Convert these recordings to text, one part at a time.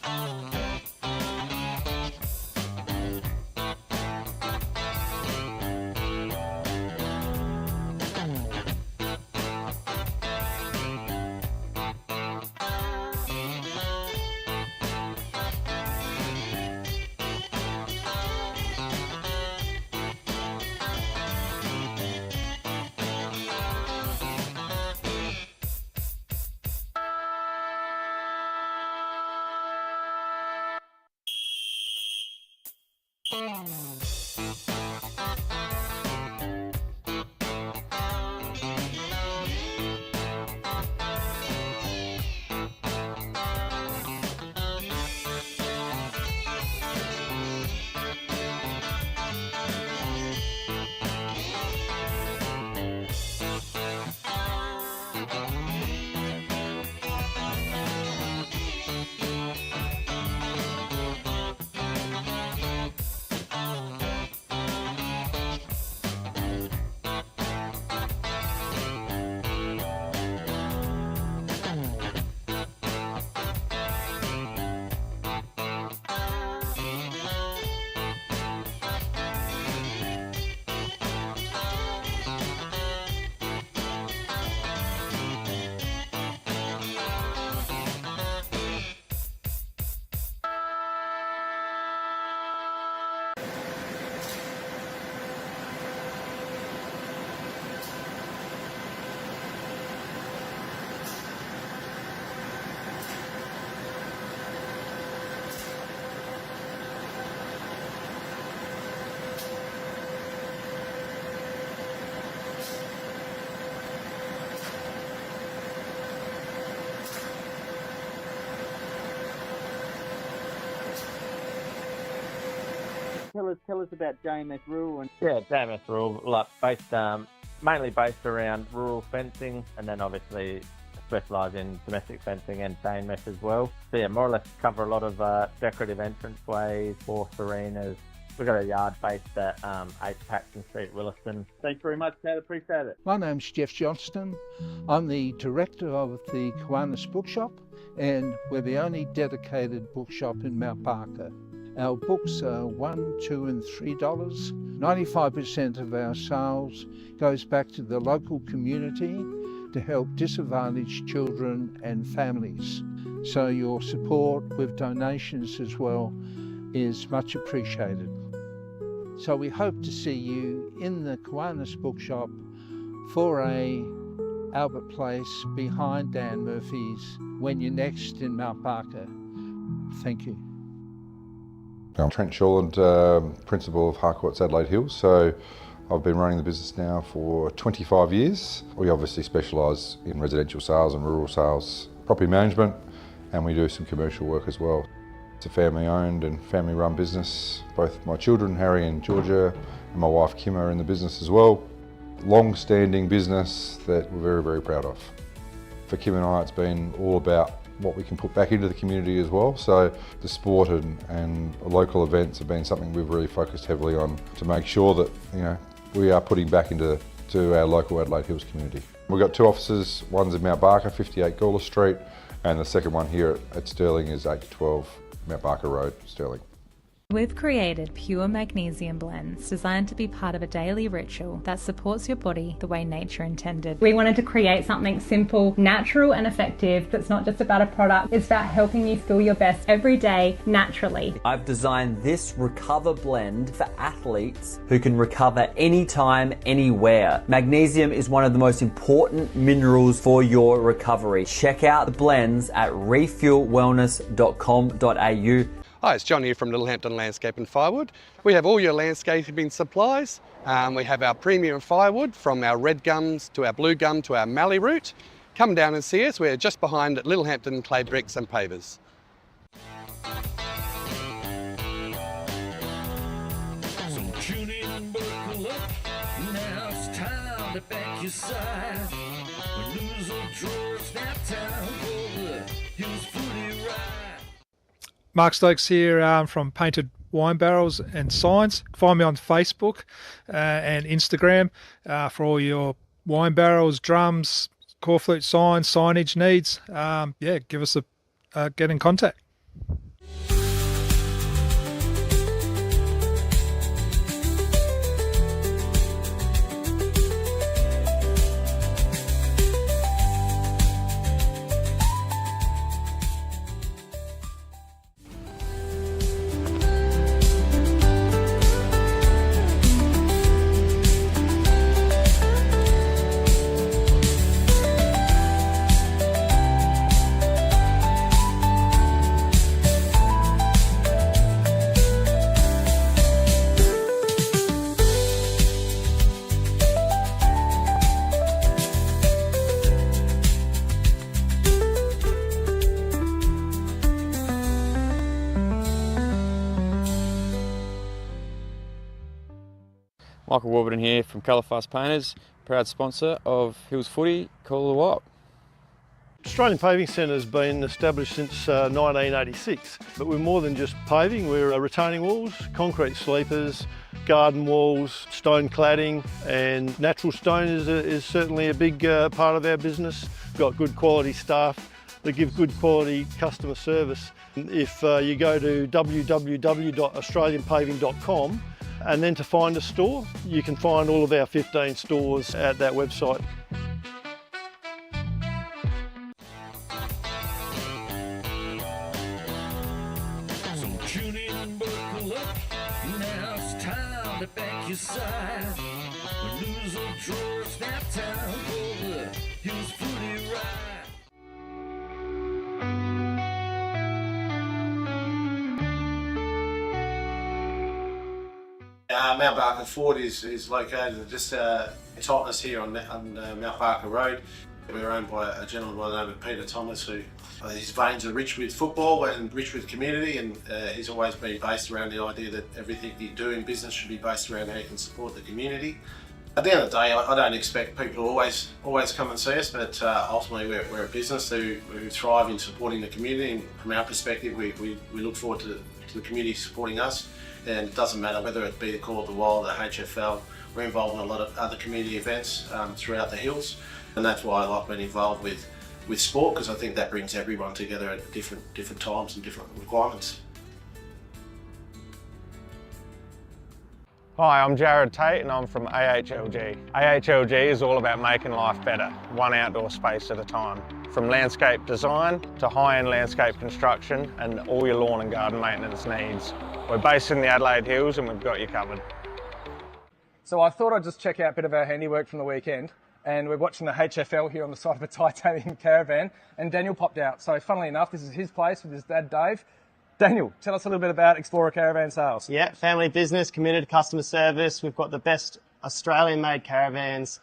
Oh. Tell us about JMS Rural. And yeah, JMS Rural, mainly based around rural fencing, and then obviously specialise in domestic fencing and chain mesh as well. So yeah, more or less cover a lot of decorative entranceways, horse arenas. We've got a yard based at 8 Paxton Street, Williston. Thanks very much, Ted. Appreciate it. My name's Jeff Johnston. I'm the director of the Kiwanis Bookshop, and we're the only dedicated bookshop in Mount Barker. Our books are $1, $2 and $3. 95% of our sales goes back to the local community to help disadvantaged children and families. So your support with donations as well is much appreciated. So we hope to see you in the Kiwanis Bookshop for Albert Place behind Dan Murphy's when you're next in Mount Barker. Thank you. I'm Trent Shawland, Principal of Harcourts Adelaide Hills. So I've been running the business now for 25 years. We obviously specialise in residential sales and rural sales, property management, and we do some commercial work as well. It's a family owned and family run business. Both my children, Harry and Georgia, and my wife Kim are in the business as well. Long standing business that we're very, very proud of. For Kim and I, it's been all about what we can put back into the community as well. So the sport and local events have been something we've really focused heavily on to make sure that we are putting back into our local Adelaide Hills community. We've got 2 offices, one's in Mount Barker, 58 Gawler Street, and the second one here at Stirling is 8 to 12 Mount Barker Road, Stirling. We've created pure magnesium blends designed to be part of a daily ritual that supports your body the way nature intended. We wanted to create something simple, natural and effective that's not just about a product, it's about helping you feel your best every day naturally. I've designed this Recover blend for athletes who can recover anytime, anywhere. Magnesium is one of the most important minerals for your recovery. Check out the blends at refuelwellness.com.au. Hi, it's John here from Littlehampton Landscape and Firewood. We have all your landscaping supplies. We have our premium firewood from our red gums to our blue gum to our mallee root. Come down and see us. We're just behind Littlehampton Clay Bricks and Pavers. So tune in and buckle up. Now it's time to back your side. We lose or draw, it's now time for the Hills Footy Ride. Mark Stokes here from Painted Wine Barrels and Signs. Find me on Facebook and Instagram for all your wine barrels, drums, corflute signs, signage needs. Give us get in contact. Michael Warburton here from Colourfast Painters, proud sponsor of Hills Footy, Call the Wild. Australian Paving Centre has been established since 1986, but we're more than just paving. We're retaining walls, concrete sleepers, garden walls, stone cladding, and natural stone is certainly a big part of our business. We've got good quality staff that give good quality customer service. If you go to www.australianpaving.com and then to find a store, you can find all of our 15 stores at that website. So tune in and buckle up. Now it's time to back your side. When lose or draw, it's that time for the Hills Footy Ride. Mount Barker Ford is located just Totnes here on Mount Barker Road. We're owned by a gentleman by the name of Peter Thomas, who his veins are rich with football and rich with community, and he's always been based around the idea that everything you do in business should be based around how you can support the community. At the end of the day, I don't expect people to always come and see us, but ultimately we're a business who thrive in supporting the community, and from our perspective we look forward to the community supporting us. And it doesn't matter whether it be the Call of the Wild, the HFL, we're involved in a lot of other community events throughout the hills, and that's why I like being involved with sport, because I think that brings everyone together at different times and different requirements. Hi, I'm Jared Tate and I'm from AHLG. AHLG is all about making life better, one outdoor space at a time. From landscape design to high-end landscape construction and all your lawn and garden maintenance needs. We're based in the Adelaide Hills and we've got you covered. So I thought I'd just check out a bit of our handiwork from the weekend, and we're watching the HFL here on the side of a titanium caravan, and Daniel popped out. So funnily enough, this is his place with his dad Dave. Daniel, tell us a little bit about Explorer Caravan Sales. Yeah, family business, committed customer service. We've got the best Australian-made caravans,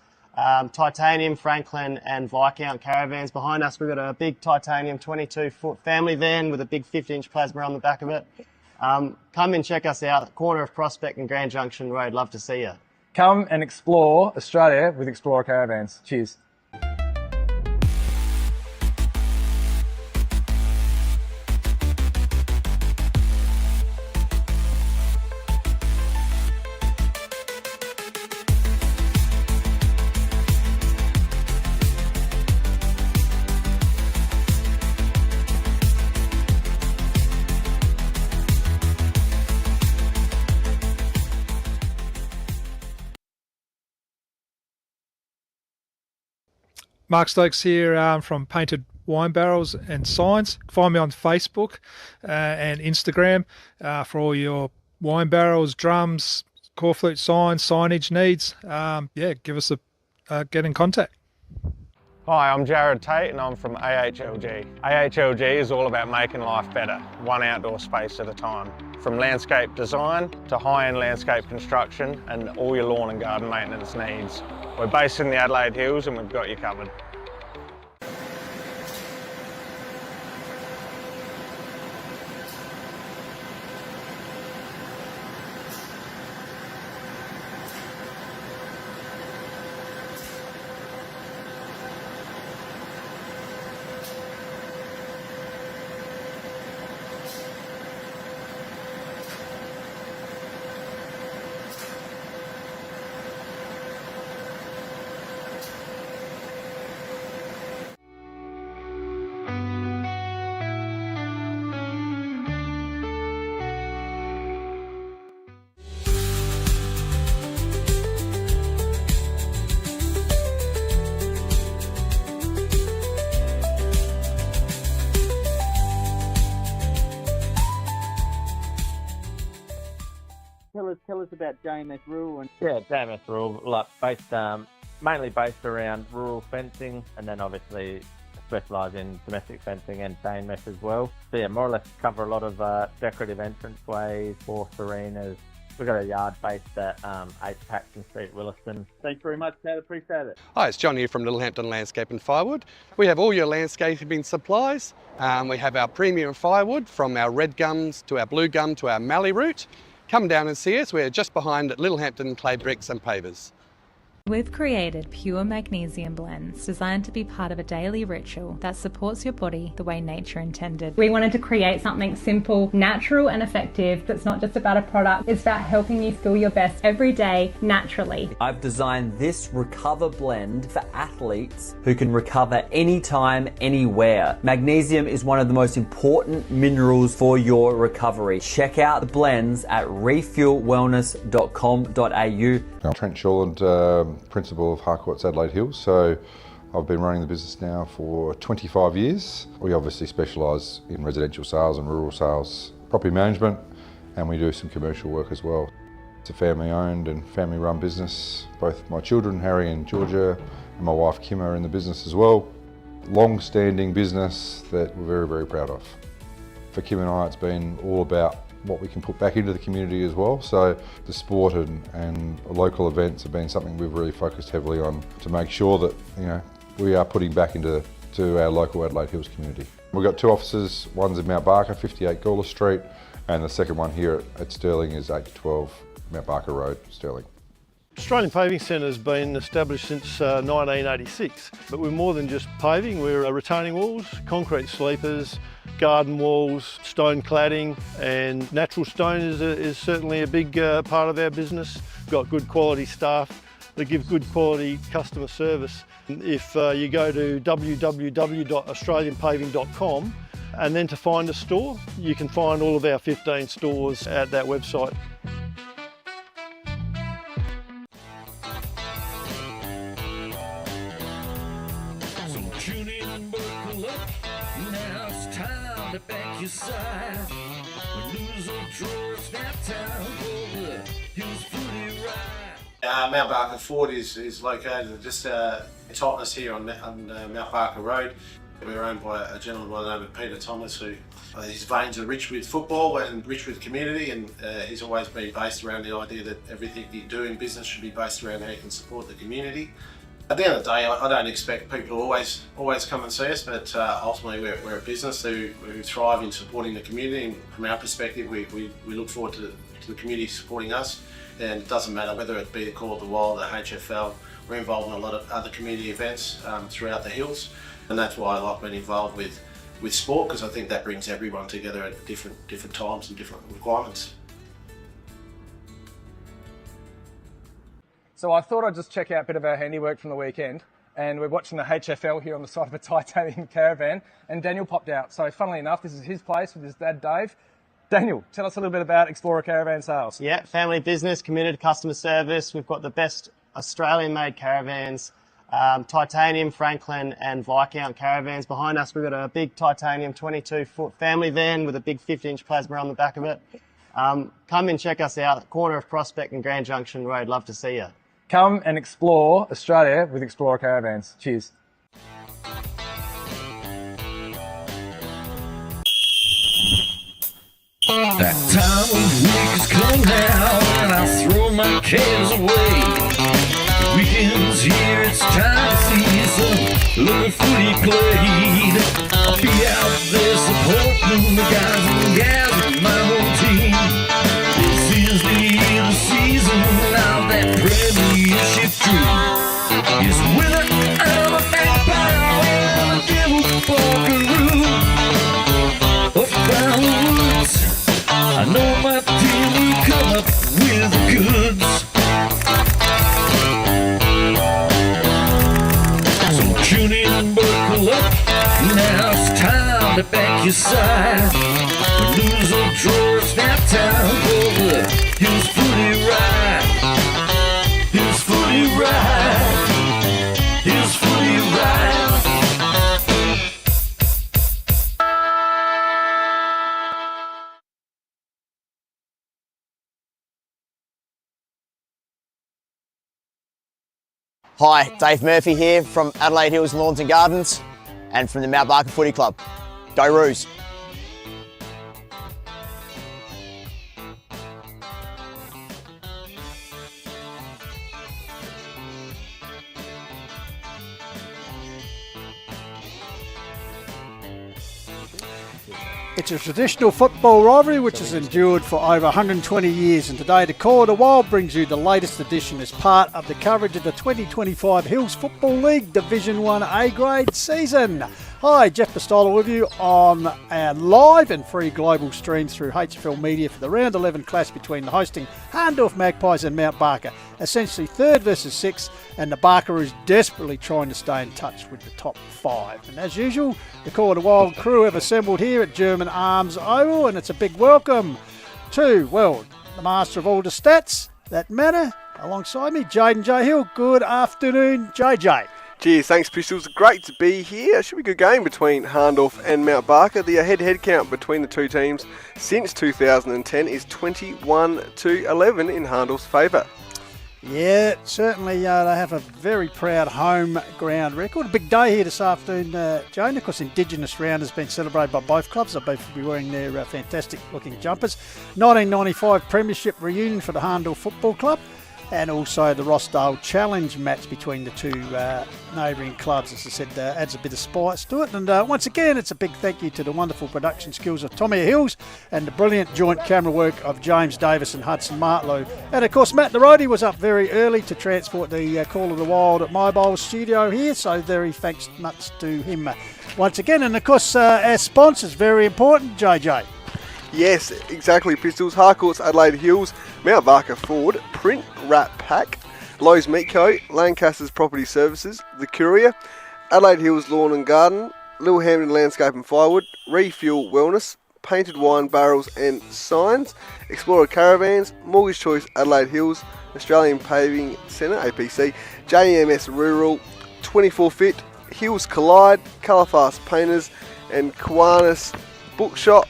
titanium, Franklin and Viscount caravans. Behind us, we've got a big titanium 22-foot family van with a big 50-inch plasma on the back of it. Come and check us out, corner of Prospect and Grand Junction Road. Love to see you. Come and explore Australia with Explorer Caravans. Cheers. Mark Stokes here from Painted Wine Barrels and Signs. Find me on Facebook and Instagram for all your wine barrels, drums, core flute signs, signage needs. Give us get in contact. Hi, I'm Jared Tate and I'm from AHLG. AHLG is all about making life better, one outdoor space at a time. From landscape design to high-end landscape construction and all your lawn and garden maintenance needs. We're based in the Adelaide Hills and we've got you covered. Tell us about JMS Rural. Yeah, JMS Rural, mainly based around rural fencing, and then obviously specialise in domestic fencing and chain mesh as well. So yeah, more or less cover a lot of decorative entranceways, horse arenas. We've got a yard based at 8 Paxton Street, Williston. Thanks very much, Ted. Appreciate it. Hi, it's John here from Littlehampton Landscape and Firewood. We have all your landscaping supplies. We have our premium firewood, from our red gums to our blue gum to our mallee root. come down and see us. We're just behind Littlehampton Clay Bricks and Pavers. We've created pure magnesium blends designed to be part of a daily ritual that supports your body the way nature intended. We wanted to create something simple, natural and effective that's not just about a product, it's about helping you feel your best every day naturally. I've designed this Recover blend for athletes who can recover anytime, anywhere. Magnesium is one of the most important minerals for your recovery. Check out the blends at refuelwellness.com.au. I'm Trent Shawland, principal of Harcourt's Adelaide Hills, so I've been running the business now for 25 years. We obviously specialise in residential sales and rural sales, property management, and we do some commercial work as well. It's a family owned and family run business. Both my children, Harry and Georgia, and my wife Kim are in the business as well. Long-standing business that we're very, very proud of. For Kim and I, it's been all about what we can put back into the community as well. So the sport and local events have been something we've really focused heavily on to make sure that we are putting back into our local Adelaide Hills community. We've got two offices, one's in Mount Barker, 58 Gawler Street, and the second one here at Stirling is 8 to 12 Mount Barker Road, Stirling. Australian Paving Centre has been established since 1986, but we're more than just paving. We're retaining walls, concrete sleepers, garden walls, stone cladding, and natural stone is certainly a big part of our business. We've got good quality staff that give good quality customer service. If you go to www.australianpaving.com and then to find a store, you can find all of our 15 stores at that website. Tune in and buckle up. Now it's time to back your side. When lose or draw, it's that time for the Hills Footy Ride. Mount Barker Ford is located just in Totnes here on Mount Barker Road. We're owned by a gentleman by the name of Peter Thomas, who his veins are rich with football and rich with community, and he's always been based around the idea that everything you do in business should be based around how you can support the community. At the end of the day, I don't expect people to always come and see us, but ultimately we're a business who thrive in supporting the community, and from our perspective we look forward to the community supporting us, and it doesn't matter whether it be the Call of the Wild, the HFL. We're involved in a lot of other community events throughout the hills, and that's why I like being involved with sport, because I think that brings everyone together at different times and different requirements. So I thought I'd just check out a bit of our handiwork from the weekend, and we're watching the HFL here on the side of a titanium caravan, and Daniel popped out. So funnily enough, this is his place with his dad Dave. Daniel, tell us a little bit about Explorer Caravan Sales. Yeah, family business, committed customer service. We've got the best Australian-made caravans, titanium, Franklin and Viscount caravans. Behind us we've got a big titanium 22-foot family van with a big 50-inch plasma on the back of it. Come and check us out, corner of Prospect and Grand Junction Road. Love to see you. Come and explore Australia with Explorer Caravans. Cheers. That time of week has come now, and I throw my cares away. The weekend's here, it's time to see some little footy played. I'll be out there supporting the guys and gals of my whole team. This is the season of that premiership dream. It's winter out of back pile and a devil buckaroo. Up down the woods, I know my team will come up with the goods. So tune in and buckle up. Now it's time to back your side. When lose or draw, it's that time for the Hills Footy Ride. Hills Footy Ride. Hills Footy Ride. Hi, Dave Murphy here from Adelaide Hills Lawns and Gardens and from the Mount Barker Footy Club. Go Roos! It's a traditional football rivalry which has endured for over 120 years, and today the Call of the Wild brings you the latest edition as part of the coverage of the 2025 Hills Football League Division 1 A-grade season. Hi, Jeff Pistola with you on our live and free global stream through HFL Media for the Round 11 clash between the hosting Hahndorf Magpies and Mount Barker. Essentially 3rd versus 6th, and the Barker is desperately trying to stay in touch with the top 5. And as usual, the Call of the Wild crew have assembled here at German Arms Oval, and it's a big welcome to, well, the master of all the stats that matter. Alongside me, Jaden J. Hill. Good afternoon, JJ. Cheers, thanks Pistols. Great to be here. It should be a good game between Hahndorf and Mount Barker. The head-to-head count between the two teams since 2010 is 21-11 in Hahndorf's favour. Yeah, certainly they have a very proud home ground record. A big day here this afternoon, Jane. Of course, Indigenous round has been celebrated by both clubs. They both will be wearing their fantastic looking jumpers. 1995 Premiership reunion for the Hahndorf Football Club, and also the Rossdale Challenge match between the two neighbouring clubs. As I said, adds a bit of spice to it. And once again, it's a big thank you to the wonderful production skills of Tommy Hills and the brilliant joint camera work of James Davis and Hudson Martlow. And of course, Matt the Roadie was up very early to transport the Call of the Wild at Mobile Studio here, so very thanks much to him once again. And of course, our sponsors, very important, JJ. Yes, exactly, Pistols. Harcourt's Adelaide Hills, Mount Barker Ford, Print Wrap Pack, Lowe's Meat Co, Lancaster's Property Services, The Courier, Adelaide Hills Lawn and Garden, Littlehampton Landscape and Firewood, Refuel Wellness, Painted Wine Barrels and Signs, Explorer Caravans, Mortgage Choice Adelaide Hills, Australian Paving Centre, APC, JMS Rural, 24 Fit, Hills Collide, Colourfast Painters and Kiwanis Bookshop.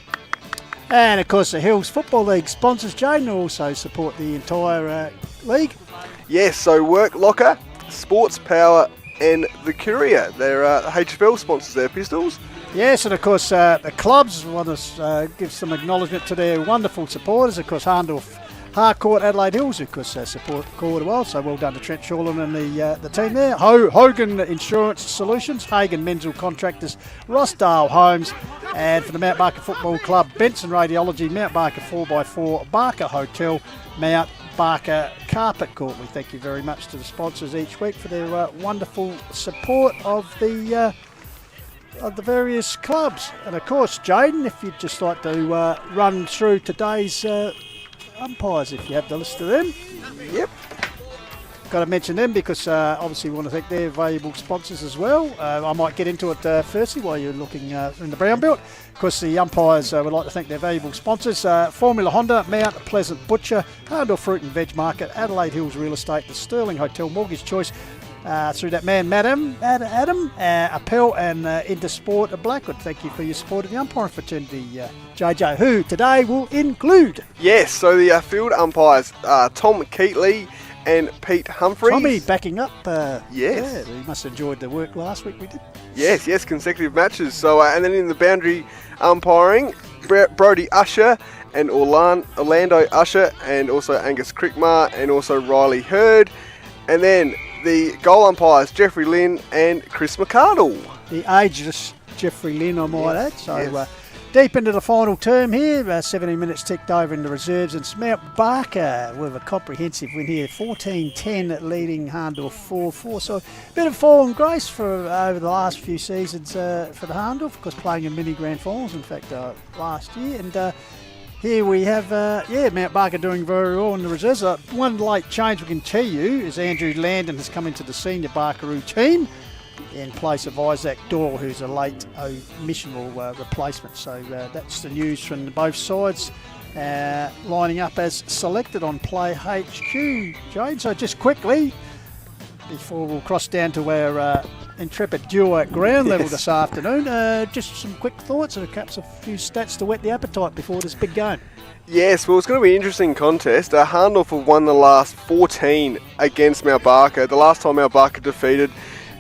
And of course, the Hills Football League sponsors, Jaden, also support the entire league. Yes, so Work Locker, Sports Power and The Courier. They're HFL sponsors there, Pistols. Yes, and of course, the clubs want to give some acknowledgement to their wonderful supporters. Of course, Hahndorf, Harcourt, Adelaide Hills, of course, support Call of the Wild. So well done to Trent Shawlin and the team there. Hogan Insurance Solutions, Hagen Menzel Contractors, Rossdale Homes, and for the Mount Barker Football Club, Benson Radiology, Mount Barker 4x4, Barker Hotel, Mount Barker Carpet Court. We thank you very much to the sponsors each week for their wonderful support of the various clubs. And of course, Jaden, if you'd just like to run through today's umpires, if you have the list of them. Yep. Got to mention them because obviously we want to thank their valuable sponsors as well. I might get into it firstly while you're looking in the brown belt. Of course, the umpires would like to thank their valuable sponsors. Formula Honda, Mount Pleasant Butcher, Hahndorf Fruit and Veg Market, Adelaide Hills Real Estate, the Sterling Hotel, Mortgage Choice, through that man, Adam, Appel and Intersport Blackwood. Thank you for your support of the umpiring fraternity, JJ, who today will include. Yes, so the field umpires, Tom Keatley and Pete Humphreys. Tommy backing up. Yes. Yeah, he must have enjoyed the work last week we did. Yes, consecutive matches. So, and then in the boundary umpiring, Brody Usher and Orlando Usher, and also Angus Crickmar and also Riley Hurd. And then the goal umpires, Jeffrey Lynn and Chris McCardle. The ageless Jeffrey Lynn, I might add. So deep into the final term here, 17 minutes ticked over in the reserves, and Mount Barker with a comprehensive win here, 14-10 leading Hahndorf 4-4. So a bit of fall and grace for over the last few seasons for the Hahndorf, of course playing in mini grand finals, in fact, last year. And here we have, Mount Barker doing very well in the reserves. One late change we can tell you is Andrew Landon has come into the senior Barkeroo team in place of Isaac Doyle, who's a late missional replacement. So that's the news from both sides, lining up as selected on Play HQ, Jane. So just quickly, before we'll cross down to our intrepid duo at ground level this afternoon, just some quick thoughts and perhaps a few stats to whet the appetite before this big game. Yes, well, it's going to be an interesting contest. Hahndorf have won the last 14 against Mount Barker. The last time Mount Barker defeated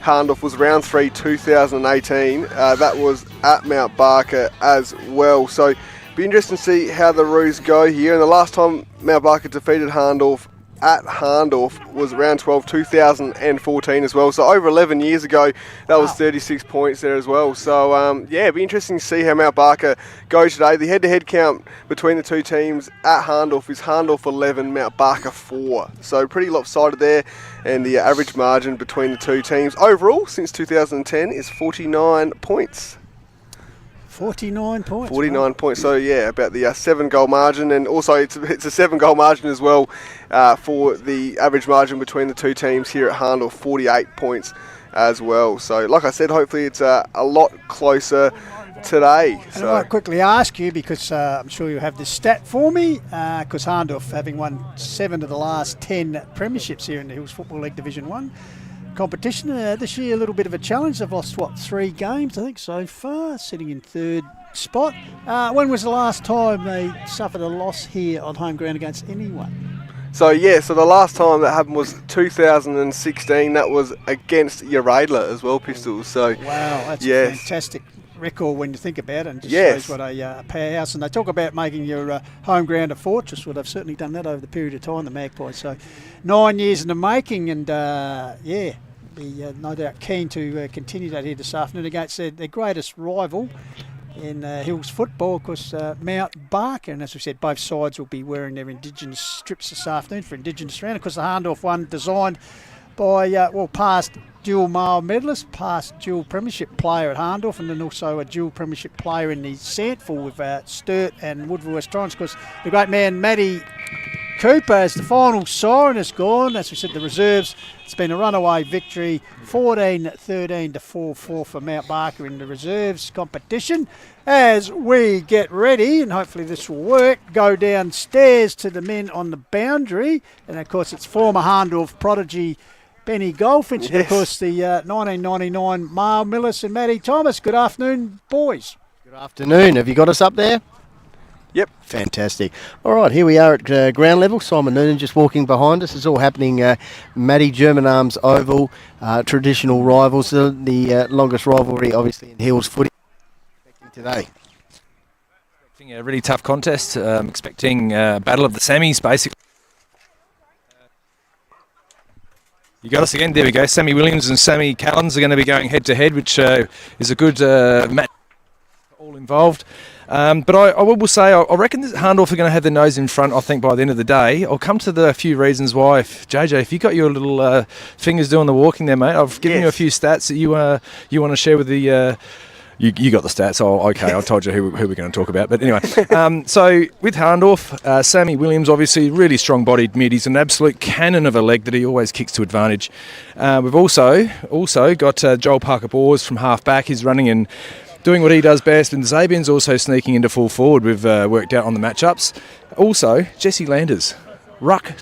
Hahndorf was round 3 2018. That was at Mount Barker as well. So be interesting to see how the Roos go here. And the last time Mount Barker defeated Hahndorf at Hahndorf was round 12 2014 as well. So over 11 years ago, that was 36 points there as well. So yeah, it'll be interesting to see how Mount Barker goes today. The head-to-head count between the two teams at Hahndorf is Hahndorf 11, Mount Barker 4. So pretty lopsided there. And the average margin between the two teams overall since 2010 is 49 points. 49 points. 49 points. So yeah, about the 7-goal margin, and also it's a 7-goal margin as well for the average margin between the two teams here at Hahndorf, 48 points as well. So like I said, hopefully it's a lot closer today. And I might quickly ask you, because I'm sure you have this stat for me, because Hahndorf, having won 7 of the last 10 premierships here in the Hills Football League Division 1 competition, this year a little bit of a challenge. They've lost, 3 games I think so far, sitting in 3rd spot. When was the last time they suffered a loss here on home ground against anyone? So yeah, so the last time that happened was 2016. That was against Uradla as well, Pistols. So wow, that's a fantastic record when you think about it, and just shows what a powerhouse. And they talk about making your home ground a fortress. Well, they've certainly done that over the period of time, the Magpies. So 9 years in the making, and yeah, be no doubt keen to continue that here this afternoon against their greatest rival in Hills football, of course, Mount Barker. And as we said, both sides will be wearing their Indigenous strips this afternoon for Indigenous round. Of course, the Hahndorf one designed by, past dual male medalist, past dual premiership player at Hahndorf, and then also a dual premiership player in the Sandford with Sturt and Woodville West Torrens. Of course, the great man Matty Cooper, as the final siren has gone. As we said, the reserves, it's been a runaway victory, 14-13 to 4-4 for Mount Barker in the reserves competition. As we get ready, and hopefully this will work, go downstairs to the men on the boundary. And of course, it's former Hahndorf prodigy Benny Goldfinch, and of course the 1999 male Millis and Matty Thomas. Good afternoon, boys. Good afternoon. Have you got us up there? Yep. Fantastic. All right, here we are at ground level. Simon Noonan just walking behind us. It's all happening Matty German Arms Oval, traditional rivals, the longest rivalry obviously in Hills footy today. Expecting a really tough contest, expecting a battle of the semis basically. You got us again. There we go. Sammy Williams and Sammy Callens are going to be going head to head, which is a good match for all involved. But I will say, I reckon that Hahndorf are going to have their nose in front, I think, by the end of the day. I'll come to the few reasons why. If you got your little fingers doing the walking there, mate, I've given you a few stats that you want to share with the... You got the stats. Okay, I told you who we're going to talk about. But anyway, so with Hahndorf, Sammy Williams, obviously really strong-bodied mid. He's an absolute cannon of a leg that he always kicks to advantage. We've also got Joel Parker-Bors from half-back. He's running and doing what he does best. And Zabian's also sneaking into full forward. We've worked out on the matchups. Also, Jesse Landers. Ruck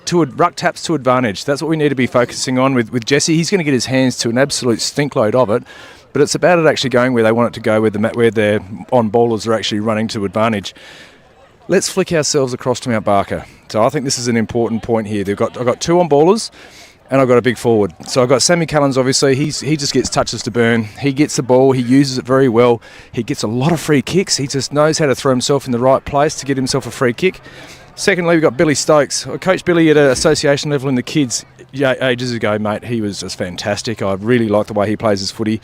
taps to advantage. That's what we need to be focusing on with Jesse. He's going to get his hands to an absolute stinkload of it. But it's about it actually going where they want it to go, where their on-ballers are actually running to advantage. Let's flick ourselves across to Mount Barker. So I think this is an important point here. I've got 2 on-ballers, and I've got a big forward. So I've got Sammy Callens, obviously. He just gets touches to burn. He gets the ball. He uses it very well. He gets a lot of free kicks. He just knows how to throw himself in the right place to get himself a free kick. Secondly, we've got Billy Stokes. I coached Billy at an association level in the kids ages ago, mate. He was just fantastic. I really like the way he plays his footy.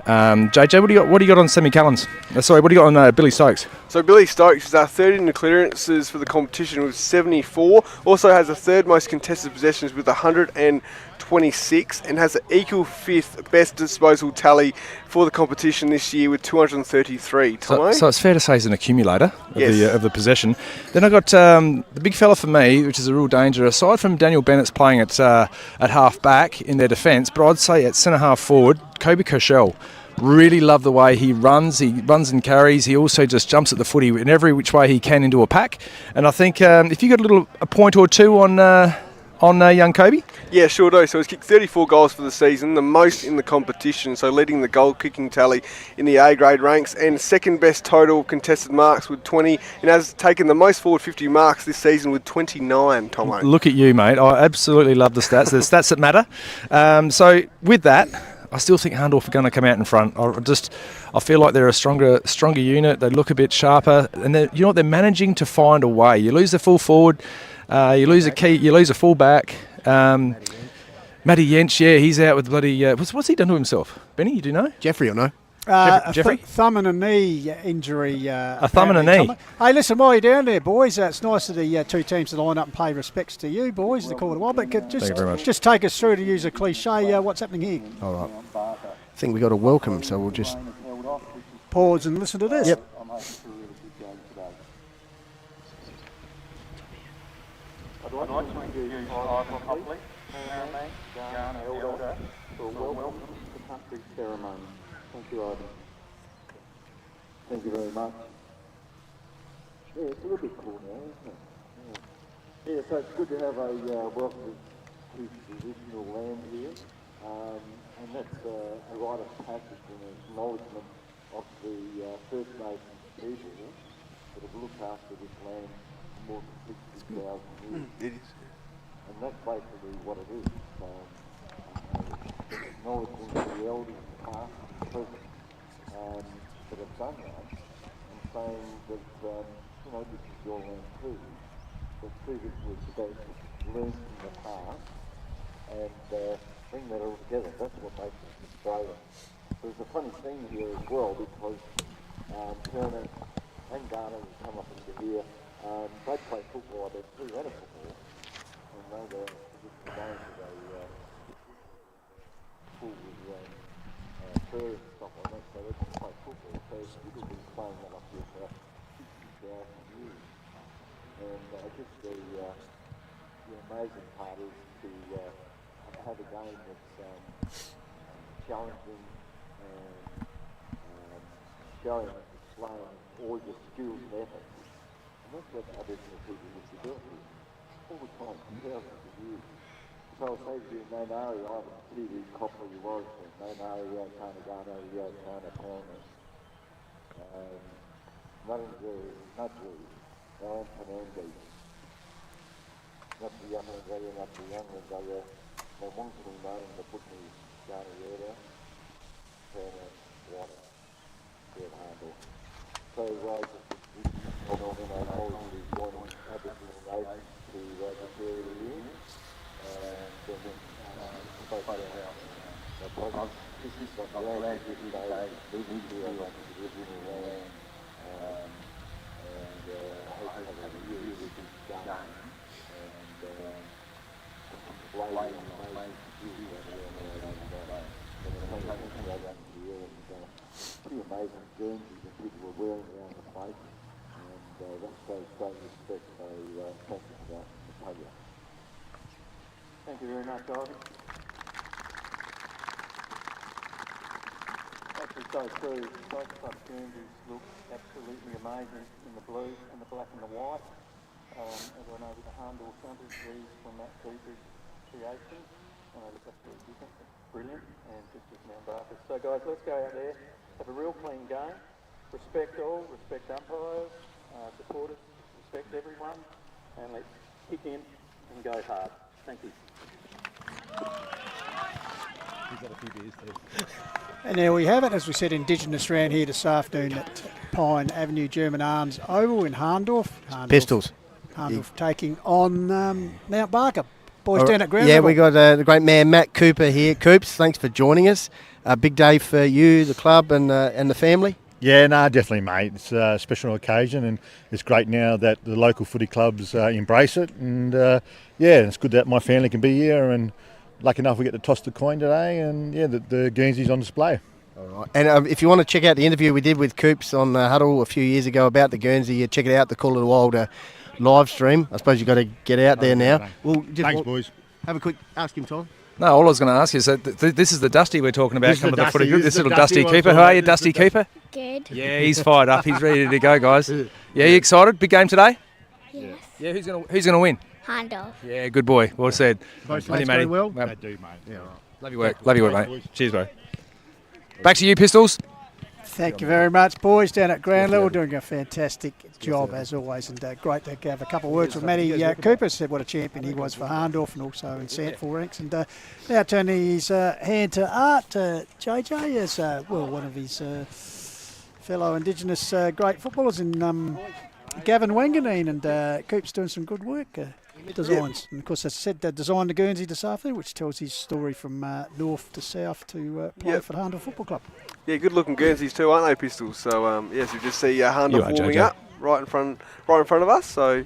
JJ, what do you got on Sammy Callens? What do you got on Billy Stokes? So Billy Stokes is 3rd in the clearances for the competition with 74. Also has the 3rd most contested possessions with 126, and has the equal 5th best disposal tally for the competition this year with 233. So it's fair to say he's an accumulator of the possession. Then I got the big fella for me, which is a real danger. Aside from Daniel Bennett's playing at half back in their defence, but I'd say at centre half forward, Kobe Koshel. Really love the way he runs. He runs and carries. He also just jumps at the footy in every which way he can into a pack. And I think if you got a point or two on young Kobe? Yeah, sure do. So he's kicked 34 goals for the season, the most in the competition, so leading the goal kicking tally in the A-grade ranks, and 2nd best total contested marks with 20, and has taken the most forward 50 marks this season with 29, Tomo. Look at you, mate. I absolutely love the stats. The stats that matter. So with that, I still think Hahndorf are going to come out in front. I feel like they're a stronger unit. They look a bit sharper, and they're managing to find a way. You lose the full forward. You lose a key, you lose a fullback. Matty Yench, yeah, he's out with bloody. What's he done to himself? Benny, you do know? Jeffrey, or no? Jeffrey? Thumb and a knee injury. A thumb and a knee. Hey, listen, while you're down there, boys, it's nice of the two teams to line up and pay respects to you, boys, the quarter while. But Thank you very much. just take us through, to use a cliche, what's happening here. All right. I think we got a welcome, so we'll just pause and listen to this. Yep. I'd like to introduce Ivan Copley, Paramount, Jan Elder, for a welcome to country ceremony. Thank you, Ivan. Thank you very much. Yeah, it's a little bit cool now, isn't it? Yeah, so it's good to have a welcome to traditional land here. And that's a rite of passage and an acknowledgement of the First Nations people that have looked after this land for more than 60,000 years. It is. And that's basically what it is. Acknowledging the elders in the past and present that have done that, and saying that, this is your land too. That previously was about to learn from the past and bring that all together. That's what makes us Australian. There's a funny thing here as well, because Turner and Garner will come up into here. They play football, they're pretty out of football. And they go just the games that they full with fur and stuff like that, so they can play football. So you've been playing that up here for 60,000 years. And I guess the amazing part is to have a game that's challenging and showing and displaying all your skills and efforts. And that's what Aboriginal people used to do here all the time, for thousands of years. So I'll say to you, Nainari, Ivan, Tiwi, Copley, Warrington, Nainari, Kanagano, Kana, Palmer, Nuttingbury, Nudbury, Narantanandi, Nutty Youngangaya, Nutty Youngangaya, Wongkini, Martin, the Putney, Ghana, Yerda, Turner, Water, Oval-Hahndorf. So, I'm always joining Aboriginal nations to the period of year. This is what the land is, we need to have original land, and hopefully have a really good game, and display the amazing skills that are pretty amazing jerseys that people are wearing around the place, and that shows great respect, so thank you for that, Natalia. Thank you very much, Ivan. Actually, so true. Both club jerseys look absolutely amazing in the blue and the black and the white. As I know with the Hahndorf jumpers, these from Matt Cooper's creation. They look absolutely different. Brilliant, and just as Mount Barker. So guys, let's go out there, have a real clean game. Respect all, respect umpires, supporters, respect everyone, and let's kick in and go hard. Thank you. And there we have it, as we said, Indigenous round here this afternoon at Pine Avenue German Arms Oval in Hahndorf. Pistols. Hahndorf taking on Mount Barker. Boys down at ground Yeah, level. we got the great man Matt Cooper here. Coops, thanks for joining us. A big day for you, the club and the family. Yeah, no, definitely, mate. It's a special occasion, and it's great now that the local footy clubs embrace it. And it's good that my family can be here, and lucky enough we get to toss the coin today, and the Guernsey's on display. All right. And if you want to check out the interview we did with Coops on Huddle a few years ago about the Guernsey, check it out, the Call of the Wild live stream. I suppose you've got to get out there now. Well, thanks, boys. Have a quick ask him, Tom. No, all I was going to ask you is that this is the Dusty we're talking about. This is Coming the to the footy Dusty. group. This This is little the Dusty Dusty Keeper. one. How are you, This is Dusty the Keeper? Good. Yeah, he's fired up. He's ready to go, guys. Yeah, you excited? Big game today? Yes. Yeah, who's gonna win? Hahndorf. Yeah, good boy. Well said. Both Love you, mates matey. go well? Well, They do, mate. Yeah, all right. Love your work. Love your work, mate. Cheers, bro. Back to you, Pistols. Thank you very much, boys, down at ground level, doing a fantastic job as always, and great to have a couple of words with Matty Cooper. Said what a champion he was for Hahndorf and also in Sandford ranks. And now turning his hand to Art, JJ, as one of his fellow Indigenous great footballers in Gavin Wanganeen, and Coop's doing some good work. designs. And of course, as I said, designed the Guernsey this afternoon, which tells his story from north to south to play for the Hahndorf Football Club. Yeah, good looking Guernseys too, aren't they, Pistols? So yes, we just see Hahndorf warming up right in front of us. So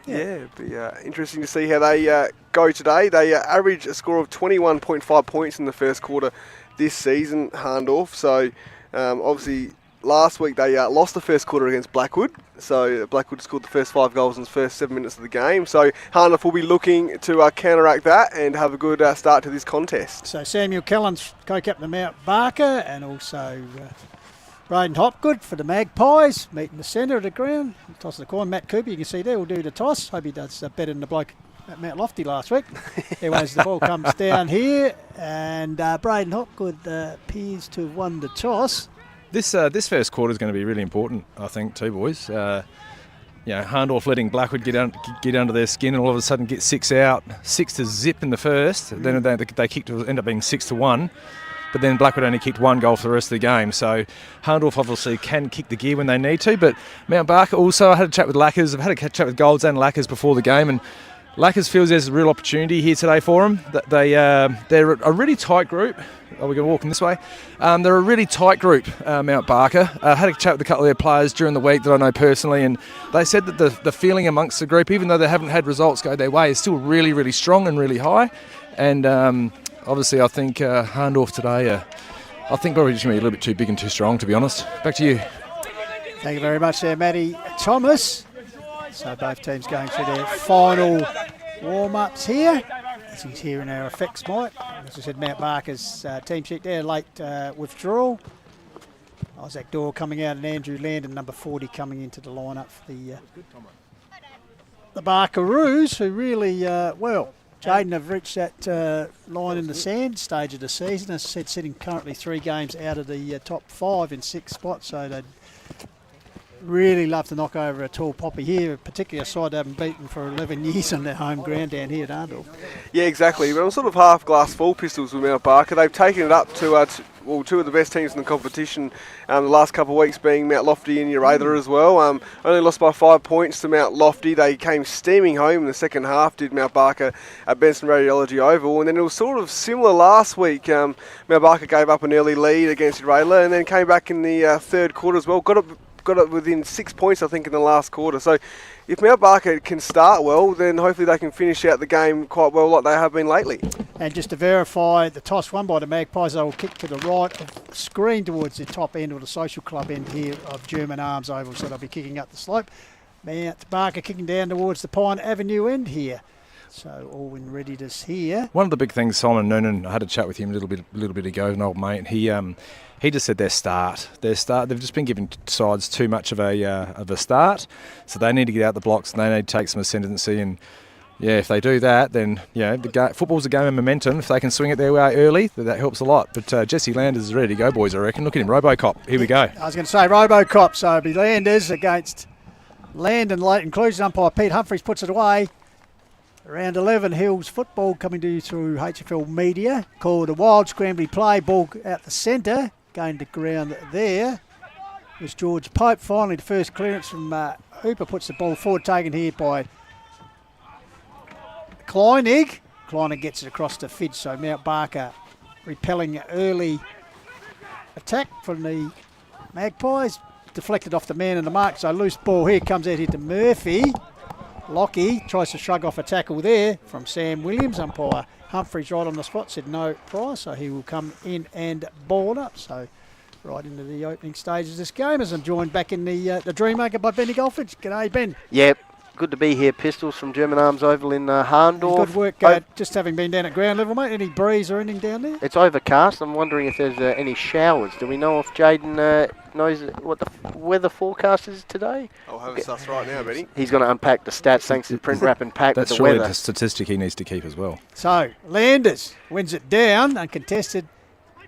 yeah, it'd be interesting to see how they go today. They average a score of 21.5 points in the first quarter this season, Hahndorf. So obviously last week they lost the first quarter against Blackwood. So Blackwood scored the first 5 goals in the first 7 minutes of the game. So Hahndorf will be looking to counteract that and have a good start to this contest. So Samuel Kellen's co-captain of Mount Barker, and also Braden Hopgood for the Magpies, meeting the centre of the ground. Toss of the coin. Matt Cooper, you can see there, will do the toss. Hope he does better than the bloke at Mount Lofty last week. Anyways, the ball comes down here, and Braden Hopgood appears to have won the toss. This first quarter is going to be really important, I think, too, boys. Hahndorf letting Blackwood get under their skin and all of a sudden get 6 out, 6-0 in the first. Then they kicked, end up being 6-1. But then Blackwood only kicked 1 goal for the rest of the game. So Hahndorf obviously can kick the gear when they need to. But Mount Barker also, I had a chat with Lackers. I've had a chat with Golds and Lackers before the game, and Lackers feels there's a real opportunity here today for them. They're a really tight group. Are we going to walk in this way? They're a really tight group, Mount Barker. I had a chat with a couple of their players during the week that I know personally, and they said that the feeling amongst the group, even though they haven't had results go their way, is still really, really strong and really high. And obviously I think Hahndorf today, I think probably just going to be a little bit too big and too strong, to be honest. Back to you. Thank you very much there, Matty Thomas. So both teams going through their final warm-ups here. As he's here in our effects mic. As I said, Mount Barker's team sheet there, late withdrawal. Isaac Dorr coming out and Andrew Landon, number 40, coming into the lineup for the Barkeroos, who really, Jaden have reached that line in the sand stage of the season. As I said, sitting currently 3 games out of the top 5 in 6 spots, so they'd really love to knock over a tall poppy here, particularly a side they haven't beaten for 11 years on their home ground down here at Hahndorf. Yeah, exactly. But I'm sort of half glass full, Pistols, with Mount Barker. They've taken it up to 2 of the best teams in the competition the last couple of weeks, being Mount Lofty and Uratha as well. Only lost by 5 points to Mount Lofty. They came steaming home in the second half, did Mount Barker at Benson Radiology Oval. And then it was sort of similar last week. Mount Barker gave up an early lead against Uratha and then came back in the third quarter as well. Got it within 6 points, I think, in the last quarter. So if Mount Barker can start well, then hopefully they can finish out the game quite well like they have been lately. And just to verify, the toss won by the Magpies, they will kick to the right of the screen towards the top end of the social club end here of German Arms Oval, so they'll be kicking up the slope. Mount Barker kicking down towards the Pine Avenue end here. So all in readiness here. One of the big things, Simon Noonan, I had a chat with him a little bit ago, an old mate. He just said their start. They've just been giving sides too much of a start, so they need to get out the blocks and they need to take some ascendancy. And yeah, if they do that, then football's a game of momentum. If they can swing it their way early, that helps a lot. But Jesse Landers is ready to go, boys. I reckon. Look at him, RoboCop. Here we go. I was going to say RoboCop. So it'll be Landers against Landon. Late inclusion umpire Pete Humphries puts it away. Round 11, Hills football coming to you through HFL Media. Called a wild scrambly play, ball out the centre, going to ground there. It was George Pope. Finally, the first clearance from Hooper puts the ball forward, taken here by Kleinig. Kleinig gets it across to Fidge, so Mount Barker repelling early attack from the Magpies. Deflected off the man in the mark, so loose ball here comes out here to Murphy. Lockie tries to shrug off a tackle there from Sam Williams. Umpire Humphries right on the spot said no prize, so he will come in and ball up. So right into the opening stages of this game as I'm joined back in the Dreammaker by Benny Goldfridge. G'day, Ben. Yep, good to be here, Pistols, from German Arms Oval in Hahndorf. Good work just having been down at ground level, mate. Any breeze or anything down there? It's overcast. I'm wondering if there's any showers. Do we know if Jaden knows what the weather forecast is today? I'll have it suss right now, Benny. He's going to unpack the stats thanks to print wrap and pack with the weather. That's surely a statistic he needs to keep as well. So Landers wins it down, uncontested.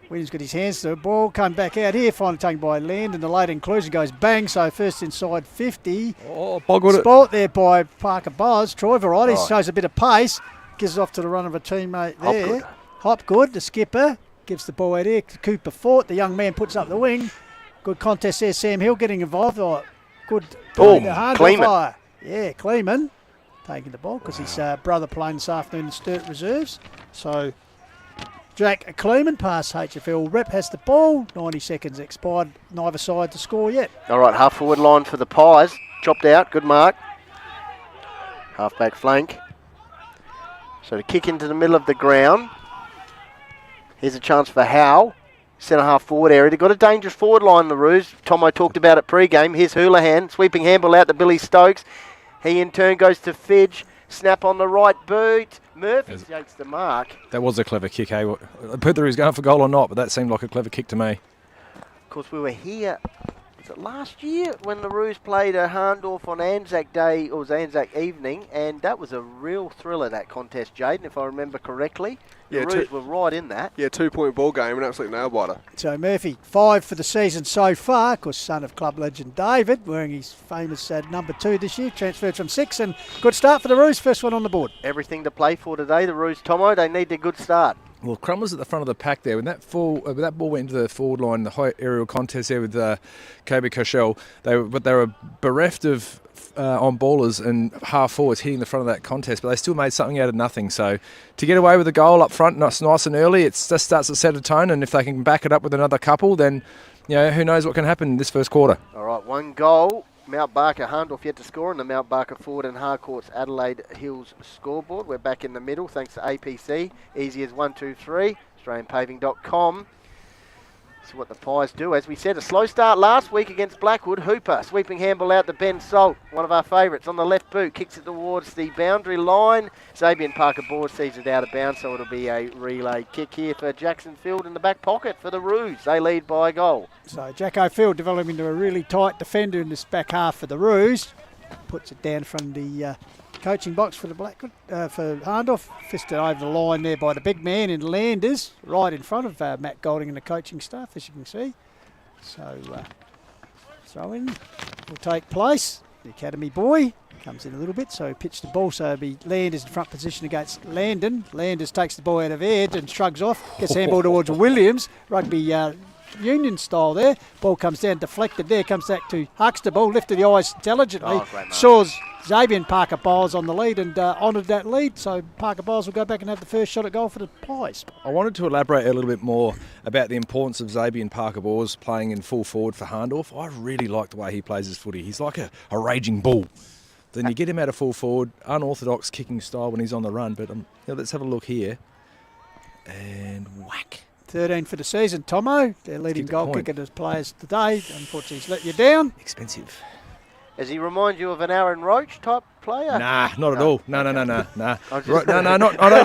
Williams got his hands to the ball, come back out here, finally taken by Land, and the late inclusion goes bang, so first inside 50. Oh, boggled it. Spot there by Parker Buzz. Troy Varieties shows a bit of pace, gives it off to the run of a teammate there. Hopgood, the skipper, gives the ball out here to Cooper Fort. The young man puts up the wing. Good contest there, Sam Hill getting involved. Good. Kleeman. Yeah, Kleeman. taking the ball because his brother playing this afternoon in Sturt Reserves. So Jack Kleeman past HFL rep has the ball. 90 seconds expired. Neither side to score yet. All right, half forward line for the Pies. Chopped out. Good mark. Half back flank. So to kick into the middle of the ground. Here's a chance for Howe. Centre half forward area. They've got a dangerous forward line, the Roos. Tomo talked about it pre-game. Here's Houlihan. Sweeping handball out to Billy Stokes. He in turn goes to Fidge. Snap on the right boot. Murphy takes the mark. That was a clever kick, eh? Whether he was going for goal or not, but that seemed like a clever kick to me. Of course, we were here, was it last year, when the Roos played Hahndorf on Anzac Day, or was Anzac evening, and that was a real thriller, that contest, Jaden, if I remember correctly. The Roos were right in that. Yeah, 2-point ball game, an absolute nail-biter. So Murphy, 5 for the season so far, of course, son of club legend David, wearing his famous number 2 this year, transferred from 6, and good start for the Roos, first one on the board. Everything to play for today, the Roos, Tomo, they need a good start. Well, Crum was at the front of the pack there. When that ball went into the forward line, the high aerial contest there with Kobe Koshel, they were bereft of on-ballers and half-forwards hitting the front of that contest, but they still made something out of nothing. So to get away with a goal up front, nice and early, it just starts to set a tone, and if they can back it up with another couple, then who knows what can happen in this first quarter. All right, 1 goal. Mount Barker, Hahndorf yet to score on the Mount Barker Forward and Harcourt's Adelaide Hills scoreboard. We're back in the middle thanks to APC. Easy as 1, 2, 3. AustralianPaving.com. This is what the Pies do. As we said, a slow start last week against Blackwood. Hooper, sweeping handball out to Ben Salt, one of our favourites, on the left boot, kicks it towards the boundary line. Xavier Parker-Bors sees it out of bounds, so it'll be a relay kick here for Jackson Field in the back pocket for the Roos. They lead by a goal. So Jacko Field developing into a really tight defender in this back half for the Roos. Puts it down from the coaching box for the Blackwood, for Hahndorf. Fisted over the line there by the big man in Landers, right in front of Matt Golding and the coaching staff, as you can see. So throw-in will take place. The academy boy comes in a little bit, so pitch the ball, so it'll be Landers in front position against Landon. Landers takes the ball out of edge and shrugs off, gets handball towards Williams. Rugby union style there. Ball comes down, deflected there, comes back to Huxtable, lifted the eyes intelligently, saws Xavier Parker-Bowles on the lead and honoured that lead, so Parker-Bowles will go back and have the first shot at goal for the Pies. I wanted to elaborate a little bit more about the importance of Xavier Parker-Bowles playing in full forward for Hahndorf. I really like the way he plays his footy. He's like a raging bull. Then you get him out of full forward, unorthodox kicking style when he's on the run, but let's have a look here. And whack. 13 for the season, Tomo. Their leading goal kicker as players today. Unfortunately, he's let you down. Expensive. Does he remind you of an Aaron Roach type player? Nah, not at all. No. I don't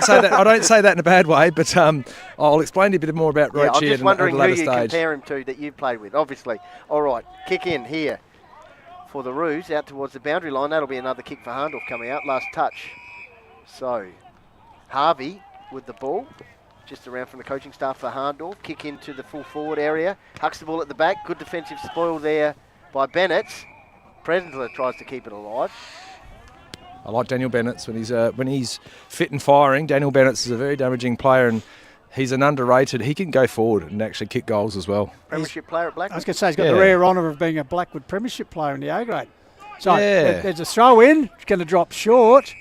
say that. I don't say that in a bad way, but I'll explain to you a bit more about Roach here at a later stage. I'm just wondering who you compare him to that you've played with, obviously. All right, kick in here for the Roos, out towards the boundary line. That'll be another kick for Hahndorf coming out. Last touch. So, Harvey with the ball. Just around from the coaching staff for Hahndorf. Kick into the full forward area. Huxtable at the back. Good defensive spoil there by Bennett. Presentler tries to keep it alive. I like Daniel Bennett when he's fit and firing. Daniel Bennett is a very damaging player, and he's an underrated. He can go forward and actually kick goals as well. Premiership player at Blackwood. I was going to say he's got the rare honour of being a Blackwood Premiership player in the A grade. So there's a throw in. It's going to drop short.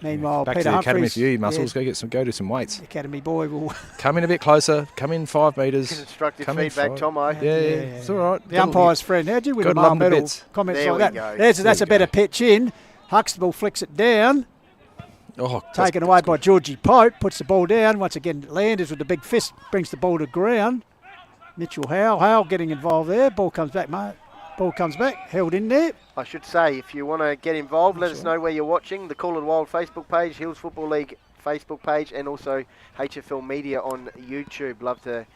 Meanwhile, back Peter to the academy Humphries, for you, Muscles. Go do some weights. The academy boy will come in a bit closer. Come in 5 metres. Constructive feedback, Tomo. Yeah, it's all right. The umpire's friend. How'd you win a Mar medal? Comments there like that. That's a better pitch in. Huxtable flicks it down. Taken away by Georgie Pope. Puts the ball down. Once again, Landers with the big fist brings the ball to ground. Mitchell Howe getting involved there. Ball comes back, mate. Ball comes back, held in there. I should say, if you want to get involved, let us know where you're watching. The Call It Wild Facebook page, Hills Football League Facebook page, and also HFL Media on YouTube. Love to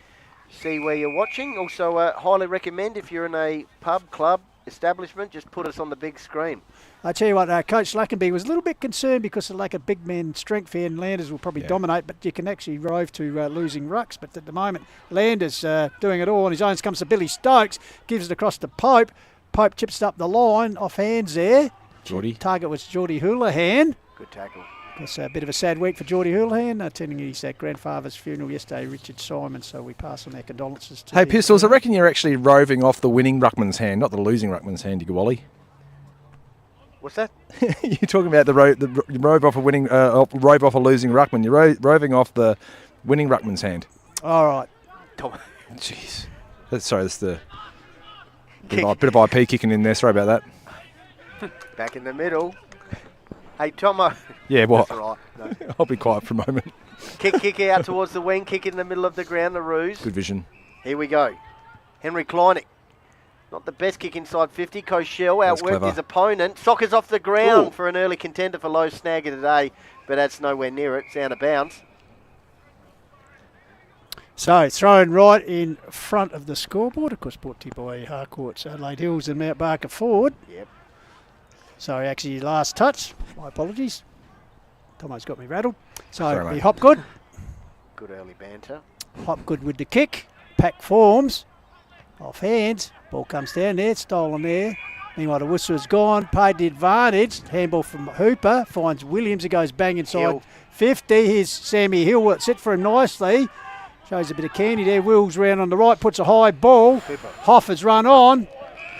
see where you're watching. Also, highly recommend if you're in a pub, club, establishment, just put us on the big screen. I tell you what, Coach Lackenby was a little bit concerned because of lack of big men strength here, and Landers will probably dominate, but you can actually rove to losing rucks. But at the moment, Landers doing it all on his own. Comes to Billy Stokes, gives it across to Pope. Pope chips it up the line, off hands there. Geordie. Target was Geordie Houlihan. Good tackle. It's a bit of a sad week for Geordie Houlihan, attending his grandfather's funeral yesterday, Richard Simon, so we pass on our condolences to Hey, Pistols, I reckon you're actually roving off the winning ruckman's hand, not the losing ruckman's hand, you Wally. What's that? You're talking about the rove off a winning, rove off a losing ruckman. You're roving off the winning ruckman's hand. All right. Jeez. Sorry, that's the bit of IP kicking in there. Sorry about that. Back in the middle. Hey, Tomo. Yeah, what? That's all right. No. I'll be quiet for a moment. Kick out towards the wing. Kick in the middle of the ground. The Roos. Good vision. Here we go. Henry Kleinig. Not the best kick inside 50. Koshel outworked his opponent. Sockers off the ground for an early contender for low snagger today, but that's nowhere near it. It's out of bounds. So, thrown right in front of the scoreboard, of course, brought to you by Harcourts, Adelaide Hills and Mount Barker Ford. Yep. Sorry, actually, last touch. My apologies. Tomo's got me rattled. So, Sorry, the Hopgood. Good early banter. Hopgood with the kick. Pack forms. Off hands. Ball comes down there. Stolen there. Meanwhile, the whistle is gone. Paid the advantage. Handball from Hooper. Finds Williams. It goes bang inside Hill. 50. Here's Sammy Hill. It's set for him nicely. Shows a bit of candy there. Wills round on the right. Puts a high ball. Hoffer's run on.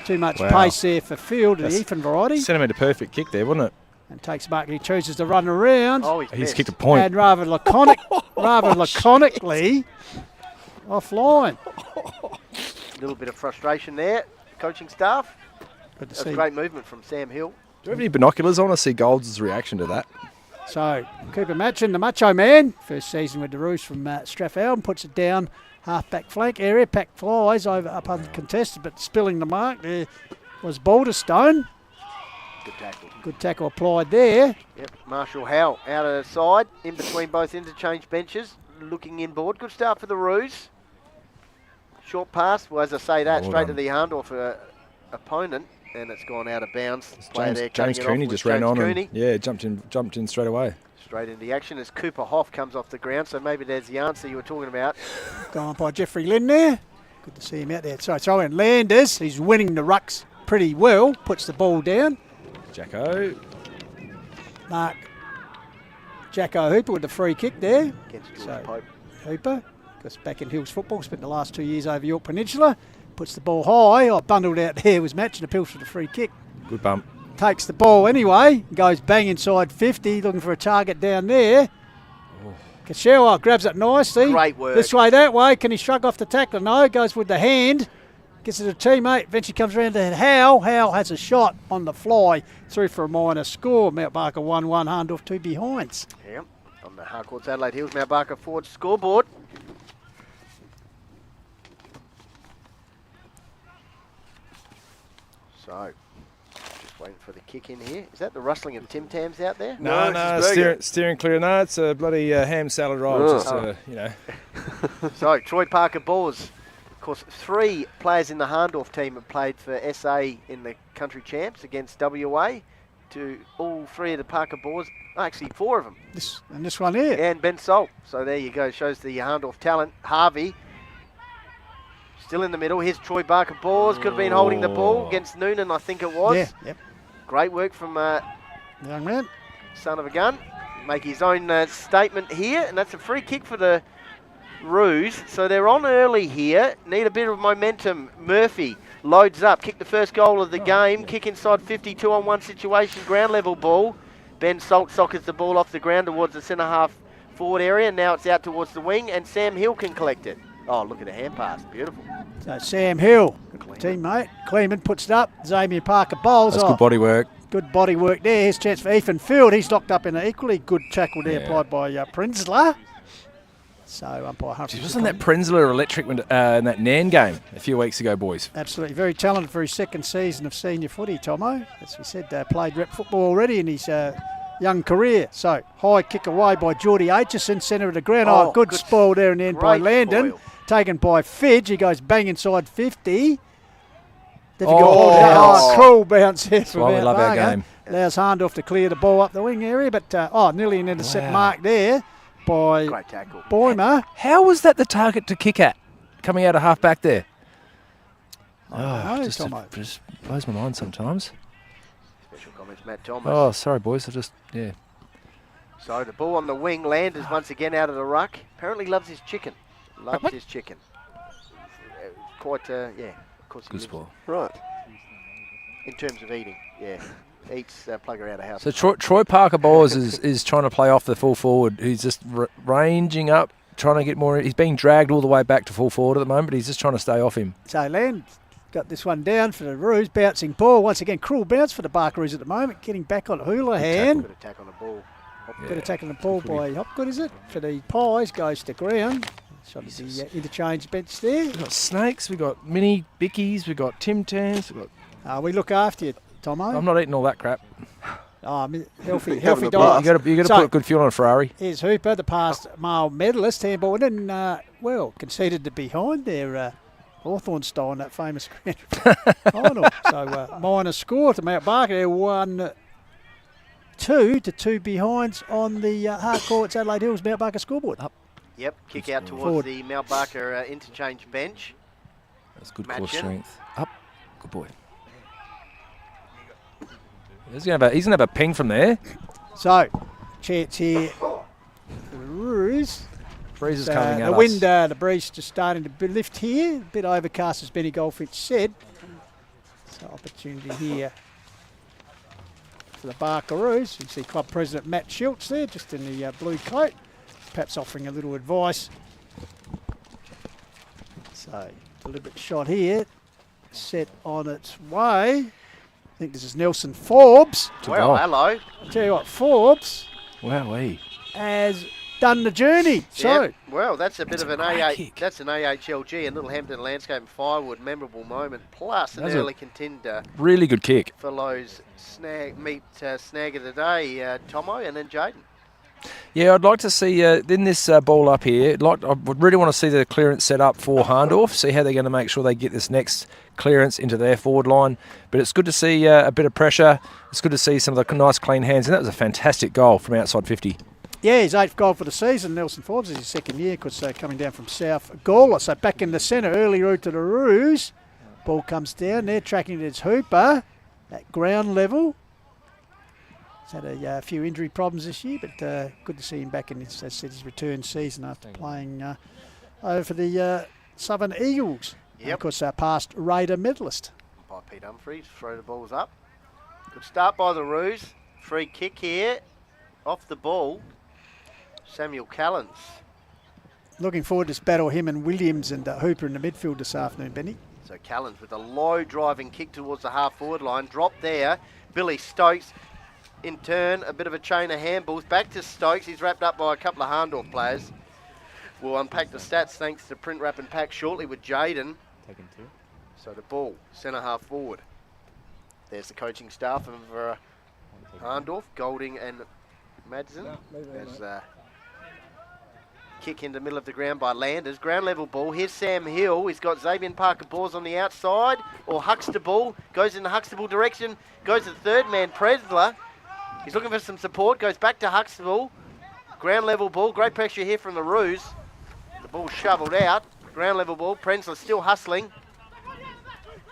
Too much pace there for Field, the Ethan variety. Centimetre perfect kick there, wasn't it? And takes mark. He chooses to run around. Oh, he's kicked a point. And rather laconically, offline. A little bit of frustration there. Coaching staff. Good to That's see. great movement from Sam Hill. Do you have any binoculars? I want to see Golds' reaction to that. So, Cooper Matchin, the Macho Man, first season with the Roos from Strathhelm, puts it down half-back flank area. Pack flies over up uncontested, but spilling the mark there was Balderstone. Good tackle. Good tackle applied there. Yep, Marshall Howe out of the side, in between both interchange benches, looking inboard. Good start for the Roos. Short pass, well, as I say that, straight to the Hahndorf opponent, and it's gone out of bounds. James Cooney just ran on and jumped in straight away. Straight into the action as Cooper Hoff comes off the ground, so maybe there's the answer you were talking about. Gone by Jeffrey Lynn there. Good to see him out there. So throw in Landers. He's winning the rucks pretty well. Puts the ball down. Jacko. Mark. Jacko Hooper with the free kick there. Against George Pope. Hooper goes back in Hills football. Spent the last 2 years over York Peninsula. Puts the ball high. Bundled out there was Matchin. Appeals for the free kick. Good bump. Takes the ball anyway. Goes bang inside 50. Looking for a target down there. Kashewa grabs it nicely. Great work. This way, that way. Can he shrug off the tackler? No. Goes with the hand. Gets it to a teammate. Eventually comes around to Howe. Howe has a shot on the fly. Through for a minor score. Mount Barker 1-1. Hahndorf 2 behinds. Yep. On the Harcourts Adelaide Hills Mount Barker Ford scoreboard. So, just waiting for the kick in here. Is that the rustling of Tim Tams out there? No, steering clear. No, it's a bloody ham salad roll. Just, you know. So, Troy Parker Boers. Of course, 3 players in the Hahndorf team have played for SA in the country champs against WA. To all 3 of the Parker Boers, actually 4 of them. This one here. And Ben Salt. So there you go, shows the Hahndorf talent. Harvey. Still in the middle. Here's Troy Barker Boers. Could have been holding the ball against Noonan, I think it was. Yeah, yep. Great work from young man. Son of a gun. Make his own statement here. And that's a free kick for the Roos. So they're on early here. Need a bit of momentum. Murphy loads up. Kick the first goal of the game. Kick inside 50, 2-on-1 situation. Ground level ball. Ben Salt sockets the ball off the ground towards the centre half forward area. Now it's out towards the wing. And Sam Hill can collect it. Oh, look at the hand pass. Beautiful. So Sam Hill, teammate. Kleeman puts it up. Zamir Parker bowls. That's good body work. Good body work there. Here's a chance for Ethan Field. He's locked up in an equally good tackle there applied by Prenzler. So umpire Humphrey. Wasn't that Prenzler electric in that Nairne game a few weeks ago, boys? Absolutely. Very talented for his second season of senior footy, Tomo. As we said, played rep football already in his young career. So high kick away by Geordie Aitchison, centre of the ground. Oh, good spoil there in the end by Landon. Spoil. Taken by Fidge. He goes bang inside 50. Cruel bounce here from Mount love our Barker. game. Allows Hahndorf to clear the ball up the wing area, but nearly an intercept mark there by Boimer. How was that the target to kick at, coming out of half back there? Just blows my mind sometimes. Special comments, Matt Thomas. Oh, sorry, boys. So the ball on the wing. Landers once again out of the ruck. Apparently loves his chicken. Loves his chicken. Quite, of course. Good spoil. Right. In terms of eating, yeah. eats Plugger out of house. So Troy Parker Bowles is trying to play off the full forward. He's just ranging up, trying to get more. He's being dragged all the way back to full forward at the moment, but he's just trying to stay off him. So Land got this one down for the Roos. Bouncing ball. Once again, cruel bounce for the Barkaroos at the moment. Getting back on Houlihan. Good attack on the ball. Good attack on the ball by Hopgood, is it? For the Pies, goes to ground. Shot at the interchange bench there. We've got Snakes, we've got Mini Bickies, we've got Tim Tans. We look after you, Tomo. I'm not eating all that crap. Healthy diet. You got to put good fuel on a Ferrari. Here's Hooper, the past male medalist, handball, and then, conceded to behind there. Hawthorn style in that famous grand final. So minor score to Mount Barker. 1-2 to 2 behinds on the Harcourts Adelaide Hills Mount Barker scoreboard. Yep, kick out towards the Mount Barker interchange bench. That's good core strength. Up, good boy. He's gonna have a ping from there. So, chance here for the Roos. Breeze is coming out. The wind, the breeze just starting to lift here. A bit overcast, as Benny Goldfinch said. So opportunity here for the Barkaroos. You can see club president Matt Schultz there, just in the blue coat, perhaps offering a little advice. So deliberate shot here, set on its way. I think this is Nelson Forbes. Well, hello. I'll tell you what, Forbes Wowee. has done the journey. So, yep. Well, that's a bit of an That's an AHLG and Little Hampton Landscape and Firewood memorable moment, plus an early contender. Really good kick. For Lowe's snag of the day, Tomo, and then Jaden. Yeah, I'd like to see in this ball up here. I would really want to see the clearance set up for Hahndorf. See how they're going to make sure they get this next clearance into their forward line. But it's good to see a bit of pressure. It's good to see some of the nice clean hands, and that was a fantastic goal from outside 50. Yeah, his 8th goal for the season. Nelson Forbes is his 2nd year because coming down from South Gawler. So back in the centre, early route to the Roos. Ball comes down there, tracking it as Hooper at ground level. He's had a few injury problems this year, but good to see him back in his return season after playing over for the Southern Eagles. Yep. And of course, our past Raider medalist. By Pete Humphries, throw the balls up. Good start by the Roos. Free kick here, off the ball. Samuel Callens. Looking forward to this battle, him and Williams and Hooper in the midfield this afternoon, Benny. So Callens with a low driving kick towards the half forward line. Drop there. Billy Stokes in turn, a bit of a chain of handballs. Back to Stokes. He's wrapped up by a couple of Hahndorf players. We'll unpack the stats thanks to Print Wrap and Pack shortly with Jaden. Taken 2. So the ball, centre half forward. There's the coaching staff of Hahndorf, Golding and Madsen. There's kick into the middle of the ground by Landers. Ground level ball. Here's Sam Hill. He's got Xavier Parker Balls on the outside. Or Huxtable. Goes in the Huxtable direction. Goes to the third man, Presler. He's looking for some support. Goes back to Huxtable. Ground level ball. Great pressure here from the Roos. The ball shoveled out. Ground level ball. Prensler still hustling.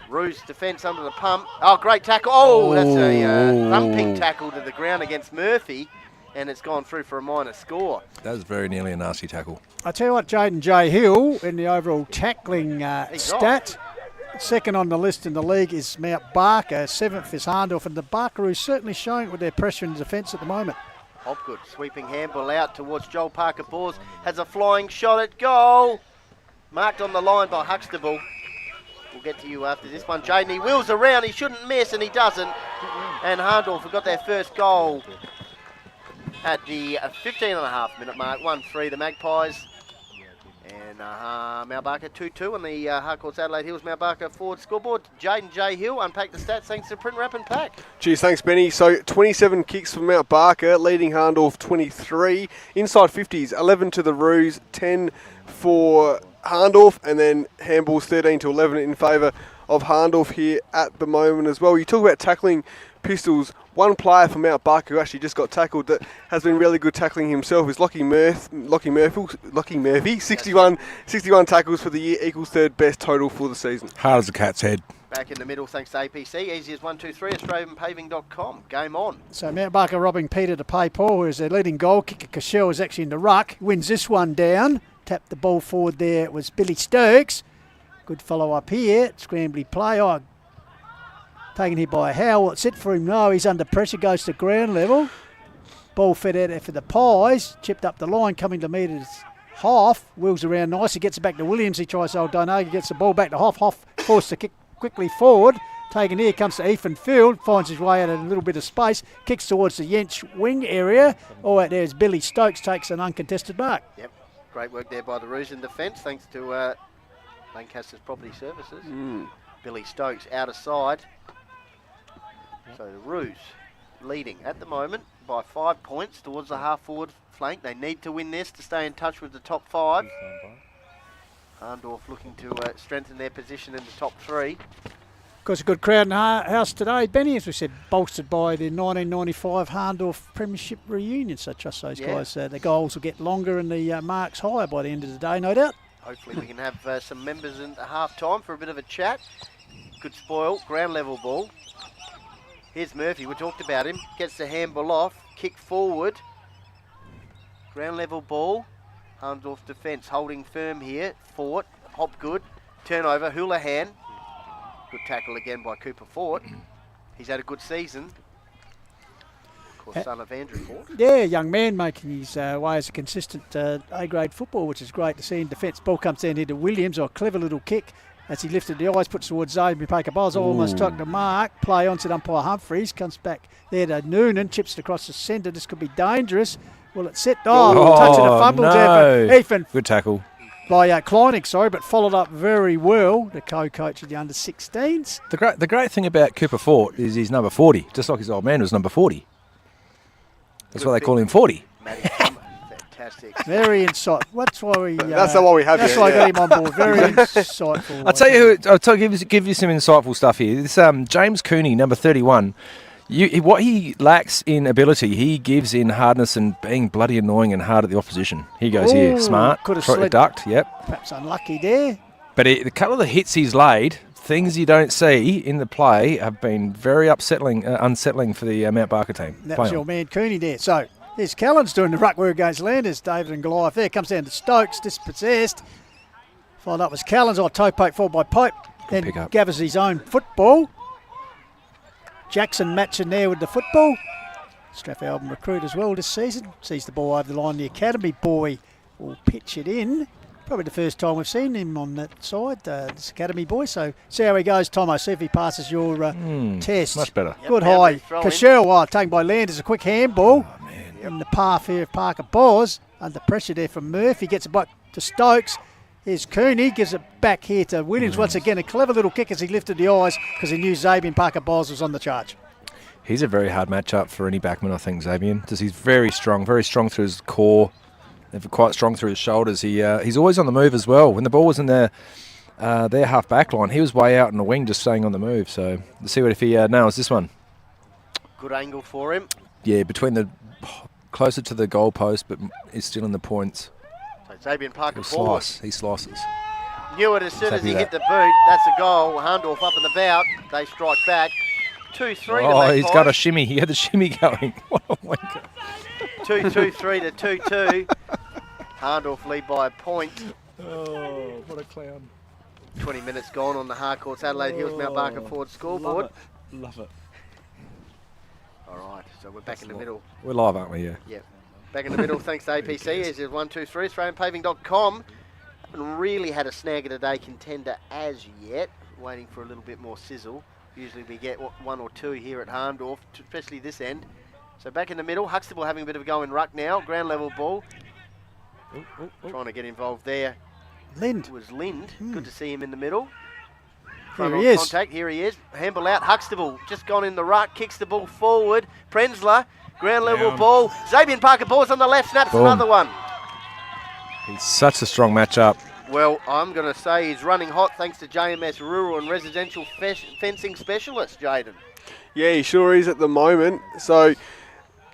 Roos defence under the pump. Oh, great tackle. Oh, that's a thumping tackle to the ground against Murphy. And it's gone through for a minor score. That was very nearly a nasty tackle. I tell you what, Jaden J. Hill in the overall tackling stat. Second on the list in the league is Mount Barker. 7th is Hahndorf. And the Barkaroos certainly showing it with their pressure in defence at the moment. Hopgood sweeping handball out towards Joel Parker Bors. Has a flying shot at goal. Marked on the line by Huxtable. We'll get to you after this one. Jaden, he wheels around. He shouldn't miss, and he doesn't. And Hahndorf have got their first goal at the 15.5 minute mark. 1-3 the Magpies. And Mount Barker 2-2 on the Harcourts Adelaide Hills Mount Barker forward scoreboard. Jaden J. Hill unpack the stats thanks to Print Wrap and Pack. Cheers, thanks Benny. So 27 kicks for Mount Barker, leading Hahndorf 23. Inside 50s, 11 to the Roos, 10 for Hahndorf, and then handballs 13 to 11 in favour of Hahndorf here at the moment as well. You talk about tackling pistols. One player from Mount Barker who actually just got tackled that has been really good tackling himself is Lockie Murphy. 61 tackles for the year, equals 3rd best total for the season. Hard as a cat's head. Back in the middle thanks to APC. Easy as 1, 2, 3. AustralianPaving.com. Game on. So Mount Barker robbing Peter to pay Paul, who is their leading goal kicker. Cashel is actually in the ruck. Wins this one down. Tapped the ball forward there. It was Billy Stokes. Good follow up here. Scrambly play. Oh, Taken here by Howell. It's it for him. No, he's under pressure. Goes to ground level. Ball fed out there for the Pies. Chipped up the line, coming to metres Hoff. Wheels around nice. He gets it back to Williams. He tries to hold Donaga. Gets the ball back to Hoff. Hoff forced to kick quickly forward. Taken here, comes to Ethan Field. Finds his way out of a little bit of space. Kicks towards the Yench wing area. All out there is Billy Stokes. Takes an uncontested mark. Yep. Great work there by the Roos in defence, thanks to Lancaster's Property Services. Billy Stokes out of side. So the Roos leading at the moment by 5 points towards the half-forward flank. They need to win this to stay in touch with the top 5. Hahndorf looking to strengthen their position in the top 3. Of course, a good crowd in the house today, Benny, as we said, bolstered by the 1995 Hahndorf Premiership reunion. So trust those guys. The goals will get longer and the marks higher by the end of the day, no doubt. Hopefully we can have some members in at half-time for a bit of a chat. Good spoil, ground level ball. Here's Murphy, we talked about him. Gets the handball off, kick forward. Ground level ball. Hahndorf defence holding firm here. Fort, Hopgood, turnover, Houlihan. Good tackle again by Cooper Fort. He's had a good season. Of course, son of Andrew Fort. Yeah, young man making his way as a consistent A-grade football, which is great to see in defence. Ball comes down here to Williams, a clever little kick. As he lifted the eyes, puts towards Xavier Parker-Bowles, almost struck the mark. Play on to umpire Humphreys, comes back there to Noonan, chips it across the centre. This could be dangerous. Well, it's set. Touch of the fumble there for Ethan. Good tackle. By Kleinig, but followed up very well, the co-coach of the under-16s. The great thing about Cooper Fort is he's number 40, just like his old man was number 40. That's why they call him 40. Fantastic. Very insightful. That's why we. That's why we have. That's why I got him on board. Very insightful. I'll tell you who. Give you some insightful stuff here. This James Cooney, number 31. What he lacks in ability, he gives in hardness and being bloody annoying and hard at the opposition. He goes here, smart, could have ducked. Yep. Perhaps unlucky there. But the couple of the hits he's laid, things you don't see in the play, have been very unsettling for the Mount Barker team. That was your man Cooney there. So. Here's Callens doing the ruck work against Landers. David and Goliath there. Comes down to Stokes, dispossessed. Followed up was Callens. Toe poke forward by Pope. Then gathers his own football. Jackson matching there with the football. Strathfield Album recruit as well this season. Sees the ball over the line. The academy boy will pitch it in. Probably the first time we've seen him on that side, this academy boy. So see how he goes, Tomo. See if he passes your test. Much better. Good high. Cashel, taken by Landers. A quick handball. In the path here of Parker Bowes. Under pressure there from Murphy. Gets it back to Stokes. Here's Cooney. Gives it back here to Williams. Once again, a clever little kick as he lifted the eyes because he knew Xavier Parker Bowes was on the charge. He's a very hard matchup for any backman, I think, Xavier. Because he's very strong through his core. Quite strong through his shoulders. He's always on the move as well. When the ball was in their half back line, he was way out in the wing just staying on the move. So let's see if he nails this one. Good angle for him. Yeah, closer to the goal post, but he's still in the points. So Xavier Parker forward. He slices. Knew it as soon as he hit the boot. That's a goal. Hahndorf up and about. They strike back. 2-3 Oh, he's got a shimmy. He had the shimmy going. What a wanker. 2-2-3 to 2-2. Hahndorf lead by a point. Oh, what a clown. 20 minutes gone on the Harcourts Adelaide Hills Mount Barker Ford scoreboard. Love it. All right, so we're back in the middle. We're live, aren't we? Yeah. Yep. Back in the middle, thanks to APC. Here's your 1, 2, 3, AustralianPaving.com. Haven't really had a snag of the day contender as yet. Waiting for a little bit more sizzle. Usually we get 1 or 2 here at Hahndorf, especially this end. So back in the middle, Huxtable having a bit of a go in ruck now. Ground level ball. Trying to get involved there. Lind. It was Lind. Good to see him in the middle. Here he is. Contact. Here he is. Handball out. Huxtable just gone in the ruck. Kicks the ball forward. Prenzler. Ground level ball. Xavier Parker Bowes on the left. Snaps another one. He's such a strong matchup. Well, I'm going to say he's running hot thanks to JMS Rural and Residential Fencing Specialist, Jaden. Yeah, he sure is at the moment. So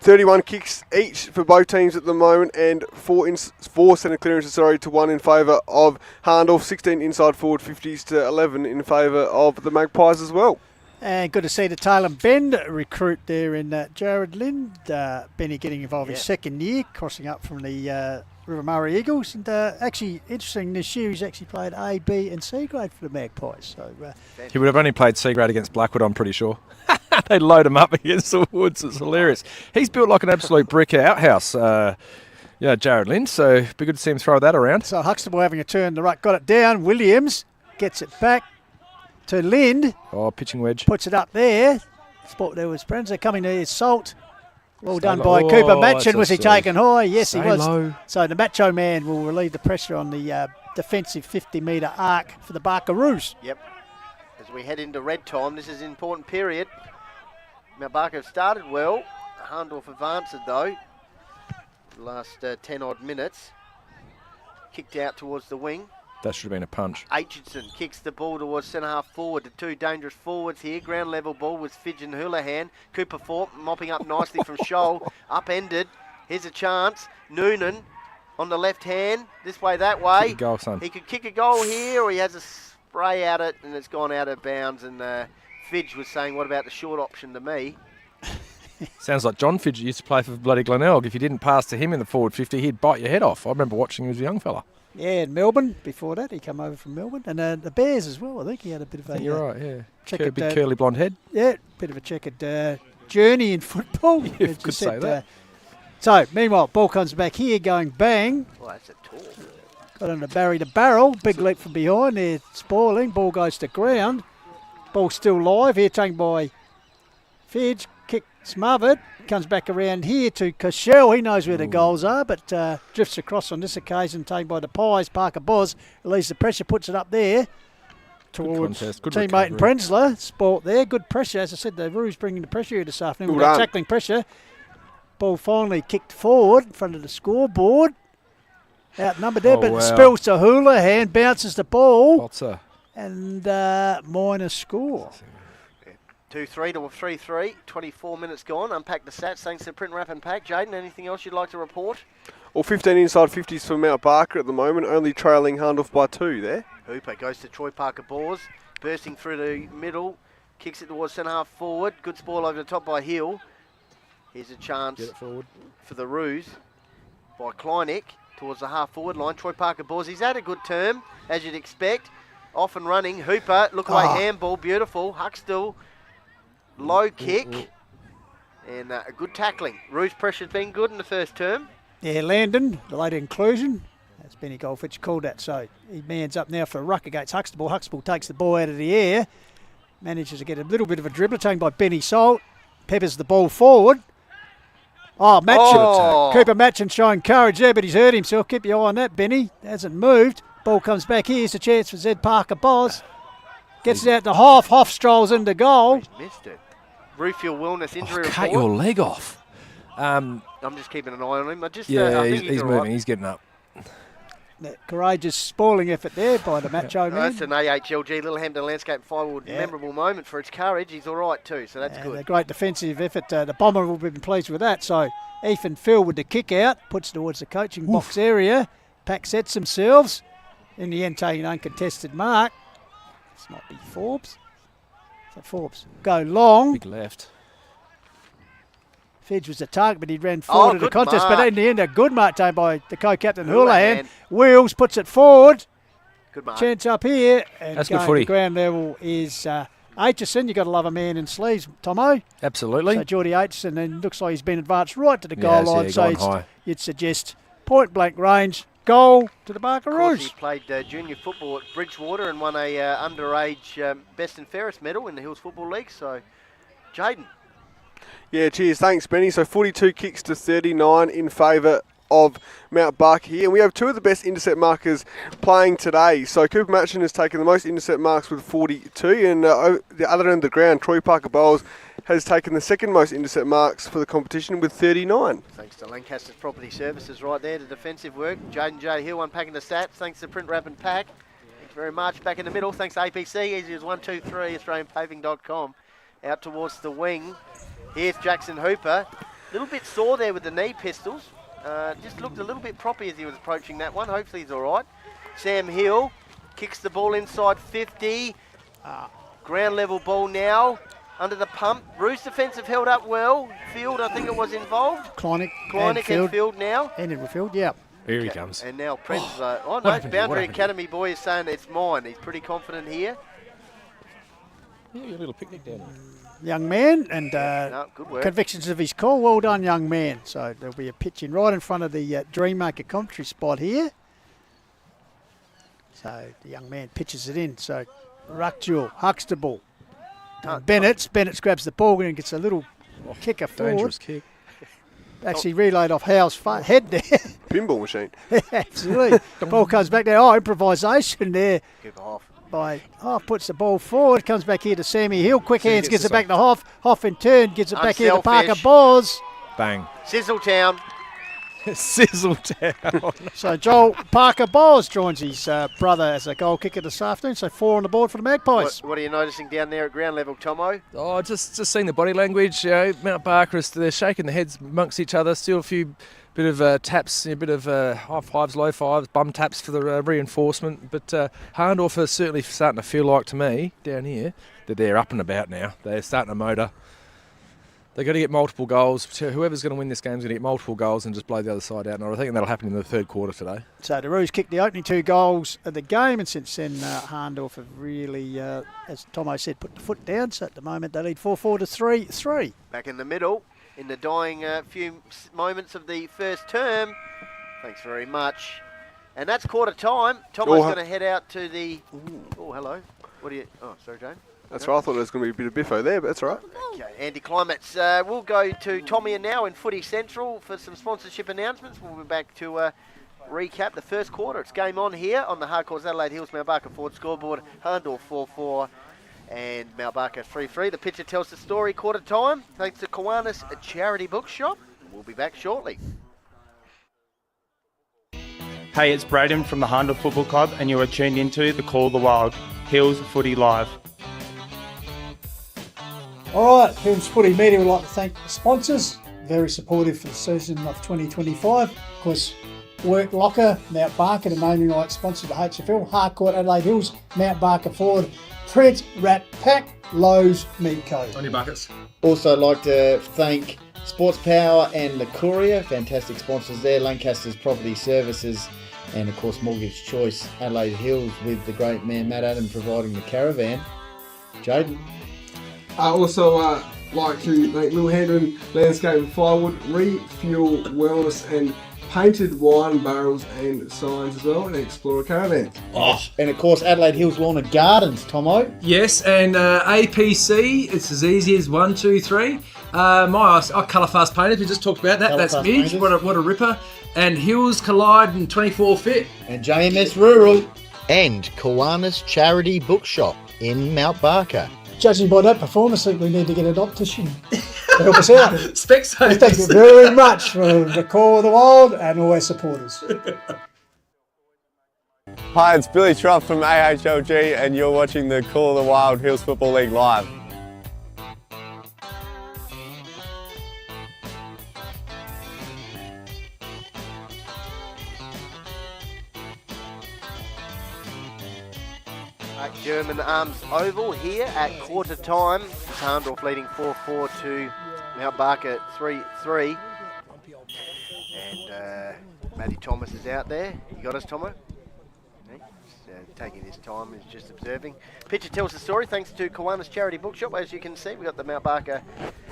31 kicks each for both teams at the moment, and 4 centre clearances to 1 in favour of Hahndorf, 16 inside forward 50s to 11 in favour of the Magpies as well. And good to see the Taylor Bend recruit there in Jared Lind. Benny getting involved in second year, crossing up from the River Murray Eagles. And actually, interesting, this year he's actually played A, B and C grade for the Magpies. So He would have only played C grade against Blackwood, I'm pretty sure. They load him up against the Woods. It's hilarious. He's built like an absolute brick outhouse, Jared Lind. So be good to see him throw that around. So Huxtable having a turn the right, got it down. Williams gets it back to Lind. Oh, pitching wedge. Puts it up there. Spot there was Prenza coming to his Salt. Well done by Cooper Matchin. Was he taken high? Yes, he was. Low. So the Macho Man will relieve the pressure on the defensive 50-metre arc for the Barkaroos. Yep. As we head into red time, this is an important period. Mount Barker have started well. Hahndorf advanced though. The last 10-odd minutes. Kicked out towards the wing. That should have been a punch. Aitchison kicks the ball towards centre-half forward. The two dangerous forwards here. Ground level ball with Fidge and Houlihan. Cooper Thorpe mopping up nicely from Shoal. Upended. Here's a chance. Noonan on the left hand. This way, that way. Kick a goal, son. He could kick a goal here, or he has a spray at it and it's gone out of bounds. And Fidge was saying, what about the short option to me? Sounds like John Fidge used to play for bloody Glenelg. If you didn't pass to him in the forward 50, he'd bite your head off. I remember watching him as a young fella. Yeah, in Melbourne before that. He came over from Melbourne. And the Bears as well. I think he had a bit of a... You're right, yeah. Checkered, big curly blonde head. Yeah, bit of a checkered journey in football. You could say that. So, meanwhile, ball comes back here going bang. Well, that's a tall. Got under Barry the barrel. Big leap from behind. They're spoiling. Ball goes to ground. Ball still live here, taken by Fidge. Kick smothered. Comes back around here to Cashel. He knows where the goals are, but drifts across on this occasion, taken by the Pies. Parker Boz relieves the pressure, puts it up there towards teammate and Prenzler. Sport there. Good pressure. As I said, the Roos bringing the pressure here this afternoon. With tackling pressure. Ball finally kicked forward in front of the scoreboard. Outnumbered there, but spills to Houlihan. Bounces the ball. And minor score. 2-3 to 3-3, 24 minutes gone. Unpack the stats thanks to Print Wrap and Pack. Jaden, anything else you'd like to report? Well, 15 inside 50s for Mount Barker at the moment, only trailing Hahndorf by 2 there. Hooper goes to Troy Parker Bors, bursting through the middle, kicks it towards centre half forward. Good ball over the top by Hill. Here's a chance for the Roos by Kleineck towards the half forward line. Troy Parker Bors, he's had a good term, as you'd expect. Off and running. Hooper, look away handball, beautiful. Huxtable. Low kick and a good tackling. Roos pressure's been good in the first term. Yeah, Landon, the late inclusion. That's Benny Goldfitch called that. So he mans up now for a ruck against Huxtable. Huxtable takes the ball out of the air. Manages to get a little bit of a dribbler taken by Benny Salt. Peppers the ball forward. Matchin. Cooper Matchin showing courage there, but he's hurt himself. Keep your eye on that, Benny. Hasn't moved. Ball comes back here. Here's a chance for Zed Parker Boz. Gets it out to Hoff. Hoff strolls into goal. He's missed it. Roofield Wellness injury report. Cut your leg off. I'm just keeping an eye on him. I think he's moving. Right. He's getting up. That courageous spoiling effort there by the Macho Man. That's an AHLG Littlehampton Landscape Firewood memorable moment for its courage. He's all right too, so that's good. A great defensive effort. The Bomber will be pleased with that. So Ethan Phil with the kick out, puts towards the coaching box area. Pack sets themselves. In the end, taking an uncontested mark. This might be Forbes. So Forbes go long. Big left. Fidge was the target, but he ran forward to the contest. But in the end, a good mark taken by the co-captain Houlihan. Wheels puts it forward. Good mark. Chance up here. And that's going good footy. To ground level is Aitchison. You've got to love a man in sleeves, Tomo. Absolutely. So Geordie Aitchison, and looks like he's been advanced right to the goal line. So you'd suggest point blank range. Goal to the Barker Roos. He played junior football at Bridgewater and won a underage best and fairest medal in the Hills Football League. So, Jaden. Yeah, cheers. Thanks, Benny. So 42 kicks to 39 in favour of Mount Barker here. And we have two of the best intercept markers playing today. So Cooper Matchin has taken the most intercept marks with 42. And the other end of the ground, Troy Parker Bowles has taken the second most intercept marks for the competition with 39. Thanks to Lancaster's Property Services right there, the defensive work. Jaden J. Hill unpacking the stats. Thanks to Print Wrap and Pack. Thanks very much. Back in the middle. Thanks to APC. Easy as 1, 2, 3. AustralianPaving.com. Out towards the wing. Here's Jackson Hooper. A little bit sore there with the knee pistols. Just looked a little bit proppy as he was approaching that one. Hopefully he's all right. Sam Hill kicks the ball inside 50. Ground level ball now. under the pump. Roos defence have held up well. Field, I think it was involved. Kleinick and Field now. And in Field, yeah. Here he comes. And now Prince. No, What happened here? What Boundary happened here? Academy boy is saying it's mine. He's pretty confident here. Yeah, your little picnic down there. Young man, and No, good work. convictions of his call. Well done, young man. So there'll be a pitch in right in front of the Dreammaker commentary spot here. So the young man pitches it in. So Ruckjewel, Huxtable. Bennett grabs the ball and gets a little kicker forward. Dangerous kick. Actually relayed off Howe's head there. Pinball machine. Absolutely. Ball comes back there. Oh, improvisation there. Give off. By Hoff puts the ball forward, comes back here to Sammy Hill. Quick hands, gives it back to Hoff. Hoff in turn gives it back here to Parker Boz. Bang. Sizzletown. Sizzletown. So Joel Parker Boz joins his brother as a goal kicker this afternoon. So 4 on the board for the Magpies. What are you noticing down there at ground level, Tomo? Oh, just seeing the body language. Mount Barker, they're shaking their heads amongst each other. Still a few bit of taps, a bit of high fives, low fives, bum taps for the reinforcement. But Hahndorf are certainly starting to feel like to me down here that they're up and about now. They're starting to motor. They've got to get multiple goals. Whoever's going to win this game is going to get multiple goals and just blow the other side out. And I think that'll happen in the third quarter today. So the Roos kicked the opening 2 goals of the game, and since then Hahndorf have really, as Tomo said, put the foot down. So at the moment they lead 4-4 to 3-3. Back in the middle, in the dying few moments of the first term. Thanks very much. And that's quarter time. Tomo's going to head out to the... Oh, hello. What do you... Oh, sorry, Jane. That's right. I thought there was going to be a bit of biffo there, but that's all right. Okay, anti-climates. We'll go to Tommy and now in Footy Central for some sponsorship announcements. We'll be back to recap the first quarter. It's game on here on the Hardcourts Adelaide Hills Mount Barker Ford scoreboard. Hahndorf 4-4 and Mount Barker 3-3. The picture tells the story. Quarter time thanks to Kiwanis Charity Bookshop. We'll be back shortly. Hey, it's Braden from the Hahndorf Football Club and you are tuned into the Call of the Wild, Hills Footy Live. All right, Hills Footy Media would like to thank the sponsors. Very supportive for the season of 2025. Of course, Work Locker, Mount Barker, the naming rights sponsor of the HFL. Harcourt, Adelaide Hills, Mount Barker Ford, Print, Rat Pack, Lowe's, Meat Co. On your buckets. Also like to thank Sports Power and the Courier, fantastic sponsors there. Lancaster's Property Services and of course Mortgage Choice Adelaide Hills with the great man Matt Adam providing the caravan. Jaden. I also like to thank Little Hendon Landscape and Firewood, Refuel Wellness and painted wine barrels and signs as well, and Explorer Caravan. Oh, and of course Adelaide Hills Lawn and Gardens, Tomo. Yes, and APC, it's as easy as 1, 2, 3. My Colour Fast Painters, we just talked about that. That's Midge, what a ripper. And Hills Collide and 24 Fit. And JMS Rural. And Kiwanis Charity Bookshop in Mount Barker. Judging by that performance, I think we need to get an optician to help us out. Specsavers. Thank you very much for the Call of the Wild and all our supporters. Hi, it's Billy Truff from AHLG and you're watching the Call of the Wild Hills Football League live. German Arms Oval here at quarter time. Hahndorf leading 4-4 to Mount Barker 3-3. And Matty Thomas is out there. You got us, Tomo? Taking his time, is just observing. Picture tells the story thanks to Kiwanis Charity Bookshop. As you can see, we've got the Mount Barker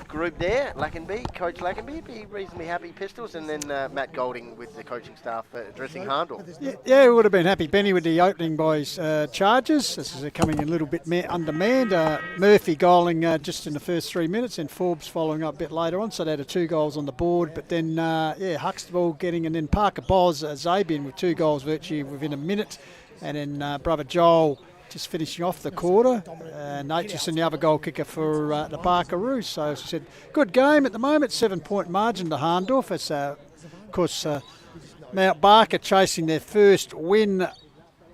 group there. Lackenby, Coach Lackenby, be reasonably happy, Pistols, and then Matt Golding with the coaching staff addressing Hahndorf. Yeah, we would have been happy. Benny with the opening by his charges. This is coming in a little bit undermanned. Murphy goaling just in the first 3 minutes, and Forbes following up a bit later on. So they had 2 goals on the board. But then, Huxtable getting, and then Parker Boz, Zabian with 2 goals virtually within a minute. And then brother Joel just finishing off the quarter. Natureson, the other goal kicker for the Barker Roos. So as I said, good game at the moment, 7-point margin to Hahndorf. It's, of course, Mount Barker chasing their first win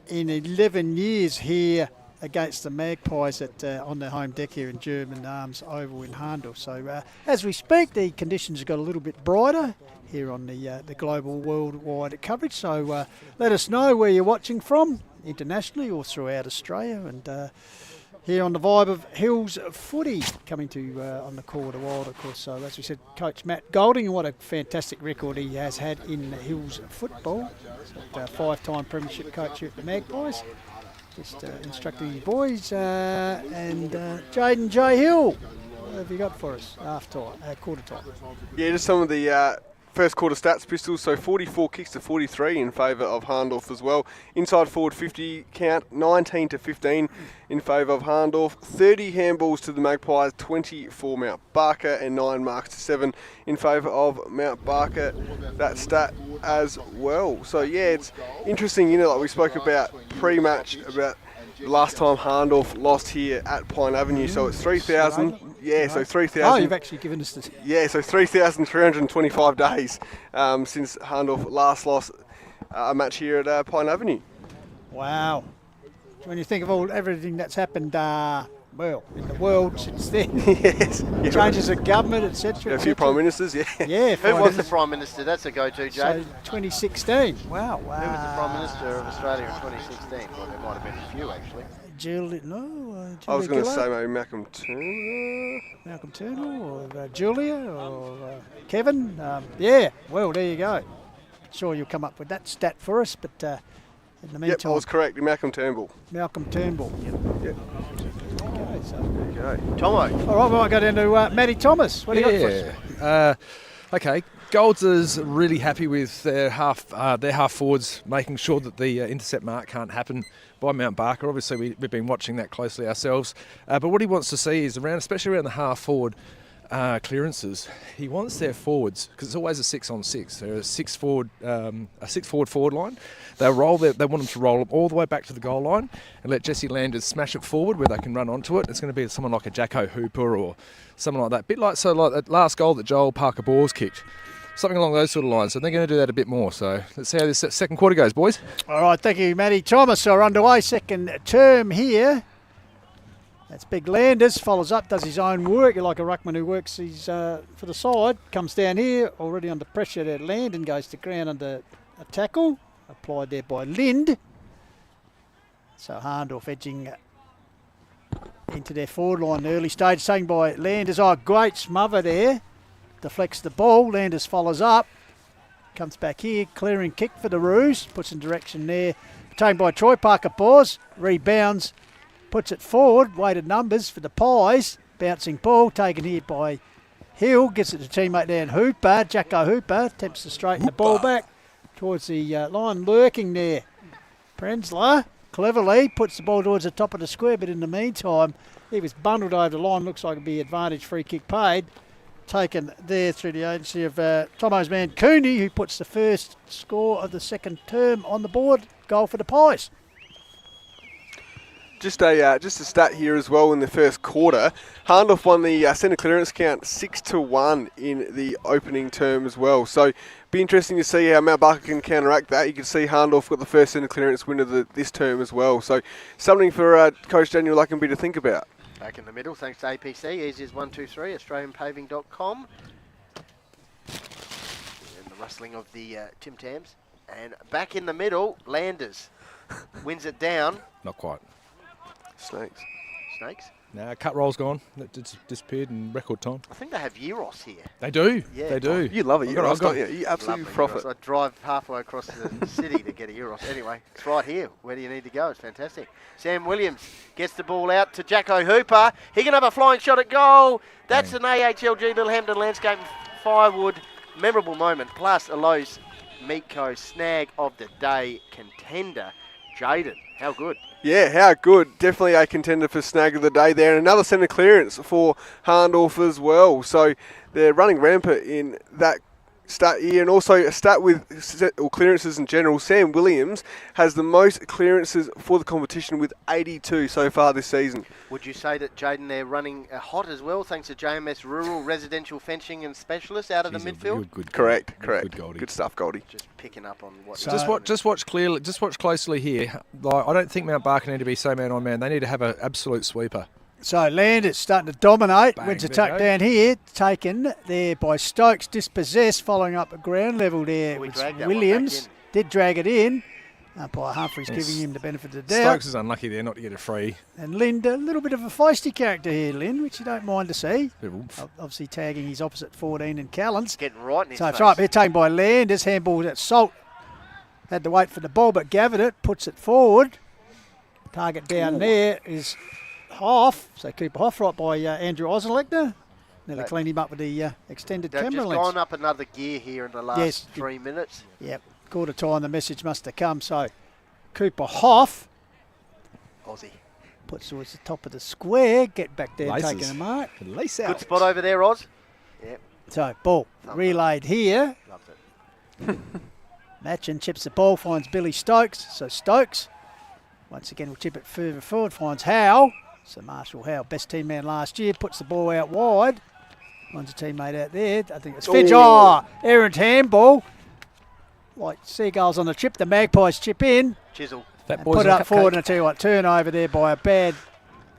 in 11 years here against the Magpies on their home deck here in German Arms Oval in Hahndorf. So as we speak, the conditions have got a little bit brighter here on the global worldwide coverage. So let us know where you're watching from, internationally or throughout Australia. And here on the vibe of Hills footy, coming to on the call of the Wild, of course. So as we said, Coach Matt Golding, and what a fantastic record he has had in Hills football. So, 5-time premiership coach here at the Magpies. Just instructing you boys. And Jaden J. Hill, what have you got for us? Quarter time. Yeah, just some of the first quarter stats, Pistols. So 44 kicks to 43 in favour of Hahndorf as well. Inside forward 50 count, 19 to 15 in favour of Hahndorf. 30 handballs to the Magpies, 20 for Mount Barker, and 9 marks to 7 in favour of Mount Barker. That stat as well. So yeah, it's interesting, like we spoke about pre-match about last time Hahndorf lost here at Pine Avenue, so it's 3,000. Yeah, so 3,000. Oh, you've actually given us this. Yeah, so 3,325 days since Hahndorf last lost a match here at Pine Avenue. Wow. When you think of everything that's happened, in the world since then. Yes. Changes of government, etc. A few prime ministers, yeah. Yeah. Who was the prime minister? That's a go-to, Jade. So 2016. Wow. Who was the prime minister of Australia in 2016? Well, there might have been a few actually. I was going to say maybe Malcolm Turner. Malcolm Turner or Julia or Kevin. Yeah, well, there you go. Sure you'll come up with that stat for us, but in the meantime... Yep, I was correct. Malcolm Turnbull. Malcolm Turnbull. Yep. Okay, so... Okay. Tomo. All right, we might go down to Matty Thomas. What do you got for us? Okay, Golds is really happy with their half forwards, making sure that the intercept mark can't happen by Mount Barker. Obviously, we've been watching that closely ourselves. But what he wants to see is especially around the half forward clearances. He wants their forwards, because it's always a 6-on-6. They're a six forward line. They want them to roll all the way back to the goal line and let Jesse Landers smash it forward where they can run onto it. It's going to be someone like a Jacko Hooper or someone like that. Bit like that last goal that Joel Parker-Bors kicked. Something along those sort of lines. So they're going to do that a bit more. So let's see how this second quarter goes, boys. All right, thank you, Matty Thomas. So we're underway, second term here. That's Big Landers, follows up, does his own work. You're like a ruckman who works his for the side. Comes down here, already under pressure there, Landon goes to ground under a tackle. Applied there by Lind. So Hahndorf edging into their forward line early stage, taken by Landers. Oh, great smother there. Deflects the ball, Landers follows up. Comes back here, clearing kick for the Roos. Puts in direction there. Taken by Troy Parker-Bors. Rebounds. Puts it forward, weighted numbers for the Pies. Bouncing ball, taken here by Hill. Gets it to teammate there in Hooper. Jacko Hooper attempts to straighten the ball back towards the line. Lurking there. Prenzler cleverly puts the ball towards the top of the square, but in the meantime, he was bundled over the line. Looks like it'd be advantage free kick paid. Taken there through the agency of Tomo's man Cooney, who puts the first score of the second term on the board. Goal for the Pies. Just a stat here as well in the first quarter. Hahndorf won the centre clearance count 6-1 in the opening term as well. So be interesting to see how Mount Barker can counteract that. You can see Hahndorf got the first centre clearance win of this term as well. So something for Coach Daniel Luckenby to think about. Back in the middle, thanks to APC, easy as 123, AustralianPaving.com. And the rustling of the Tim Tams. And back in the middle, Landers wins it down. Not quite. Snakes. No, cut roll's gone. That disappeared in record time. I think they have Euros here. They do. Yeah. They do. You love a Euros, don't you? You absolutely profit. I drive halfway across the city to get a Euros. Anyway, it's right here. Where do you need to go? It's fantastic. Sam Williams gets the ball out to Jacko Hooper. He can have a flying shot at goal. That's an AHLG Littlehampton Landscape Firewood memorable moment. Plus a Lowe's Meatco snag of the day contender. Jaden, how good? Yeah, how good. Definitely a contender for snag of the day there. And another centre clearance for Hahndorf as well. So they're running rampant in that stat here. And also a stat with clearances in general. Sam Williams has the most clearances for the competition with 82 so far this season. Would you say that, Jaden, they're running hot as well, thanks to JMS Rural Residential Fencing and Specialists out of the midfield? Correct. Good stuff, Goldie. Just picking up on what... Just watch clearly. Just watch closely here. I don't think Mount Barker need to be so man on man. They need to have an absolute sweeper. So Landers starting to dominate. Bang, Wins a tuck down here. Taken there by Stokes. Dispossessed. Following up at ground level there. We was dragged that Williams. one back in. Did drag it in. Umpire Humphreys giving him the benefit of the doubt. Stokes is unlucky there not to get a free. And Lynn, a little bit of a feisty character here, Lynn, which you don't mind to see. Obviously tagging his opposite 14 in Callans. Getting right in his So face. it's right, they're taken by Landers. Handball at Salt. Had to wait for the ball, but gathered it, puts it forward. Target down there is Hoff. So Cooper Hoff right by Andrew Oslerechner. Nearly cleaned him up with the extended They've camera just lens. gone up another gear here in the last 3 minutes. Yep, quarter time the message must have come. So Cooper Hoff. Aussie. Puts towards the top of the square. Get back there, Laces. taking a mark. Lace out. Good spot over there, Oz. Yep. So ball relayed here. Loves it. Matchin chips the ball, finds Billy Stokes. So Stokes, once again, will chip it further forward, finds Howe. So Marshall Howe, best team man last year, puts the ball out wide. Finds a teammate out there. I think it's Fidge. Oh, errant handball. Like seagulls on the chip. The Magpies chip in. Chisel. And put it up forward, and I tell you what, turnover there by a bad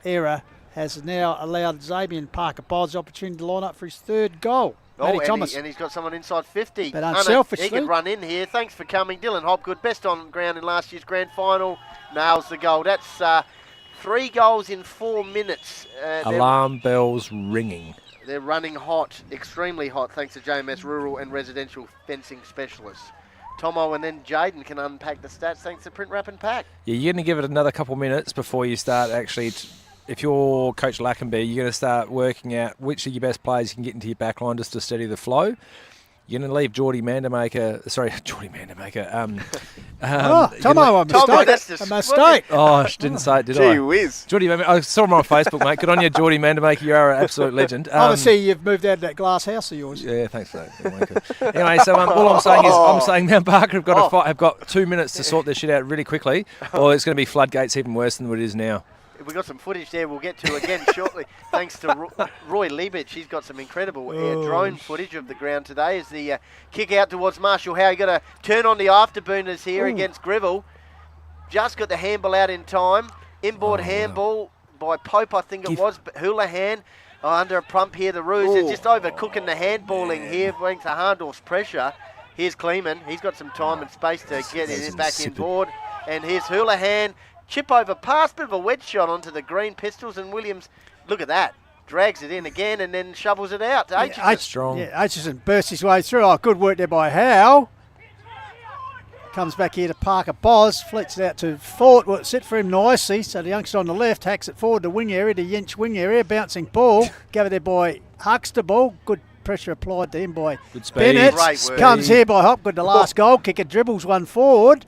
error has now allowed Xavier Parker-Bowles the opportunity to line up for his third goal. Matty Thomas. And he's got someone inside 50. But unselfishly. He could run in here. Thanks for coming. Dylan Hopgood, best on ground in last year's grand final, nails the goal. That's 3 goals in 4 minutes. Alarm bells ringing. They're running hot, extremely hot, thanks to JMS Rural and Residential Fencing Specialists. Tomo and then Jaden can unpack the stats thanks to Print Wrap and Pack. Yeah, you're going to give it another couple minutes before you start actually. If you're Coach Lackenby, you're going to start working out which of your best players you can get into your back line just to steady the flow. You're going to leave Geordie Mandermaker. Sorry, Geordie Mandermaker. Tomo, a mistake. Oh, I didn't say it, did I? Gee whiz. Geordie Mandermaker. I saw him on Facebook, mate. Good on you, Geordie Mandermaker. You are an absolute legend. Obviously, you've moved out of that glass house of yours. Yeah, thanks for that. Anyway, so all I'm saying is, I'm saying Mount Barker have got 2 minutes to sort this shit out really quickly, or it's going to be floodgates even worse than what it is now. We've got some footage there we'll get to again shortly. Thanks to Roy Liebert. He's got some incredible drone footage of the ground today as the kick out towards Marshall Howe. You've got to turn on the afterbooners here against Greville. Just got the handball out in time. Inboard handball by Pope, I think it was. But Houlihan under a prump here. The Roos are just overcooking the handballing here thanks to Hahndorf's pressure. Here's Kleeman. He's got some time and space to get it back inboard. And here's Houlihan. Chip over pass, bit of a wedge shot onto the green pistols, and Williams, look at that, drags it in again and then shovels it out. Aitchison bursts his way through. Oh, good work there by Howe. Comes back here to Parker Boz, flicks it out to Fort. Well, it's set for him nicely. So the youngster on the left hacks it forward to wing area, to Yench wing area, bouncing ball. Gathered there by Huxtable. Good pressure applied to him by Bennett. Comes here by Hopgood, the last goal kicker, dribbles one forward.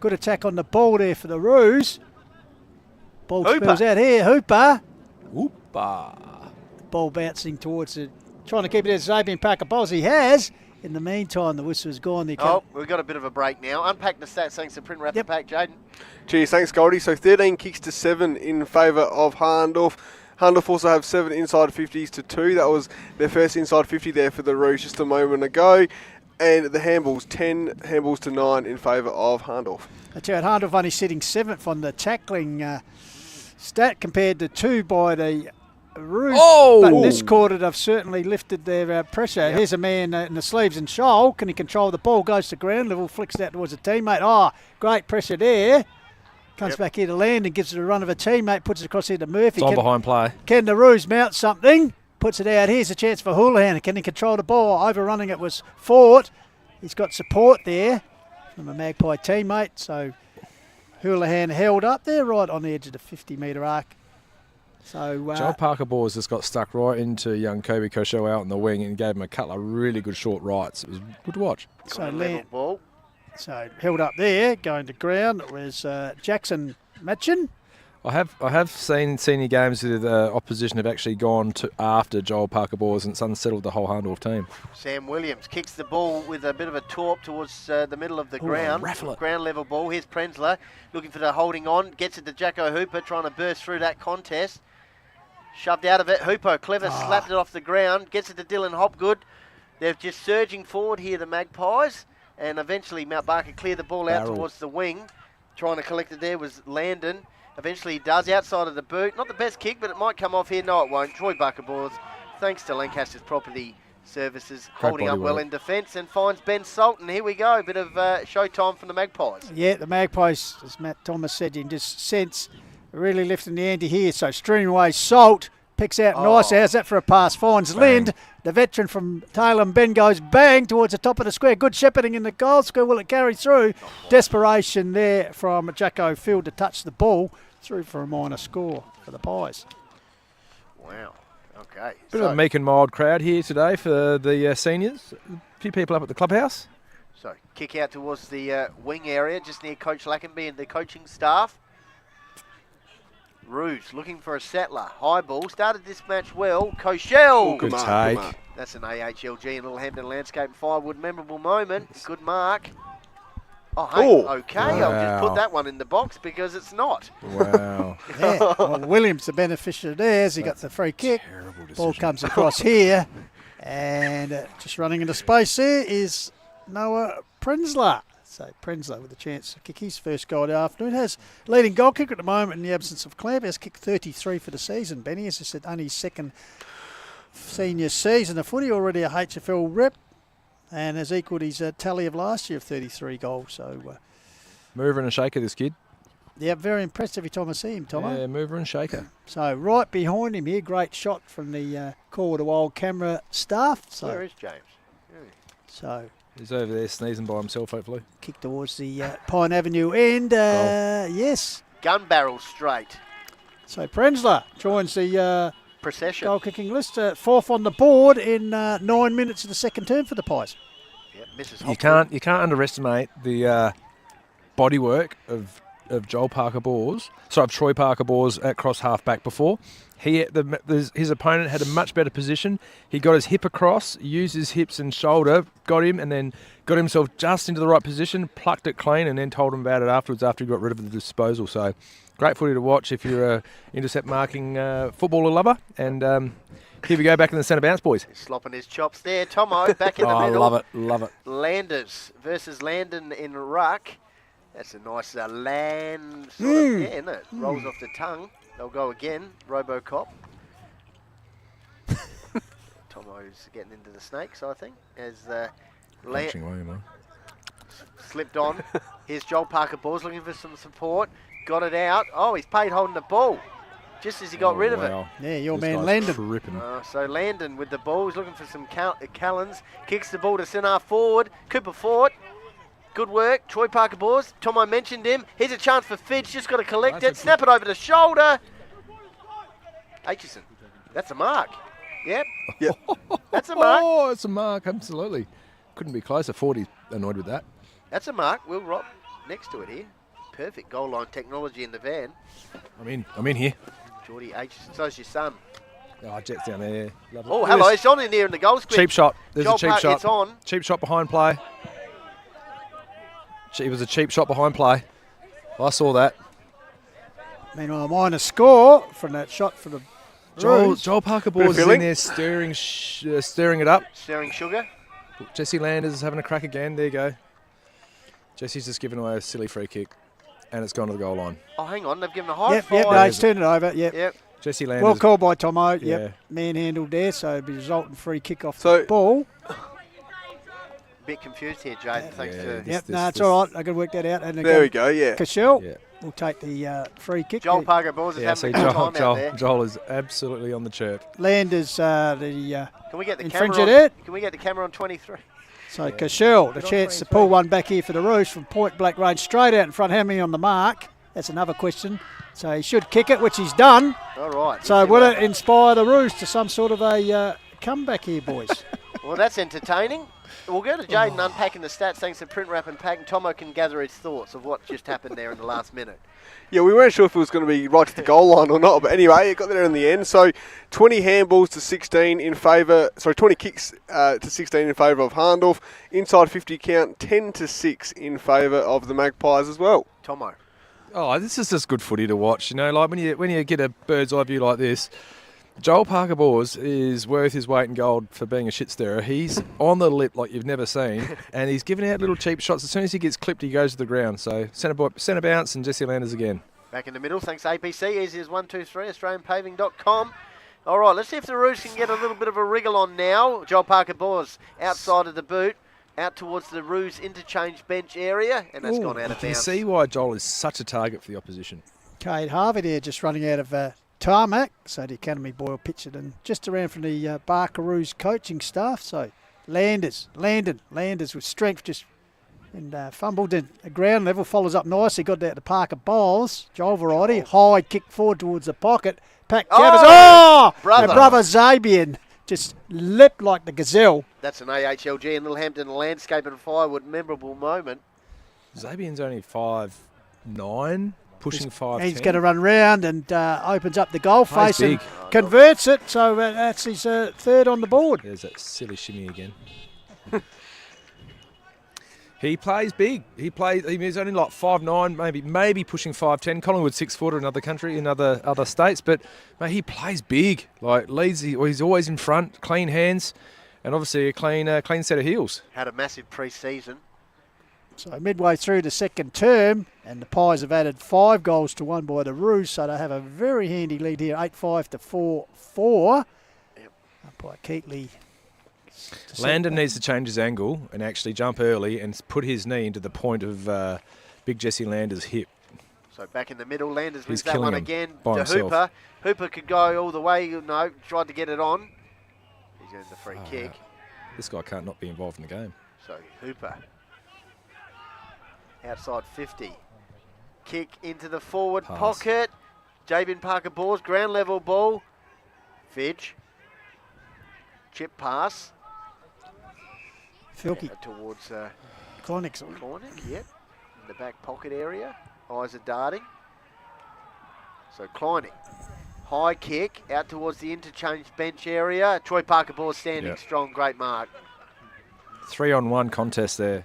Good attack on the ball there for the Roos. Ball spills out here. Hooper. Ball bouncing towards it. Trying to keep it as Xavier Parker-Bowles. He has. In the meantime, the whistle has gone. We've got a bit of a break now. Unpack the stats thanks to Print Wrap and Pack, Jaden. Geez, thanks, Goldie. So 13 kicks to 7 in favour of Hahndorf. Hahndorf also have 7 inside 50s to 2. That was their first inside 50 there for the Roos just a moment ago. And the handballs, 10 handballs to 9 in favour of Hahndorf. I tell you, Hahndorf only sitting 7th on the tackling stat compared to 2 by the Roos. But in this quarter, they've certainly lifted their pressure. Here's a man in the sleeves and shoal. Can he control the ball? Goes to ground level, flicks it out towards a teammate. Oh, great pressure there. Comes back here to land and gives it a run of a teammate, puts it across here to Murphy. Time behind play. Can the Roos mount something? Puts it out. Here's a chance for Houlihan. Can he control the ball? Overrunning it was Fort. He's got support there from a Magpie teammate. So Houlihan held up there right on the edge of the 50-metre arc. So Joel Parker-Bowles just got stuck right into young Kobe Koshel out on the wing and gave him a couple of really good short rights. It was good to watch. So held up there, going to ground. It was Jackson Matchin. I have seen senior games where the opposition have actually gone to after Joel Parker-Bowles and it's unsettled the whole Hahndorf team. Sam Williams kicks the ball with a bit of a torp towards the middle of the ground. Ground level ball. Here's Prenzler looking for the holding on. Gets it to Jacko Hooper trying to burst through that contest. Shoved out of it. Hooper, clever, slapped it off the ground. Gets it to Dylan Hopgood. They're just surging forward here, the Magpies. And eventually Mount Barker cleared the ball out towards the wing. Trying to collect it there was Landon. Eventually he does outside of the boot. Not the best kick, but it might come off here. No, it won't. Troy Parker-Bowles, thanks to Lancaster's Property Services Great holding body up well work. in defence and finds Ben Sultan. Here we go. A bit of showtime from the Magpies. Yeah, the Magpies, as Matt Thomas said, you can just sense really lifting the ante here. So streaming away, Salt picks out nice. How's that for a pass? Finds Lind, the veteran from Taylor, and Ben goes bang towards the top of the square. Good shepherding in the goal square. Will it carry through? Desperation there from Jacko Field to touch the ball through for a minor score for the Pies. Wow. Okay. Bit of a meek and mild crowd here today for the seniors. A few people up at the clubhouse. So kick out towards the wing area, just near Coach Lackenby and the coaching staff. Rouge looking for a settler. High ball. Started this match well. Koshel. Good take. That's an AHLG and Littlehampton Landscape and Firewood memorable moment. Good mark. Oh, hey, okay. I'll just put that one in the box because it's not. Wow. Yeah, well, Williams the beneficiary there as he got the free kick. Ball comes across here, and just running into space there is Noah Prenzler. So Prenzler with a chance to kick his first goal of the afternoon. Has leading goal kicker at the moment in the absence of Clamp. Has kicked 33 for the season, Benny. As I said, only his second senior season of footy, already a HFL rep, and has equalled his tally of last year of 33 goals. So Mover and a shaker, this kid. yeah, very impressed every time I see him, Tomo. Yeah, mover and shaker. So right behind him here, great shot from the Call of the Wild camera staff. So, Where is James? So he's over there sneezing by himself, hopefully. kick towards the Pine Avenue end. Yes. Gun barrel straight. So Prenzler joins the Procession. goal kicking list. Fourth on the board in 9 minutes of the second term for the Pies. Yeah, misses You can't underestimate the body work of Joel Parker Bors. Sorry, of Troy Parker Bors at cross half back before. His opponent had a much better position. He got his hip across, used his hips and shoulder, got him, and then got himself just into the right position, plucked it clean, and then told him about it afterwards after he got rid of the disposal. So great footy to watch if you're a intercept marking footballer lover. And here we go, back in the centre bounce, boys. Slopping his chops there. Tomo back in the middle. Love it. Landers versus Landon in ruck. That's a nice land sort of, yeah, isn't it? Rolls off the tongue. They'll go again. Robocop. Tomo's getting into the snakes, I think, as slipped on. Here's Joel Parker Balls looking for some support. Got it out. Oh, he's paid holding the ball just as he got rid of it. Yeah, your man Landon. So Landon with the ball. He's looking for some Callens. Kicks the ball to centre forward. Cooper Ford. Good work. Troy Parker Bors. Tomo mentioned him. Here's a chance for Fitch. Just got to collect it. Snap it over the shoulder. Aitchison. That's a mark. Yep. That's a mark. Oh, it's a mark. Absolutely. Couldn't be closer. 40 annoyed with that. That's a mark. Will Rock next to it here. Perfect goal line technology in the van. I'm in here. Geordie Aitchison. So's your son. Oh, Jet's down there. Love it. Oh, hello. It's on in there in the goal square. Cheap shot. There's a cheap shot. It's on. Cheap shot behind play. It was a cheap shot behind play. I saw that. Meanwhile, minor score from that shot for the Joel Parker Bors is in there stirring it up. Stirring sugar. Jesse Landers is having a crack again. There you go. Jesse's just given away a silly free kick, and it's gone to the goal line. Oh, hang on. They've given a high five. Yep, no, he's turned it over. Yep. Jesse Landers. Well called by Tomo. Yeah. Yep. Manhandled there, so it'll be resulting free kick off the ball. Bit confused here, Jaden. Thanks to... It's all right. I can work that out. And there we go, yeah. Cashel will take the free kick. Joel Parker Bors is having a good time out there. Joel is absolutely on the chirp. Landers, Can we get the camera infringer on? there. Can we get the camera on 23? So Cashel, the chance to pull one back here for the Roos from point blank range, straight out in front. How many on the mark? That's another question. So he should kick it, which he's done. All right. So will it inspire the Roos to some sort of a comeback here, boys? Well, that's entertaining. We'll go to Jaden unpacking the stats thanks to Print Wrap and Pack, and Tomo can gather his thoughts of what just happened there in the last minute. Yeah, we weren't sure if it was going to be right to the goal line or not, but anyway, it got there in the end. So 20 handballs to 16 in favour, 20 kicks to 16 in favour of Hahndorf. Inside 50 count, 10-6 in favour of the Magpies as well. Tomo. Oh, this is just good footy to watch. You know, like when you get a bird's eye view like this, Joel Parker Bors is worth his weight in gold for being a shit stirrer. He's on the lip like you've never seen, and he's giving out little cheap shots. As soon as he gets clipped, he goes to the ground. So centre bounce and Jesse Landers again. Back in the middle, thanks APC, easy as 123, AustralianPaving.com. All right, let's see if the Roos can get a little bit of a wriggle on now. Joel Parker-Bors outside of the boot, out towards the Roos interchange bench area, and that's gone out You of can bounds. see why Joel is such a target for the opposition. Kate Harvey there just running out of tarmac, so the Academy boy will pitch it and just around from the Barkaroos coaching staff. So Landers with strength just and fumbled and at ground level, follows up nicely, got out to Parker Bowles, Joel variety, high kick forward towards the pocket, Pack Gathers, brother Zabian just leapt like the gazelle. That's an AHLG and Littlehampton Landscape and Firewood memorable moment. Zabian's only 5'9", pushing 5'10". He's going to run round and opens up the goal Plays face and big. converts it, so that's his third on the board. There's that silly shimmy again. He plays big. He's only like 5'9", maybe pushing 5'10". Collingwood 6-footer in other country, in other states, but mate, he plays big. Like leads, he's always in front, clean hands, and obviously a clean set of heels. Had a massive pre-season. So midway through the second term, and the Pies have added 5 goals to 1 by the Roos, so they have a very handy lead here, 8-5 to 4-4. Yep. Umpire Keatley. Landon needs to change his angle and actually jump early and put his knee into the point of big Jesse Landers' hip. So back in the middle, Landers wins He's that killing one him again by to himself. Hooper. Hooper could go all the way, no, tried to get it on. He's earned the free kick. This guy can't not be involved in the game. So Hooper. Outside 50. Kick into the forward pocket. Jabin Parker-Bors, ground level ball. Fidge. Chip pass. Filky. Towards Klonick, yep. In the back pocket area. Eyes are darting. So Kleinig. High kick out towards the interchange bench area. Troy Parker-Bors standing strong, great mark. 3-on-1 contest there.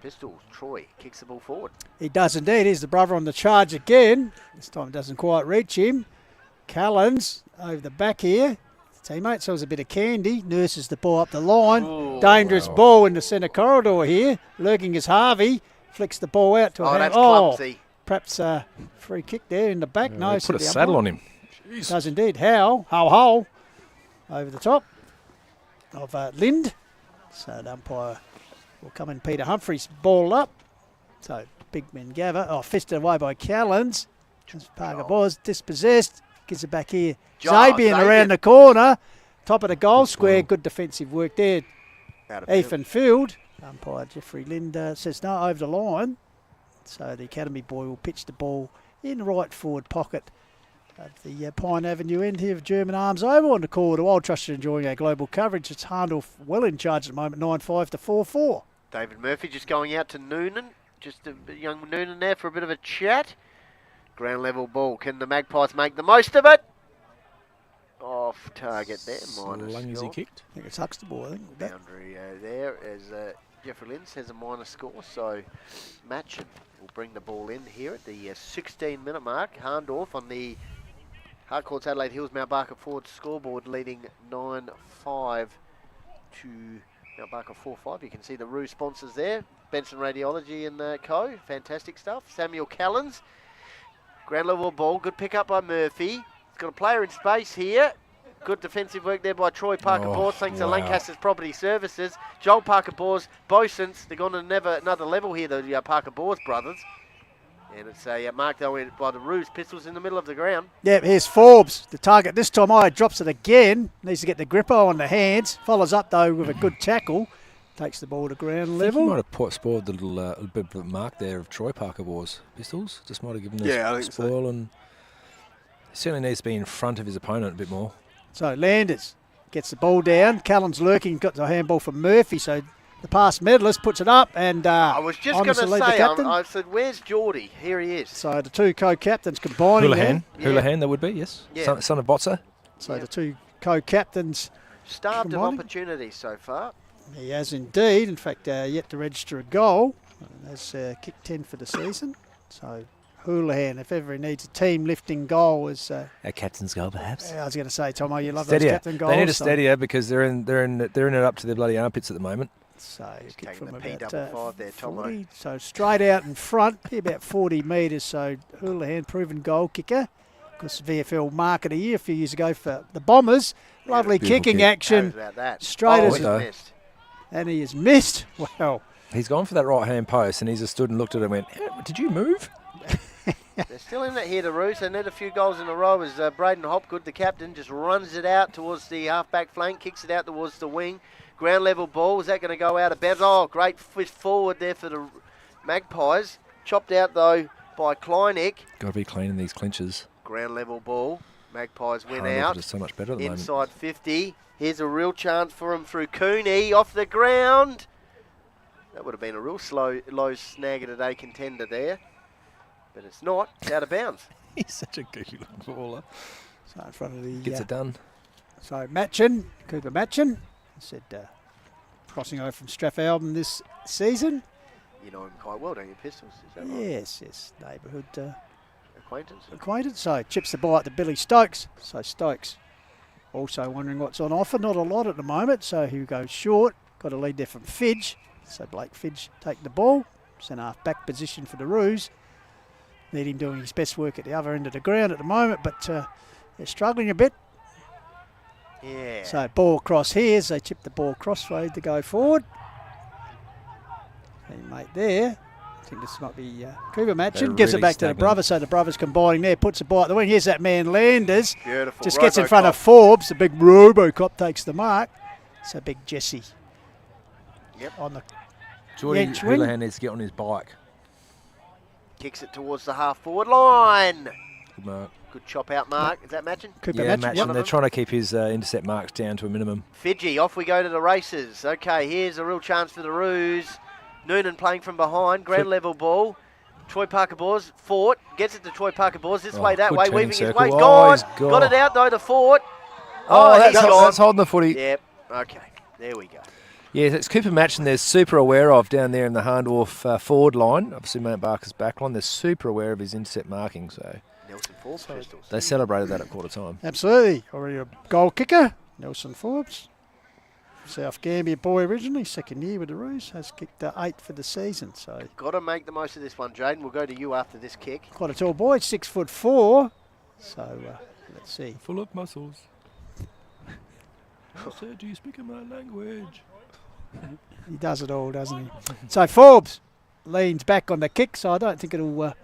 Pistols, Troy kicks the ball forward. He does indeed. Here's the brother on the charge again. This time it doesn't quite reach him. Callens over the back here. Teammate sells a bit of candy, nurses the ball up the line. Ooh, dangerous ball in the centre corridor here. Lurking is Harvey. Flicks the ball out to a hand. That's clumsy. Perhaps a free kick there in the back. No, Put a saddle on him. Jeez. Does indeed. Howe over the top of Lind. So the umpire will come in. Peter Humphries ball up. So big men gather. Fisted away by Callens. Parker-Bors dispossessed. Gives it back here. Zabian around the corner. Top of the goal square. Good defensive work there. Ethan Field. Umpire Jeffrey Lind says no, over the line. So the Academy boy will pitch the ball in the right forward pocket of the Pine Avenue end here of German Arms Oval on the call to Old Trust. You're enjoying our global coverage. It's Hahndorf well in charge at the moment, 9-5 to 4-4. David Murphy just going out to Noonan. Just a young Noonan there for a bit of a chat. Ground level ball. Can the Magpies make the most of it? Off target there. Minus Long as he kicked. I think it's Huxtable, I think. Boundary there as Jeffrey Lynn says a minor score. So Matchin will bring the ball in here at the 16-minute mark. Hahndorf on the Harcourts Adelaide Hills Mount Barker Ford scoreboard leading 9-5 to Mount Barker 4-5. You can see the Roo sponsors there. Benson Radiology and co. Fantastic stuff. Samuel Callens. Ground level ball. Good pick up by Murphy. He's got a player in space here. Good defensive work there by Troy Parker-Bors, thanks to Lancaster's Property Services. Joel Parker-Bors, Bosons, they're going to another level here, the Parker-Bors brothers. And it's a mark though by the Roos. Pistols in the middle of the ground. Yeah, here's Forbes. The target this time, drops it again. Needs to get the grippo on the hands. Follows up though with a good tackle. Takes the ball to ground level. He might have spoiled the little bit of a mark there of Troy Parker-Bors. Pistols just might have given a spoil, and he certainly needs to be in front of his opponent a bit more. So Landers gets the ball down. Callan's lurking, got the handball from Murphy. So the past medalist puts it up, and I was just going to say, I said, where's Geordie? Here he is. So the two co-captains combining. Houlihan, that would be, yes. Yeah. Son of Botzer. So the two co-captains starved of opportunities so far. He has indeed. In fact, yet to register a goal. Has kicked 10 for the season. So Houlihan, if ever he needs a team lifting goal, is a captain's goal, perhaps. I was going to say, Tomo, you love steadier. those captain goals. They need a steadier because they're in it up to their bloody armpits at the moment. So kick from the about P5 there, 40, so straight out in front, about 40 metres. So Houlihan, proven goal kicker. course, VFL Mark of the Year a few years ago for the Bombers. Lovely kicking kick. action. How about that? Straight as missed. And he has missed. Well, He's gone for that right-hand post, and he's just stood and looked at it and went, did you move? They're still in it here, the Roos. They need a few goals in a row as Braden Hopgood, the captain, just runs it out towards the half-back flank, kicks it out towards the wing. Ground level ball. Is that going to go out of bounds? Oh, great fist forward there for the Magpies. Chopped out, though, by Kleineck. Got to be clean in these clinches. Ground level ball. Magpies win Hahndorf out. is so much better at the moment. Inside 50. Here's a real chance for him through Cooney. Off the ground. That would have been a real low snag of the day contender there. But it's not. It's out of bounds. He's such a goofy looking baller. So in front of the... Gets it done. So Cooper Matchin, said crossing over from Strathalbyn this season. You know him quite well, don't you, Pistols? Is that right? Yes, neighbourhood acquaintance. So chips the ball out to Billy Stokes. So Stokes also wondering what's on offer. Not a lot at the moment, so he goes short. Got a lead there from Fidge. So Blake Fidge take the ball. Centre half back position for the Roos. Need him doing his best work at the other end of the ground at the moment, but they're struggling a bit. Yeah. So ball across here, as they chip the ball crossroad to go forward. Teammate there. I think this might be Cooper Matchin. Gives it back to the brothers, so the brothers combining there. Puts the ball at the wing. Here's that man Landers. Beautiful. Just gets in front of Forbes. The big Robocop takes the mark. So big Jesse. Yep. On the Geordie bench wing. Houlihan needs to get on his bike. Kicks it towards the half-forward line. Good mark. Good chop out mark. Is that Matchin? Yeah, Matchin. They're trying to keep his intercept marks down to a minimum. Fidji, off we go to the races. Okay, here's a real chance for the Roos. Noonan playing from behind. Ground level ball. Troy Parker-Bors. Fort. Gets it to Troy Parker-Bors. This way, that way. Weaving his way. Oh, He's got it out, though, to Fort. That's holding the footy. Yep. Okay. There we go. Yeah, it's Cooper Matchin they're super aware of down there in the Hahndorf forward line. Obviously, Mount Barker's back line. They're super aware of his intercept marking, so Nelson Forbes Pistols. They celebrated that at quarter time. Absolutely. Already a goal kicker, Nelson Forbes. South Gambia boy originally, second year with the Roos, has kicked 8 for the season. So got to make the most of this one, Jaden. We'll go to you after this kick. Quite a tall boy, 6'4". So let's see. Full of muscles. I said, do you speak in my language? He does it all, doesn't he? So Forbes leans back on the kick, so I don't think it'll... well,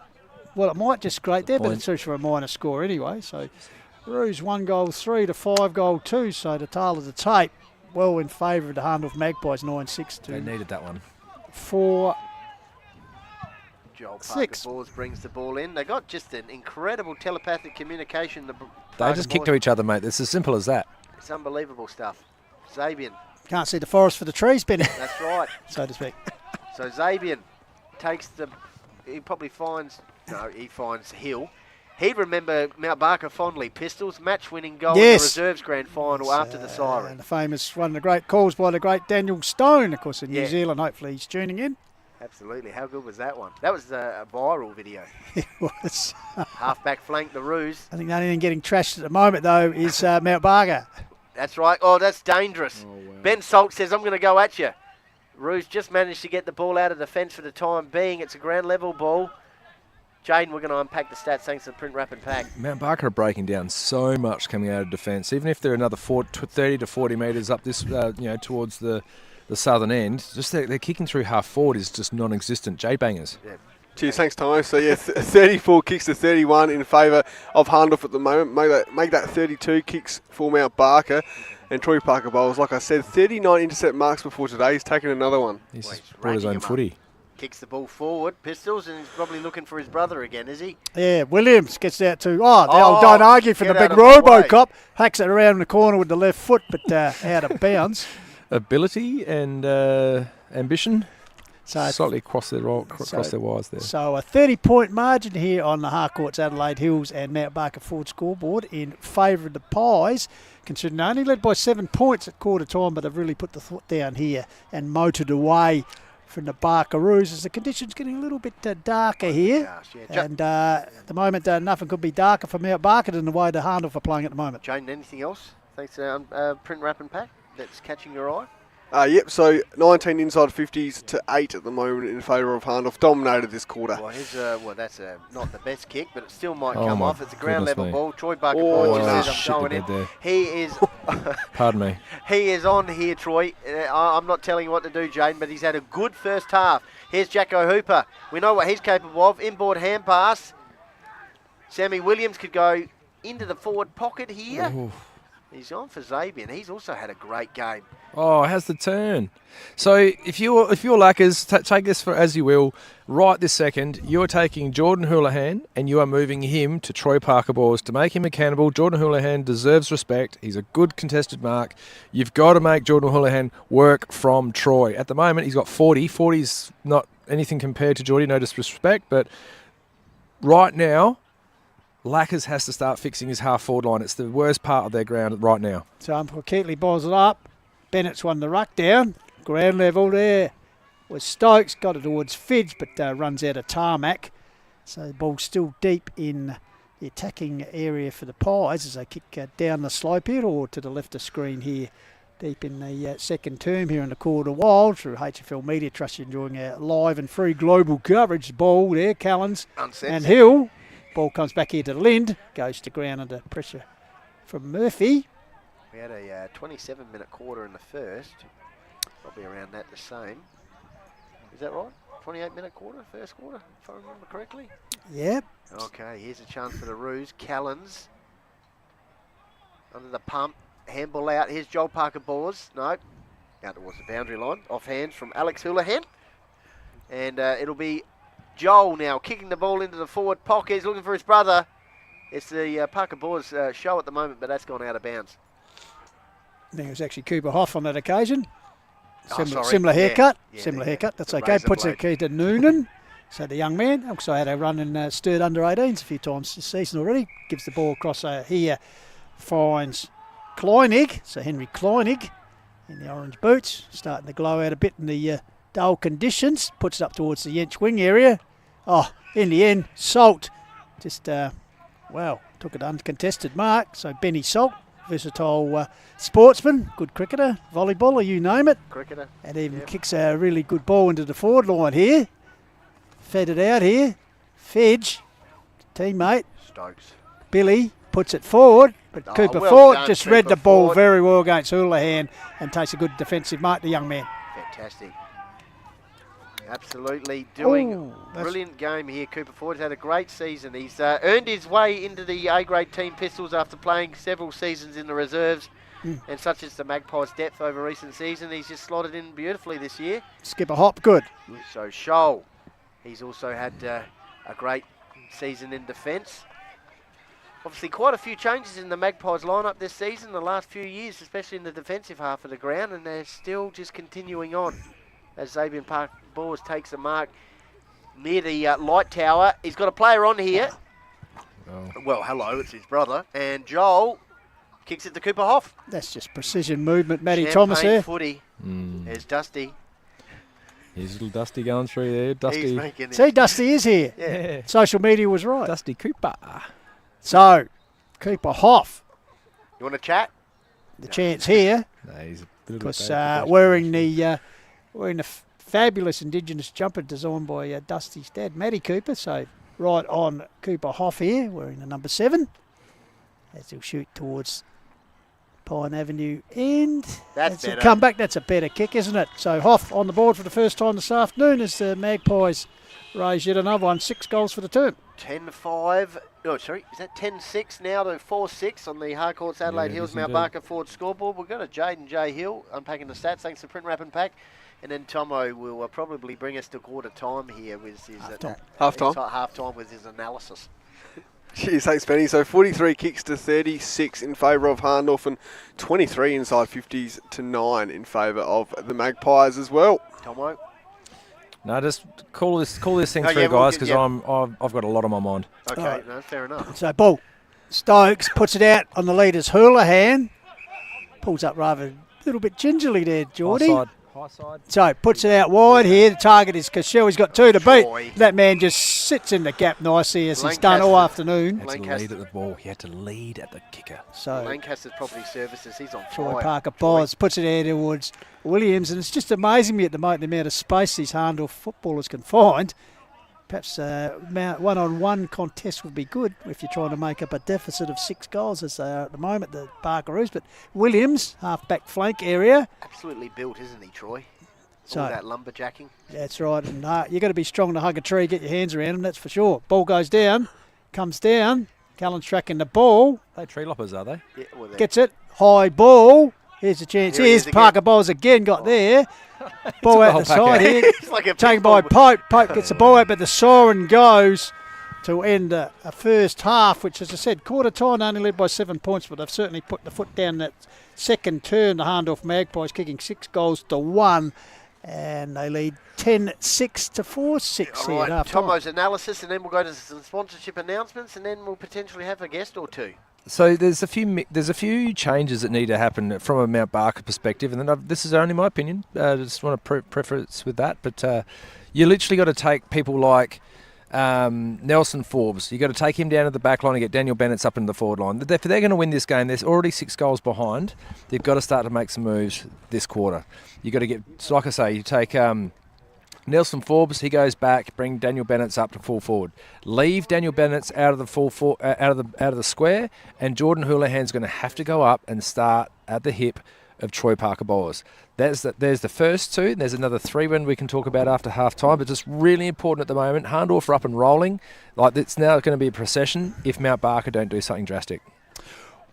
it might just scrape there, but it's through for a minor score anyway. So Roos 1 goal 3 to 5 goal 2, so the tail of the tape well in favour of the Hahndorf Magpies, 9-6 to... They needed that one. 4-6. Joel Parker-Bors brings the ball in. They got just an incredible telepathic communication. They just kick to each other, mate. It's as simple as that. It's unbelievable stuff. Zabian. Can't see the forest for the trees, Benny. That's right. So to speak. So Zabian takes the... He probably finds... No, he finds Hill. He'd remember Mount Barker fondly. Pistols, match-winning goal in the reserves grand final after the siren. And the famous one of the great calls by the great Daniel Stone, of course, in New Zealand. Hopefully he's tuning in. Absolutely. How good was that one? That was a viral video. It was. Half-back flank, the Roos. I think the only thing getting trashed at the moment, though, is Mount Barker. That's right. Oh, that's dangerous. Oh, wow. Ben Salt says, I'm going to go at you. Roos just managed to get the ball out of defence for the time being. It's a ground level ball. Jaden, we're going to unpack the stats thanks to the print wrap and pack. Mount Barker are breaking down so much coming out of defence. Even if they're another 30 to 40 metres up this, towards the southern end, just they're kicking through half forward is just non-existent. J-bangers. Yeah. Cheers, thanks, Tyler. So, 34 kicks to 31 in favour of Hahndorf at the moment. Make that 32 kicks for Mount Barker. And Troy Parker-Bowles, like I said, 39 intercept marks before today. He's taken another one. He's brought his own footy. Kicks the ball forward, Pistols, and he's probably looking for his brother again, is he? Yeah, Williams gets out to... don't argue for the big Robocop. Hacks it around the corner with the left foot, but out of bounds. Ability and ambition. So slightly cross their wires there. So a 30-point margin here on the Harcourts, Adelaide Hills and Mount Barker Ford scoreboard in favour of the Pies, considering they only led by 7 points at quarter time, but they've really put the foot down here and motored away from the Barkeroos as the conditions getting a little bit darker here. And at the moment, nothing could be darker for Mount Barker than the way the Hahndorf are playing at the moment. Jane, anything else? Thanks to print wrap and pack that's catching your eye? Yep, so 19 inside 50s to 8 at the moment in favour of Hahndorf. Dominated this quarter. Well, that's not the best kick, but it still might Oh come my off. It's a ground goodness level me. ball. Troy Barker Oh, just says, shit I'm the going bed in. there. He is... Pardon me. He is on here, Troy. I'm not telling you what to do, Jaden, but he's had a good first half. Here's Jacko Hooper. We know what he's capable of. Inboard hand pass. Sammy Williams could go into the forward pocket here. Oof. He's on for Zabian. He's also had a great game. Oh, how's the turn? So if you're Lackers, take this for as you will. Right this second, you're taking Jordan Houlihan and you are moving him to Troy Parker balls to make him accountable. Jordan Houlihan deserves respect. He's a good contested mark. You've got to make Jordan Houlihan work from Troy. At the moment, he's got 40. 40's not anything compared to Geordie, no disrespect, but right now, Lackers has to start fixing his half-forward line. It's the worst part of their ground right now. So Keatley balls it up. Bennett's won the ruck down. Ground level there was Stokes. Got it towards Fidge, but runs out of tarmac. So the ball's still deep in the attacking area for the Pies as they kick down the slope here or to the left of screen here. Deep in the second term here in the quarter wild through HFL Media Trust. You're enjoying our live and free global coverage. Ball there, Callens and Hill. Ball comes back here to Lind, goes to ground under pressure from Murphy. We had a 27-minute quarter in the first. Probably around that the same. Is that right? 28-minute quarter, first quarter, if I remember correctly? Yep. Okay, here's a chance for the Roos. Callens under the pump. Handball out. Here's Joel Parker Bors. No. Out towards the boundary line. Off hands from Alex Houlihan. And it'll be Joel now kicking the ball into the forward pocket. He's looking for his brother. It's the Parker Bors show at the moment, but that's gone out of bounds. I think it was actually Cooper Hoff on that occasion. Sorry. Similar haircut. Yeah, Similar the- haircut. That's the okay. razor Puts blade. it key to Noonan. So the young man also had a run in stirred under 18s a few times this season already. Gives the ball across here. Finds Kleinig. So Henry Kleinig in the orange boots. Starting to glow out a bit in the dull conditions. Puts it up towards the Yench wing area. Oh, in the end, Salt just, took an uncontested mark. So Benny Salt, versatile sportsman, good cricketer, volleyballer, you name it. Cricketer. And even kicks a really good ball into the forward line here. Fed it out here. Fidge, teammate. Stokes. Billy puts it forward, but Oh, Cooper well Ford done, just read Cooper the ball Ford. very well against Houlihan and takes a good defensive mark, the young man. Fantastic. Absolutely doing Ooh, that's- brilliant game here. Cooper Ford's had a great season. He's earned his way into the A-grade team Pistols after playing several seasons in the reserves. And such as the Magpies' depth over recent season, he's just slotted in beautifully this year. Skipper Hop, good. So Scholl, he's also had a great season in defence. Obviously quite a few changes in the Magpies lineup this season, the last few years, especially in the defensive half of the ground, and they're still just continuing on. As Xavier Park Bors takes a mark near the light tower. He's got a player on here. Well, hello, it's his brother. And Joel kicks it to Cooper Hoff. That's just precision movement, Matty Champagne Thomas there. footy. There's Dusty. Here's little Dusty going through there. Dusty. He's making it. See, Dusty is here. Yeah. Social media was right. Dusty Cooper. So, Cooper Hoff, You want to chat? the chance here, No, he's a little bit because bad. wearing the fabulous Indigenous jumper designed by Dusty's dad, Matty Cooper. So, right on Cooper Hoff here, wearing the number 7, as he'll shoot towards Pine Avenue end. That's a better. comeback. That's a better kick, isn't it? So Hoff on the board for the first time this afternoon as the Magpies raise yet another one. 6 goals for the term. 10-5. Oh, sorry. Is that 10-6 now to 4-6 on the Harcourts Adelaide Yeah, Hills it is Mount indeed. Barker Ford scoreboard? We've got a Jaden J. Hill unpacking the stats thanks to Print Wrap and Pack. And then Tomo will probably bring us to quarter time here with his Half-time. half-time with his analysis. Cheers, thanks, Benny. So 43 kicks to 36 in favour of Hahndorf and 23 inside 50s to 9 in favour of the Magpies as well. Tomo. No, just call this thing Oh, through, yeah, we'll guys, get- because yeah. I've got a lot on my mind. Okay, Alright. no, fair enough. So ball. Stokes puts it out on the leader's Houlihan. Pulls up rather a little bit gingerly there, Geordie. high side. So puts it out wide here. The target is Cashel. He's got 2 to beat. That man just sits in the gap nicely as he's done all afternoon. Had to lead at the ball. He had to lead at the kicker. So Lancaster's Property Services, he's on Troy fire. Parker Bos puts it out towards Williams, and it's just amazing me at the moment the amount of space these Hahndorf footballers can find. Perhaps one-on-one contest would be good if you're trying to make up a deficit of 6 goals as they are at the moment, the Barkaroos. But Williams, half-back flank area. Absolutely built, isn't he, Troy? So, all that lumberjacking. That's right, and you've got to be strong to hug a tree, get your hands around him, that's for sure. Ball goes down, comes down. Callan's tracking the ball. They tree loppers, are they? Yeah, well, Gets it, high ball. Here's a chance. Here's Parker Bowles again got there. Ball out the side here. Like taken by Pope. Pope gets the ball out, but the siren goes to end a first half, which, as I said, quarter time only led by 7 points, but they've certainly put the foot down that second turn. The Hahndorf Magpies kicking 6 goals to 1, and they lead 10-6 to 4-6 here at half time. Tomo's analysis, and then we'll go to some sponsorship announcements, and then we'll potentially have a guest or two. So there's a few changes that need to happen from a Mount Barker perspective, and then this is only my opinion. I just want to preface with that, but you literally got to take people like Nelson Forbes. You got to take him down to the back line and get Daniel Bennett's up into the forward line. If they're going to win this game, there's already 6 goals behind. They've got to start to make some moves this quarter. You got to get, so like I say, you take Nelson Forbes, he goes back, bring Daniel Bennett's up to full forward. Leave Daniel Bennett's out of the out of the square, and Jordan Houlihan's going to have to go up and start at the hip of Troy Parker Bowers. There's the first 2. There's another 3 when we can talk about after half time, but just really important at the moment. Hahndorf are up and rolling. Like, it's now going to be a procession if Mount Barker don't do something drastic.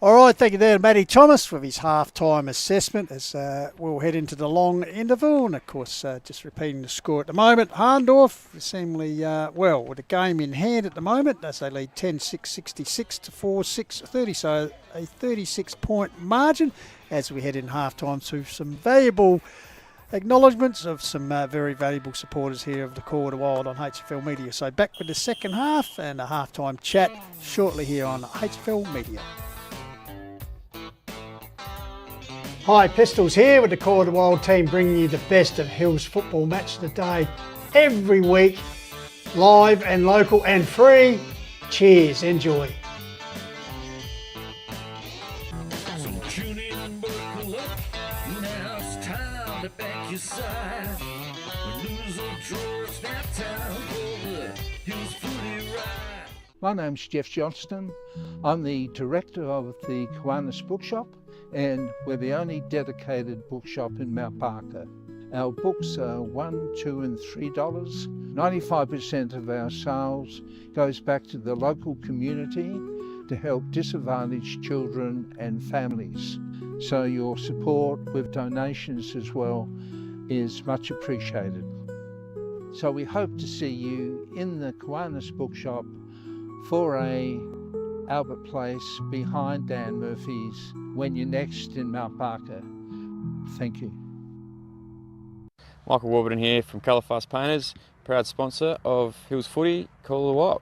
All right, thank you there, Matty Thomas, with his half-time assessment as we'll head into the long interval. And, of course, just repeating the score at the moment. Hahndorf seemingly well with a game in hand at the moment as they lead 10-6, 66 to 4-6, 30, so a 36-point margin as we head in half-time to some valuable acknowledgements of some very valuable supporters here of the Call of the Wild on HFL Media. So back with the second half and a half-time chat shortly here on HFL Media. Hi, Pistols here with the Call of the Wild team, bringing you the best of Hills football match of the day every week, live and local and free. Cheers, enjoy. So tune in and buckle up. Now it's time to back your side. When lose or draw, it's that time for the Hills Footy Ride. My name's Jeff Johnston. I'm the director of the Kiwanis Bookshop, and we're the only dedicated bookshop in Mount Barker. Our books are $1, $2 and $3. 95% of our sales goes back to the local community to help disadvantaged children and families. So your support with donations as well is much appreciated. So we hope to see you in the Kiwanis Bookshop for a Albert Place behind Dan Murphy's when you're next in Mount Barker. Thank you. Michael Warburton here from Colourfast Painters, proud sponsor of Hills Footy, Call of the Wild.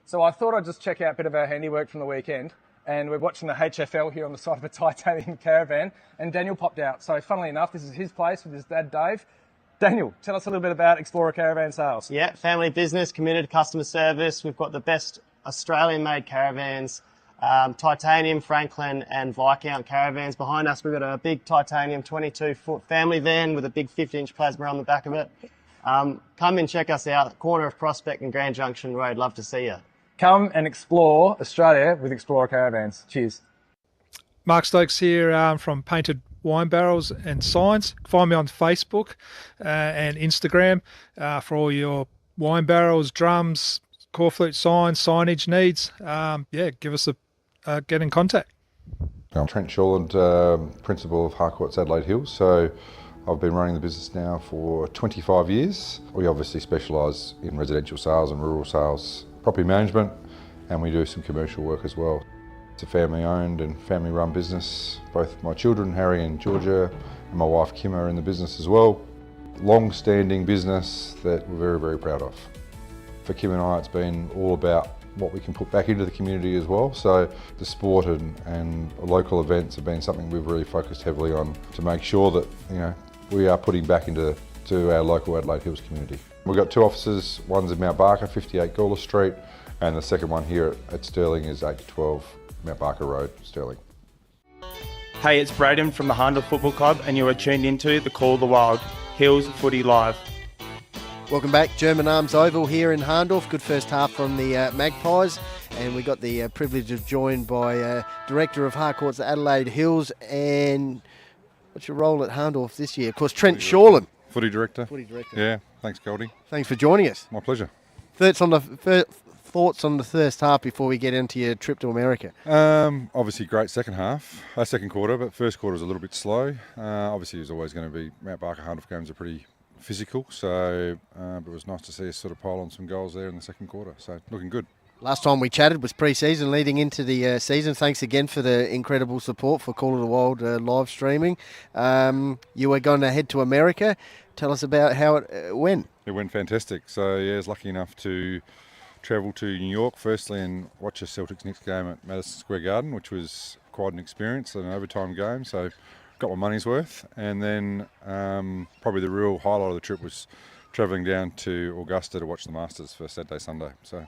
So I thought I'd just check out a bit of our handiwork from the weekend, and we're watching the HFL here on the side of a titanium caravan, and Daniel popped out. So funnily enough, this is his place with his dad, Dave. Daniel, tell us a little bit about Explorer Caravan Sales. Yeah, family business, committed customer service. We've got the best Australian-made caravans, Titanium, Franklin and Viscount caravans. Behind us we've got a big titanium 22-foot family van with a big 50-inch plasma on the back of it. Come and check us out, corner of Prospect and Grand Junction Road. Love to see you. Come and explore Australia with Explorer Caravans. Cheers. Mark Stokes here from Painted Wine Barrels and Signs. Find me on Facebook and Instagram for all your wine barrels, drums, corflute signs, signage needs. Give us get in contact. I'm Trent Shawland, principal of Harcourt's Adelaide Hills. So I've been running the business now for 25 years. We obviously specialise in residential sales and rural sales, property management, and we do some commercial work as well. It's a family owned and family run business. Both my children, Harry and Georgia, and my wife Kim are in the business as well. Long standing business that we're very, very proud of. For Kim and I, it's been all about what we can put back into the community as well. So the sport and local events have been something we've really focused heavily on to make sure that we are putting back into our local Adelaide Hills community. We've got two offices, one's in Mount Barker, 58 Gawler Street, and the second one here at Stirling is 8 to 12 Mount Barker Road, Stirling. Hey, it's Braden from the Hahndorf Football Club and you are tuned into the Call of the Wild, Hills Footy Live. Welcome back, German Arms Oval here in Hahndorf. Good first half from the Magpies, and we got the privilege of joined by Director of Harcourt's Adelaide Hills. And what's your role at Hahndorf this year? Of course, Trent Shawland. Footy Director. Footy Director. Yeah, thanks Goldie. Thanks for joining us. My pleasure. Thoughts on the first half before we get into your trip to America? Obviously great second half, second quarter, but first quarter was a little bit slow. Obviously there's always going to be, Mount Barker Hahndorf games are pretty physical, so but it was nice to see us sort of pile on some goals there in the second quarter, so looking good. Last time we chatted was pre-season leading into the season. Thanks again for the incredible support for Call of the Wild live streaming. You were going to head to America. Tell us about how it went. It went fantastic. So yeah, I was lucky enough to travel to New York firstly and watch a Celtics Knicks game at Madison Square Garden, which was quite an experience, an overtime game. So got my money's worth, and then probably the real highlight of the trip was travelling down to Augusta to watch the Masters for Saturday, Sunday. So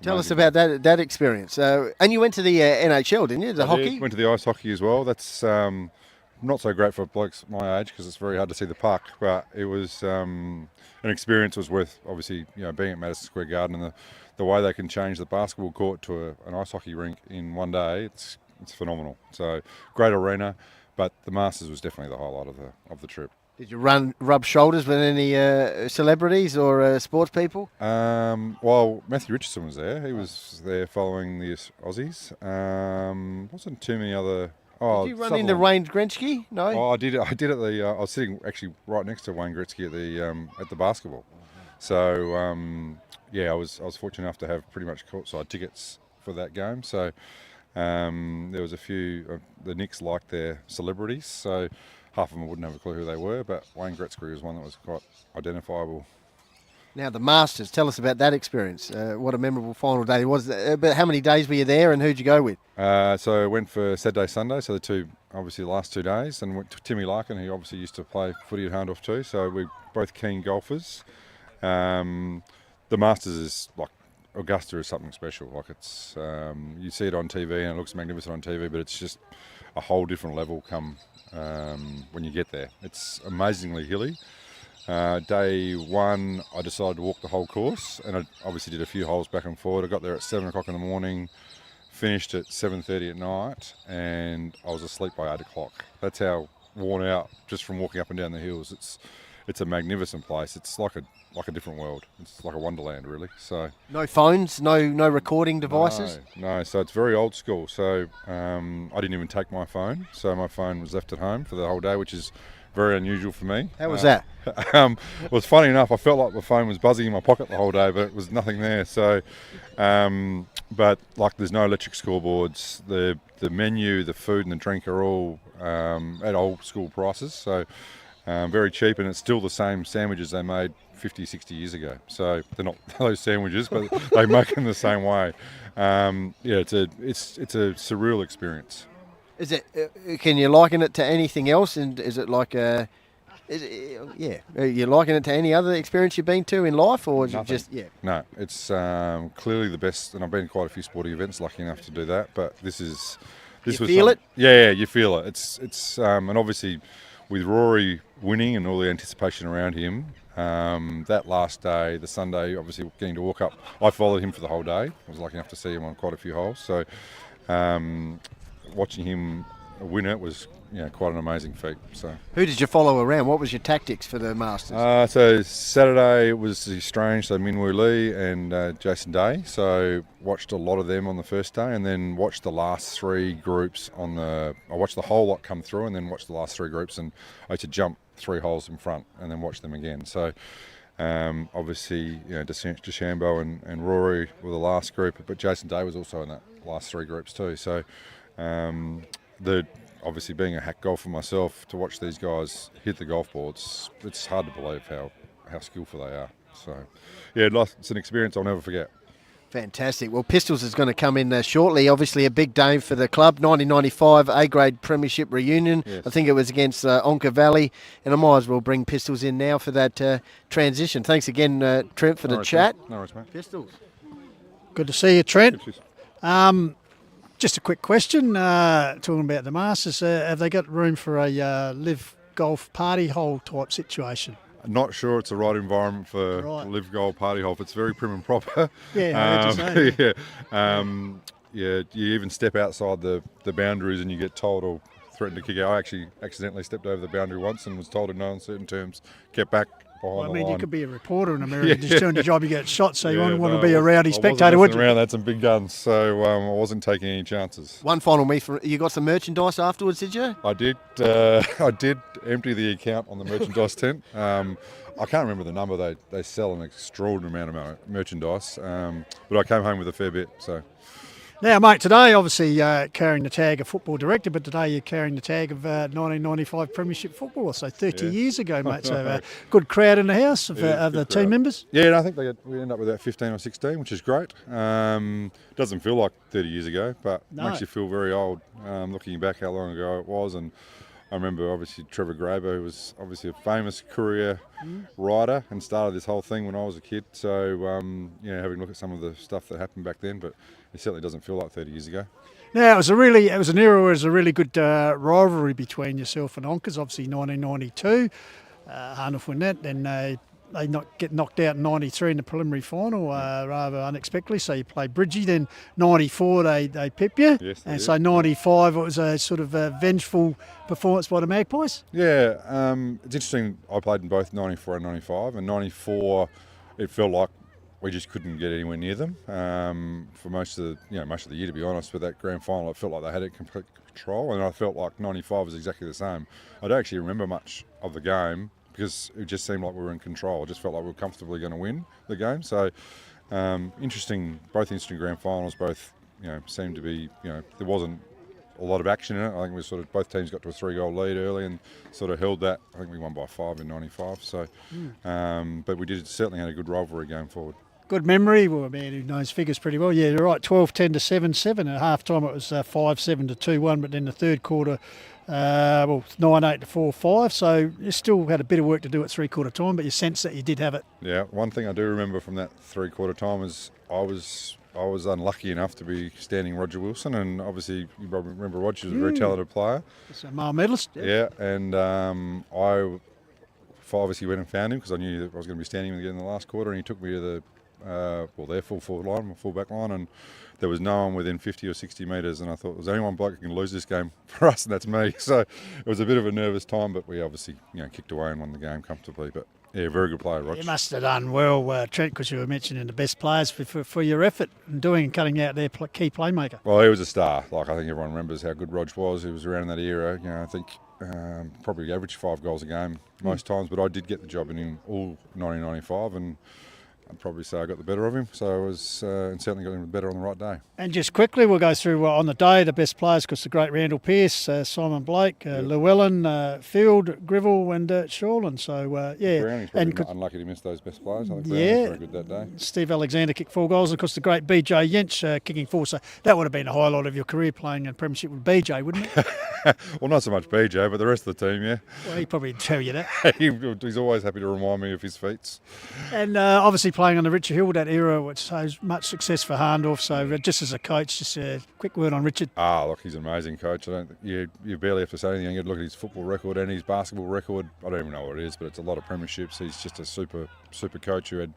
tell us about that experience. And you went to the NHL, didn't you? The hockey? Went to the ice hockey as well. That's not so great for blokes my age because it's very hard to see the puck, but it was an experience was worth obviously being at Madison Square Garden and the way they can change the basketball court to an ice hockey rink in one day. It's phenomenal. So great arena. But the Masters was definitely the highlight of the trip. Did you rub shoulders with any celebrities or sports people? Well, Matthew Richardson was there. He was there following the Aussies. Wasn't too many other. Did you run into Wayne Gretzky? No. Oh, I did at the. I was sitting actually right next to Wayne Gretzky at the basketball. So I was fortunate enough to have pretty much courtside tickets for that game. So. There was a few, the Knicks liked their celebrities, so half of them wouldn't have a clue who they were, but Wayne Gretzky was one that was quite identifiable. Now the Masters, tell us about that experience. What a memorable final day it was. But how many days were you there and who'd you go with? So I went for Saturday, Sunday, so the last 2 days, and went to Timmy Larkin, who obviously used to play footy at Hahndorf too, so we're both keen golfers. The Masters is like, Augusta is something special. Like it's, you see it on TV and it looks magnificent on TV, but it's just a whole different level come when you get there. It's amazingly hilly. Day one, I decided to walk the whole course, and I obviously did a few holes back and forward. I got there at 7 o'clock in the morning, finished at 7:30 at night, and I was asleep by 8 o'clock. That's how worn out just from walking up and down the hills. It's a magnificent place. It's like a different world. It's like a wonderland, really. So no phones, no recording devices. No. So it's very old school. So I didn't even take my phone. So my phone was left at home for the whole day, which is very unusual for me. How was that? Well, it's funny enough. I felt like the phone was buzzing in my pocket the whole day, but it was nothing there. So, but like, there's no electric scoreboards. The menu, the food, and the drink are all at old school prices. So. Very cheap, and it's still the same sandwiches they made 50, 60 years ago. So they're not those sandwiches, but they make them the same way. It's a surreal experience. Is it? Can you liken it to anything else? And is it like a Yeah. Are you liking it to any other experience you've been to in life, or is it Nothing. just, yeah? No, it's clearly the best, and I've been to quite a few sporting events, lucky enough to do that, but this was feel it? Yeah, you feel it. It's and obviously with Rory winning and all the anticipation around him, that last day, the Sunday, obviously getting to walk up, I followed him for the whole day. I was lucky enough to see him on quite a few holes, so watching him win it was quite an amazing feat. So Who did you follow around? What was your tactics for the Masters? So Saturday it was Strange, so Min Woo Lee and Jason Day. So watched a lot of them on the first day, and then watched the last three groups I watched the whole lot come through, and then watched the last three groups, and I had to jump 3 holes in front and then watch them again. So obviously, DeChambeau and Rory were the last group, but Jason Day was also in that last 3 groups too. So obviously being a hack golfer myself, to watch these guys hit the golf boards, it's hard to believe how skillful they are. So yeah, it's an experience I'll never forget. Fantastic. Well, Pistols is going to come in shortly. Obviously, a big day for the club. 1995 A-grade Premiership reunion. Yes. I think it was against Onka Valley, and I might as well bring Pistols in now for that transition. Thanks again, Trent, for the chat. No worries, mate. Pistols. Good to see you, Trent. Just a quick question, talking about the Masters. Have they got room for a live golf party hole type situation? Not sure it's the right environment for live golf party hole. It's very prim and proper. Yeah, yeah. You even step outside the boundaries and you get told or threatened to kick out. I actually accidentally stepped over the boundary once and was told in no uncertain terms, get back behind the line. You could be a reporter in America, just doing your job, you get shot, so you wouldn't want to be a I rowdy wasn't spectator, would you? around, that's some big guns, so I wasn't taking any chances. One final you got some merchandise afterwards, did you? I did. I did empty the account on the merchandise tent. I can't remember the number. They sell an extraordinary amount of merchandise, but I came home with a fair bit. So. Now, mate, today obviously carrying the tag of football director, but today you're carrying the tag of 1995 Premiership footballer, so 30 years ago, mate. So good crowd in the house of the team members. Yeah, and I think we end up with about 15 or 16, which is great. Doesn't feel like 30 years ago, but makes you feel very old looking back how long ago it was. And I remember obviously Trevor Graber, who was obviously a famous courier rider and started this whole thing when I was a kid. So, having a look at some of the stuff that happened back then, but it certainly doesn't feel like 30 years ago. Now, it was an era where there was a really good rivalry between yourself and Onkers, obviously 1992. Hahndorf won that, then they get knocked out in 93 in the preliminary final, rather unexpectedly. So you play Bridgie. Then 94 they pip you, yes, and so 95 it was a sort of a vengeful performance by the Magpies. Yeah, it's interesting. I played in both 94 and 95, and 94 it felt like we just couldn't get anywhere near them for most of the year. To be honest, with that grand final, it felt like they had it in complete control, and I felt like 95 was exactly the same. I don't actually remember much of the game, because it just seemed like we were in control. I just felt like we were comfortably going to win the game. So both interesting grand finals. Both seemed to be there wasn't a lot of action in it. I think both teams got to a 3-goal lead early and sort of held that. I think we won by 5 in 95. So, but we certainly had a good rivalry going forward. Good memory. Well, a man who knows figures pretty well. Yeah, you're right. 12-10 to 7-7. At half time it was 5-7 to 2-1, but then the third quarter, 9-8 to 4-5. So you still had a bit of work to do at three-quarter time, but you sense that you did have it. Yeah, one thing I do remember from that three-quarter time is I was unlucky enough to be standing Roger Wilson, and obviously you probably remember Roger was a very talented player. It's a mile medalist. Yeah, and I obviously went and found him because I knew that I was going to be standing him again in the last quarter, and he took me to the their full forward line, my full back line, and there was no one within 50 or 60 metres, and I thought there's only one bloke who can lose this game for us, and that's me. So it was a bit of a nervous time, but we obviously kicked away and won the game comfortably. But yeah, very good player, Roger. You must have done well, Trent, because you were mentioning the best players for your effort in cutting out their key playmaker. Well, he was a star. Like, I think everyone remembers how good Rog was. He was around in that era. I think probably averaged 5 goals a game most times, but I did get the job in him all 1995, and I'd probably say I got the better of him. So I was and certainly got him better on the right day. And just quickly, we'll go through on the day the best players, because the great Randall Pearce, Simon Blake, Llewellyn, Field, Grivell and Shawland. So, Browning's probably unlucky to miss those best players. I think Browning's very good that day. Steve Alexander kicked 4 goals. Of course, the great BJ Yench kicking 4. So that would have been a highlight of your career, playing in Premiership with BJ, wouldn't it? Well, not so much BJ, but the rest of the team, yeah. Well, he probably tell you that. He's always happy to remind me of his feats. And obviously playing on the Richard Hill, that era, which shows much success for Hahndorf. So just as a coach, just a quick word on Richard. Look, he's an amazing coach. You barely have to say anything. You look at his football record and his basketball record. I don't even know what it is, but it's a lot of premierships. He's just a super coach who had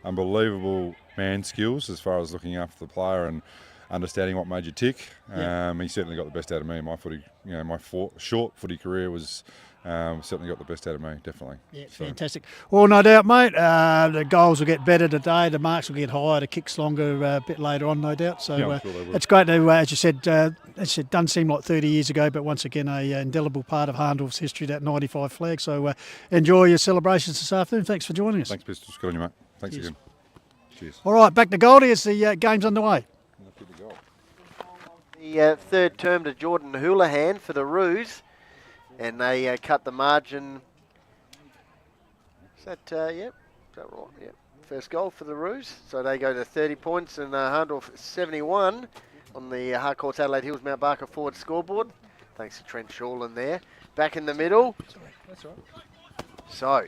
unbelievable man skills as far as looking after the player and understanding what made you tick. He certainly got the best out of me. My footy, my short footy career was certainly got the best out of me, definitely. Yeah, fantastic. Well, no doubt, mate. The goals will get better today. The marks will get higher. The kicks longer a bit later on, no doubt. So I'm sure they will. It's great to, as you said, it doesn't seem like 30 years ago, but once again, a indelible part of Hahndorf's history, that 95 flag. So enjoy your celebrations this afternoon. Thanks for joining us. Thanks, Pistols. Good on you, mate. Thanks again. Cheers. All right, back to Goldie as the game's underway. The third term to Jordan Houlihan for the Roos, and they cut the margin. Is that is that right? Yep. First goal for the Roos, so they go to 30 points, and Hahndorf 71 on the Harcourts Adelaide Hills Mount Barker forward scoreboard. Thanks to Trent Shawland there. Back in the middle. That's all right. So,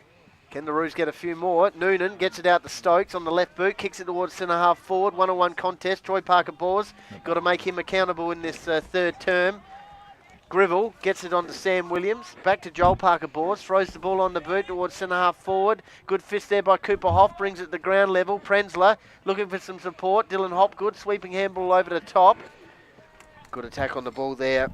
can the Roos get a few more? Noonan gets it out to Stokes on the left boot, kicks it towards centre half forward. 1-on-1 contest. Troy Parker-Bors. Got to make him accountable in this third term. Grivell gets it on to Sam Williams. Back to Joel Parker-Bors. Throws the ball on the boot towards centre half forward. Good fist there by Cooper Hoff. Brings it to the ground level. Prenzler looking for some support. Dylan Hopgood sweeping handball over the top. Good attack on the ball there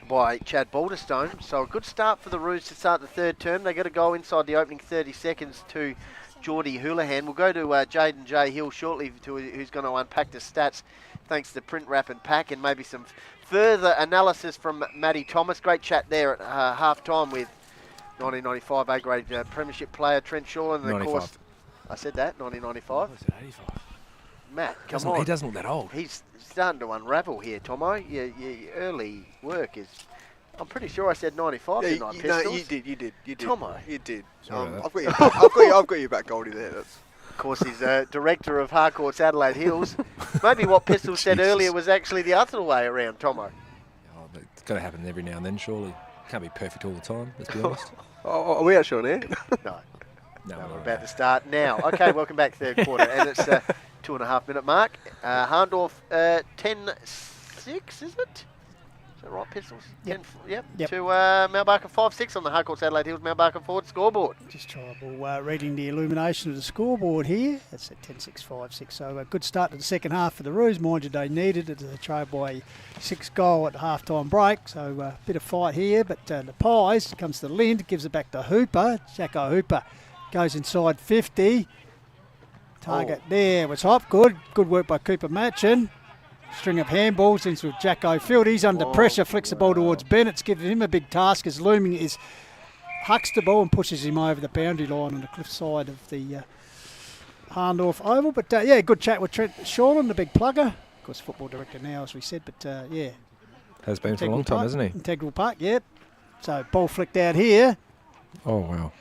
by Chad Balderstone. So a good start for the Roos to start the third term. They got to go inside the opening 30 seconds to Geordie Houlihan. We'll go to Jaden J. Hill shortly, who's going to unpack the stats thanks to Print, Wrap and Pack, and maybe some further analysis from Matty Thomas. Great chat there at half-time with 1995 A-grade premiership player Trent Shaw. And of course, I said that, 1995. I said 85. Matt, come on. He doesn't look that old. He's starting to unravel here, Tomo. Your early work is... I'm pretty sure I said 95, didn't I, Pistols? No, you did. Tomo. You did. Sorry I've got you back, Goldie, there. Of course, he's director of Harcourts Adelaide Hills. Maybe what Pistols said earlier was actually the other way around, Tomo. It's got to happen every now and then, surely. Can't be perfect all the time, let's be honest. Are we actually on air? No, we're about to start now. Okay, welcome back, third quarter. And it's 2.5 minute mark. Hahndorf 10-6, is it? Is that right, Pistols? Yep. Yep. To Mount Barker 5-6 on the Harcourts Adelaide Hills Mount Barker forward scoreboard. Just trouble reading the illumination of the scoreboard here. That's at 10-6, 5-6. So a good start to the second half for the Roos. Mind you, they needed it. They trailed by 6 goal at the half-time break. So a bit of fight here. But the Pies comes to Lind, gives it back to Hooper. Jacko Hooper goes inside 50. Target there was Hopgood. Good work by Cooper Matchin. String of handballs into Jacko Field. He's under pressure, flicks the ball towards Bennett's, giving him a big task as Looming hucks the ball and pushes him over the boundary line on the cliff side of the Hahndorf Oval. But good chat with Trent Shawland, the big plugger. Of course, football director now, as we said, but Has been for a long time, hasn't he? Integral Park, yep. So ball flicked out here. Oh, wow.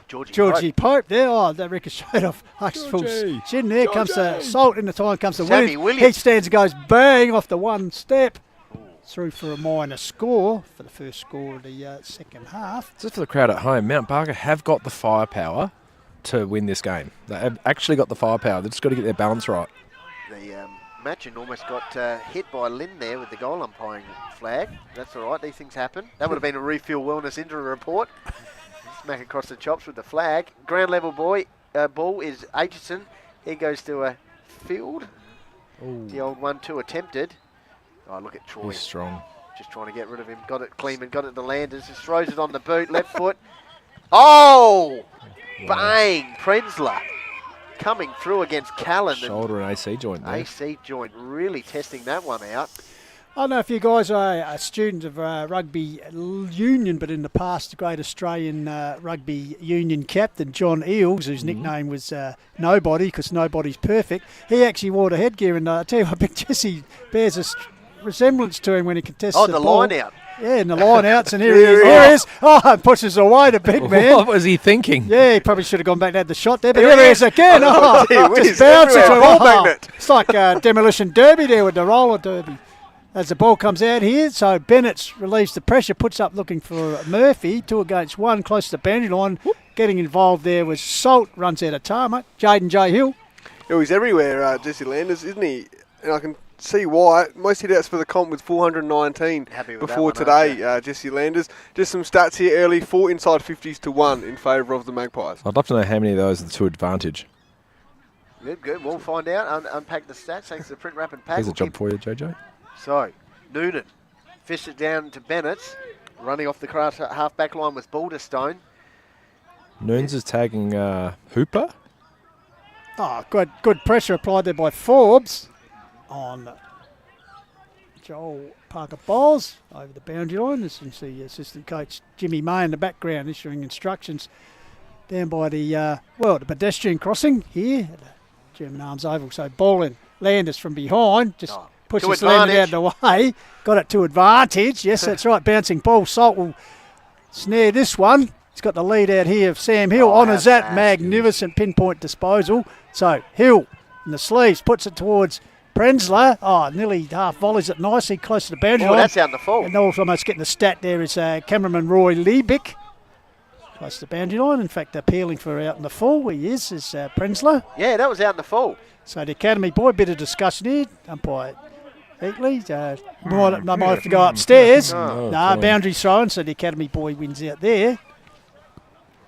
Georgie Pope there. Oh, that ricocheted off Huxford's chin there. Comes the Salt in the time, comes the Williams. He stands and goes bang off the one step. Through for a minor score for the first score of the second half. Just for the crowd at home, Mount Barker have got the firepower to win this game. They have actually got the firepower. They've just got to get their balance right. The Matchin almost got hit by Lynn there with the goal umpiring flag. That's all right. These things happen. That would have been a refuel wellness injury report. Smack across the chops with the flag. Ground level ball is Aitchison. He goes to a Field. Ooh. The old 1-2 attempted. Oh, look at Troy. He's strong. Just trying to get rid of him. Got it, Kleeman got it to Landers. Just throws it on the boot. Left foot. Oh! Wow. Bang! Prenzler coming through against Callan. Shoulder and AC joint there. AC joint. Really testing that one out. I don't know if you guys are a student of rugby union, but in the past, the great Australian rugby union captain, John Eales, whose nickname was Nobody, because nobody's perfect, he actually wore the headgear, and I tell you, I think Jesse bears a resemblance to him when he contests the ball. line out. Yeah, and the line outs, and here he is. Oh, pushes away the big man. What was he thinking? Yeah, he probably should have gone back and had the shot there, but here he is again. Oh, just bounces away. It's like Demolition Derby there with the roller derby. As the ball comes out here, so Bennett relieves the pressure, puts up looking for Murphy, 2 against 1, close to the boundary line. Getting involved there was Salt, runs out of tarmac. Jaden J. Hill. Oh, he's everywhere, Jesse Landers, isn't he? And I can see why. Most hit-outs for the comp with 419 before today, Jesse Landers. Just some stats here early, 4 inside 50s to 1 in favour of the Magpies. I'd love to know how many of those are to advantage. Good. We'll find out. Unpack the stats thanks to the print wrap and pack. Here's a job for you, JJ. So, Noonan fish it down to Bennett, running off the cross half-back line with Balderstone. Noons is tagging Hooper. Oh, good pressure applied there by Forbes on Joel Parker Bowles over the boundary line. This is the assistant coach Jimmy May in the background issuing instructions down by the the pedestrian crossing here at the German Arms Oval. So ball in, Landers from behind, just pushes Landers out of the way. Got it to advantage. Yes, that's right. Bouncing ball. Salt will snare this one. He's got the lead out here of Sam Hill. Honours that magnificent pinpoint disposal. So Hill in the sleeves puts it towards Prenzler. Oh, nearly half volleys it nicely close to the boundary line. That's out in the full. And almost getting the stat there is cameraman Roy Liebeck. Close to the boundary line. In fact, appealing for out in the full. He is Prenzler. Yeah, that was out in the full. So the Academy boy, bit of discussion here. Umpire Eatley. Might have to go upstairs. Boundary thrown, so the Academy boy wins out there.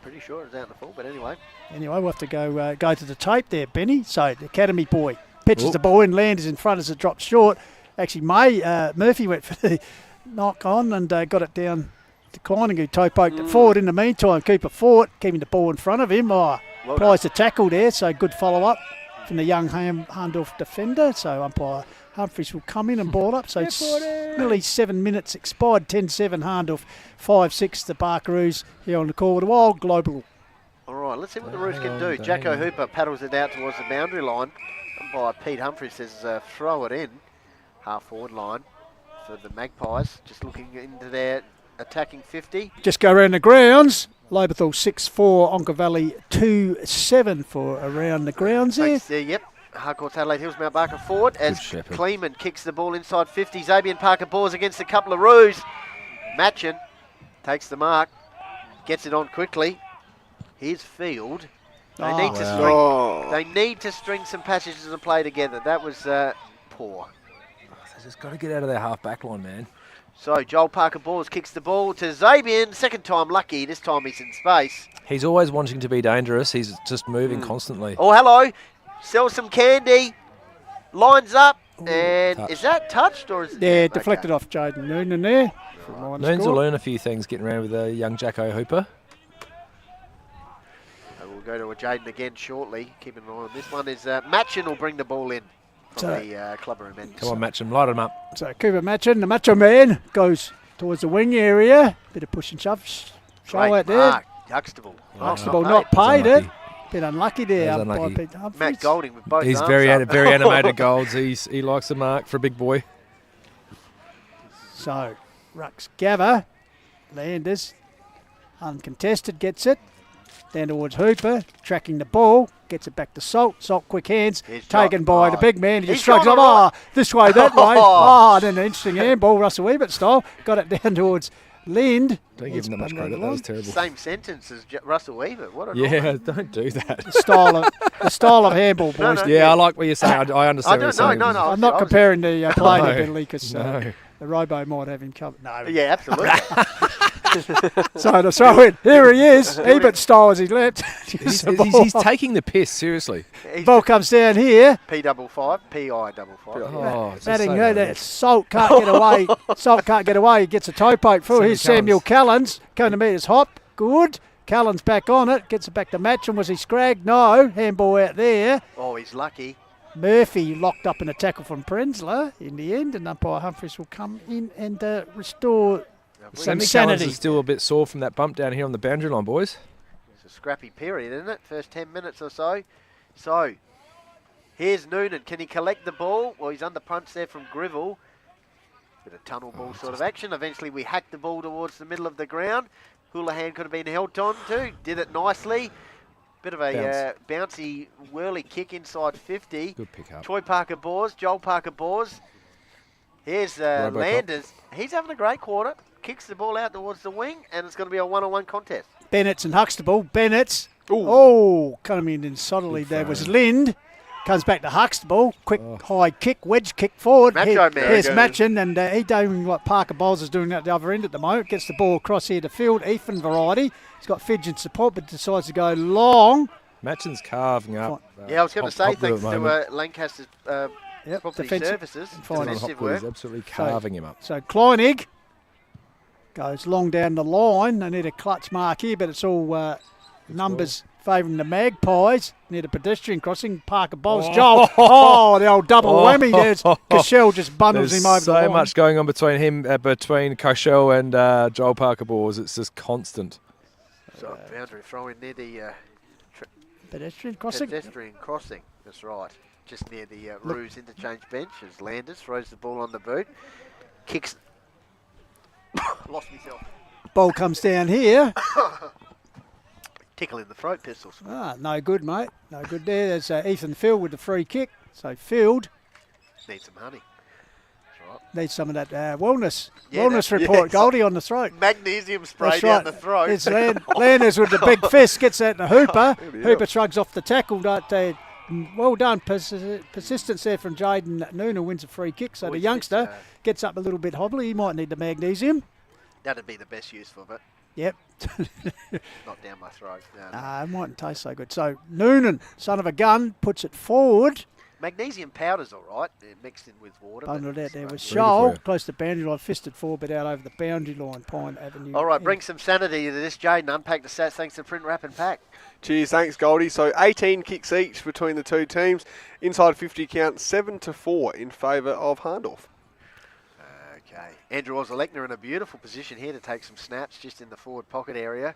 Pretty sure it's out in the full, but anyway. Anyway, we'll have to go to the tape there, Benny. So the Academy boy pitches the ball in, Landers in front as it drops short. Actually, Murphy went for the knock on and got it down to Kleining, who toe poked it forward. In the meantime, keeper Fort keeping the ball in front of him. Applies the tackle there, so good follow-up from the young Hahndorf defender. So umpire Humphries will come in and ball up. So it's nearly 7 minutes expired. 10-7 Hahndorf, 5-6 the Barkaroos here on the call with the Wild Global. All right, let's see what the Roos can do. Jacko Hooper paddles it out towards the boundary line. Umpire Pete Humphries says throw it in. Half-forward line for the Magpies. Just looking into their attacking 50. Just go around the grounds. Loberthal 6-4, Onka Valley 2-7 for around the grounds there. Yep. Harcourt's Adelaide Hills, Mount Barker forward as Kleeman kicks the ball inside 50. Xavier Parker balls against a couple of Roos. Matchin takes the mark, gets it on quickly. Here's Field. They need to string some passages and play together. That was poor. They just got to get out of their half-back line, man. So Joel Parker Balls kicks the ball to Xavier. Second time lucky. This time he's in space. He's always wanting to be dangerous. He's just moving constantly. Oh, hello. Sell some candy. Lines up. And touch. Is that touched or is it? Yeah, deflected off Jaden Noonan there. Noons will learn a few things getting around with the young Jacko Hooper. We'll go to a Jaden again shortly. Keep an eye on this one. Is Matchin will bring the ball in from the clubber and men. Come on, Matchin, light him up. So Cooper Matchin, the Macho Man, goes towards the wing area. Bit of push and shove. Show out there. Huxtable. Huxtable not paid it. Bit unlucky there. Unlucky. Matt Golding with both He's arms very up. very animated Golds. He likes the mark for a big boy. So Rux Gava, Landers, uncontested, gets it. Down towards Hooper, tracking the ball, gets it back to Salt. Salt, quick hands, taken by the big man. He just shrugs up, this way, that way. Then an interesting handball, Russell Ebert style. Got it down towards Lind. Don't give him that much credit, that was terrible. Same sentence as Russell Weaver. What a night. Don't do that. The style of handball, boys. I like what you're saying. I understand what you're saying. No, I'm not comparing the playing ability because the Robo might have him covered. No. Yeah, absolutely. So to throw in, here he is. Ebert style as he leapt. He's taking the piss, seriously. Ball comes down here. P55, PI55. Batting that Salt can't get away. Salt can't get away. He gets a toe poke through. Here's Samuel Callens. Coming to meet his hop. Good. Callens back on it. Gets it back to Matcham. Was he scragged? No. Handball out there. Oh, he's lucky. Murphy locked up in a tackle from Prenzler in the end, and umpire Humphries will come in and restore some Sammy Callens sanity. is still a bit sore from that bump down here on the boundary line, boys. It's a scrappy period, isn't it? First 10 minutes or so. So, here's Noonan. Can he collect the ball? Well, he's under punch there from Grivell. Bit of tunnel ball sort of action. Eventually, we hacked the ball towards the middle of the ground. Houlihan could have been held on to. Did it nicely. Bit of a bouncy, whirly kick inside 50. Good pick up. Troy Parker-Bors, Joel Parker-Bors. Here's Landers. He's having a great quarter. Kicks the ball out towards the wing, and it's going to be a one-on-one contest. Bennett's and Huxtable. Bennett's. Oh, coming in solidly. There was Lind. Comes back to Huxtable. Quick high kick, wedge kick forward. Here's Matchin, and he doing what Parker Bowles is doing at the other end at the moment. Gets the ball across here to field. Ethan variety. He's got Fidge support, but decides to go long. Matchin's carving up. I was going to say thanks to Lancaster's property services. Defensive work. Absolutely carving him up. So Kleinig goes long down the line. They need a clutch mark here, but it's all numbers favouring the Magpies. Need a pedestrian crossing. Parker Bowles. Joel. Oh, the old double whammy. There's Cashel just bundles him over the line. So much going on between him, between Cashel and Joel Parker-Bors. It's just constant. So boundary throw in near the pedestrian crossing. Pedestrian crossing. That's right. Just near the Roos interchange bench as Landers throws the ball on the boot. Kicks. Lost myself. Ball comes down here. Tickle in the throat, Pistols. No good, mate. No good there. There's Ethan Field with the free kick. So Field needs some honey. That's right. Needs some of that wellness report. Goldie on the throat. Magnesium spray down the throat. It's Landers with the big fist. Gets that to Hooper. Hooper shrugs off the tackle. Well done. Persistence there from Jaden Noonan wins a free kick. So the youngster gets up a little bit hobbly. He might need the magnesium. That'd be the best use for it. Yep. Not down my throat. No. It mightn't taste so good. So Noonan, son of a gun, puts it forward. Magnesium powder's all right. They're mixed in with water. Bundled out there with Shoal, close to the boundary line, fisted forward, but out over the boundary line, Pine Avenue. All right, bring some sanity to this, Jaden. Unpack the stats thanks to Print Wrap and Pack. Cheers, thanks Goldie. So 18 kicks each between the two teams. Inside 50 count 7-4 in favour of Hahndorf. Okay, Andrew Ozolekner in a beautiful position here to take some snaps just in the forward pocket area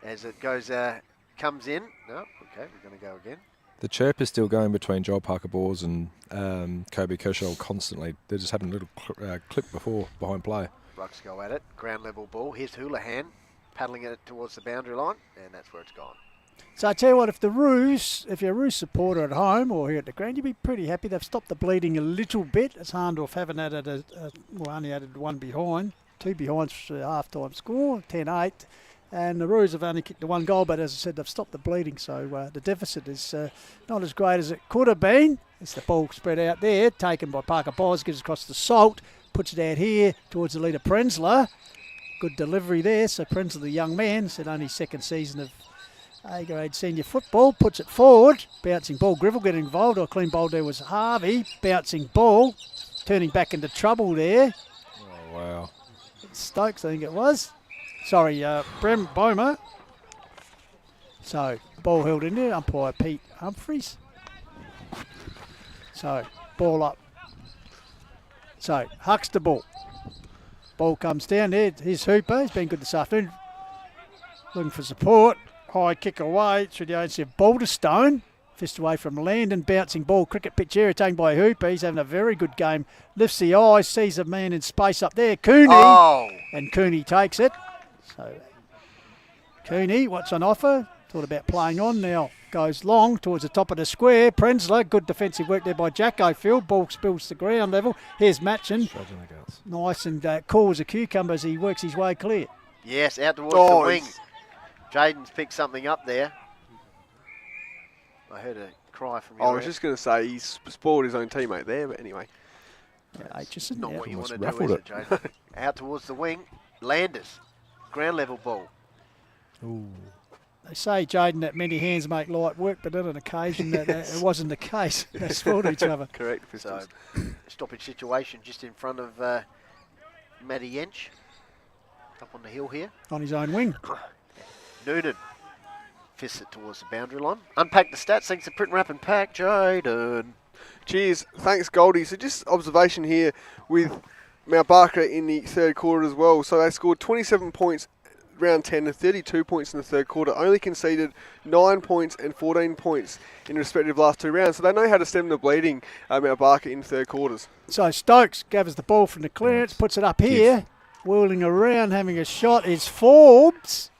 as it goes, comes in. No, okay, we're going to go again. The chirp is still going between Joel Parker-Bors and Kobe Kershaw constantly. They're just having a little clip behind play. Rucks go at it, ground level ball. Here's Houlihan paddling it towards the boundary line, and that's where it's gone. So I tell you what, if you're a Roos supporter at home or here at the ground, you'd be pretty happy. They've stopped the bleeding a little bit, as Hahndorf haven't added only added one behind, two behinds for the half-time score, 10-8. And the Roos have only kicked the one goal, but as I said, they've stopped the bleeding, so the deficit is not as great as it could have been. It's the ball spread out there, taken by Parker Bowles, gives across the Salt, puts it out here towards the leader Prenzler. Good delivery there, so Prenzler, the young man, said only second season of A-grade senior football, puts it forward, bouncing ball. Grivell getting involved, or clean bowl there was Harvey, bouncing ball, turning back into trouble there. Oh, wow. Stokes, I think it was. Sorry, Bremer. So, ball held in there, umpire Pete Humphries. So, ball up. So, Huxtable. Ball comes down there. Here's Hooper. He's been good this afternoon. Looking for support. High kick away through the agency of Balderstone. Fist away from Landon. Bouncing ball. Cricket pitch area taken by Hooper. He's having a very good game. Lifts the eyes. Sees a man in space up there. Cooney. Oh. And Cooney takes it. So, Cooney, what's on offer? Thought about playing on now. Goes long towards the top of the square. Prenzler, good defensive work there by Jacko Field. Ball spills to ground level. Here's Matchin. Nice and cool as a cucumber as he works his way clear. Yes, out towards the wing. Jaden's picked something up there. I heard a cry from you. I was just going to say he's spoiled his own teammate there, but anyway. Yeah, just not what you want to do, is it, Jaden? Out towards the wing. Landers. Ground level ball. Ooh. They say, Jaden, that many hands make light work, but on an occasion that it wasn't the case. They spoiled each other. Correct. So, stoppage situation just in front of Matty Yench. Up on the hill here. On his own wing. Noonan fists it towards the boundary line. Unpack the stats thanks to Print Wrap and Pack. Jaden. Cheers. Thanks, Goldie. So just observation here with Mount Barker in the third quarter as well. So they scored 27 points round 10 and 32 points in the third quarter, only conceded 9 points and 14 points in respective last 2 rounds. So they know how to stem the bleeding, Mount Barker, in third quarters. So Stokes gathers the ball from the clearance, puts it up here, whirling around, having a shot is Forbes.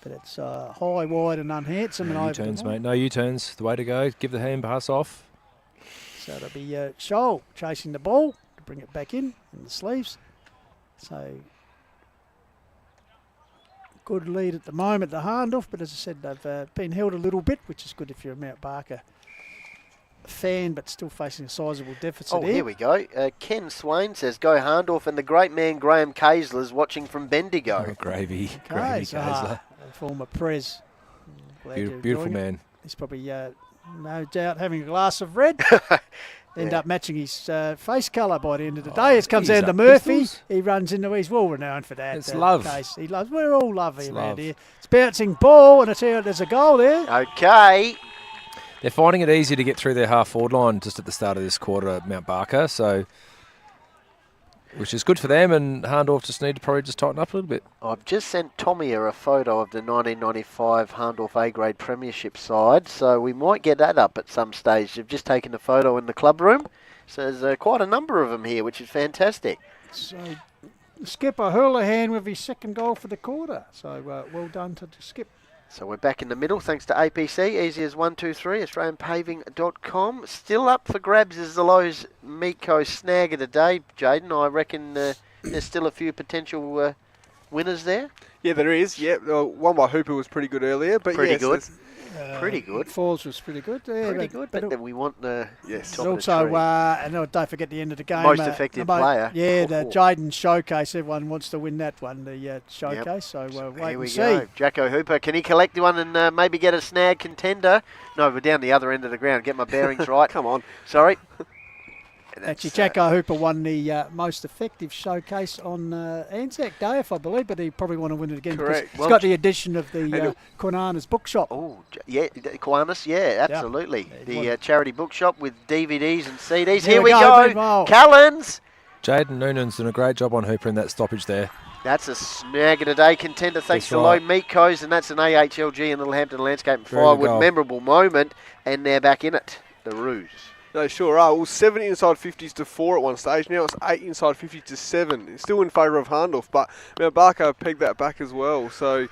But it's high, wide and unhandsome. No U-turns, mate. No U-turns. The way to go. Give the hand pass off. So it'll be Scholl chasing the ball to bring it back in the sleeves. So good lead at the moment, the Hahndorf, but as I said, they've been held a little bit, which is good if you're a Mount Barker fan, but still facing a sizable deficit. Oh, here we go. Ken Swain says, "Go Hahndorf," and the great man Graham Kaysler's watching from Bendigo. Oh, gravy. Okay, Gravy Kaysler. Former Prez. Beautiful man. He's probably, no doubt, having a glass of red. End up matching his face colour by the end of the day. It comes down to Murphy. He runs into, he's well renowned for that. It's love. Case. He loves. We're all lovely around here. It's bouncing ball, and there's a goal there. Okay. They're finding it easy to get through their half-forward line just at the start of this quarter, Mount Barker, so which is good for them, and Hahndorf just need to probably just tighten up a little bit. I've just sent Tommy a photo of the 1995 Hahndorf A-grade premiership side, so we might get that up at some stage. They've just taken a photo in the club room, so there's quite a number of them here, which is fantastic. So Skipper Hurleyhan with his second goal for the quarter, so well done to Skip. So we're back in the middle thanks to APC, easy as 123, AustralianPaving.com. Still up for grabs is the Lowe's Meatco snag of the day, Jaden. I reckon there's still a few potential winners there. Yeah, there is. Yeah, one by Hooper was pretty good earlier, but pretty yes, good. Pretty good. Falls was pretty good. Yeah, pretty good, but then we want the top also, of the tree. And don't forget the end of the game. Most effective player. Yeah, the Jaden Showcase. Everyone wants to win that one, the Showcase. So wait and see. Go. Jacko Hooper, can he collect one and maybe get a snag contender? No, we're down the other end of the ground. Get my bearings right. Come on. Sorry. Actually, Jacko Hooper won the most effective showcase on Anzac Day, if I believe, but he probably want to win it again. Correct. He's got the addition of the Kwana's bookshop. Oh, yeah, Kiwanis, yeah, absolutely. The charity bookshop with DVDs and CDs. Here we go. Callens. Jaden Noonan's done a great job on Hooper in that stoppage there. That's a snag of the day contender thanks to Low Meatco's, and that's an AHLG and Littlehampton Landscape and Firewood memorable moment, and they're back in it, the Roos. They sure are. Well, 7 inside 50s to 4 at one stage. Now it's 8 inside 50 to 7. It's still in favour of Hahndorf, but Mount Barker pegged that back as well. So,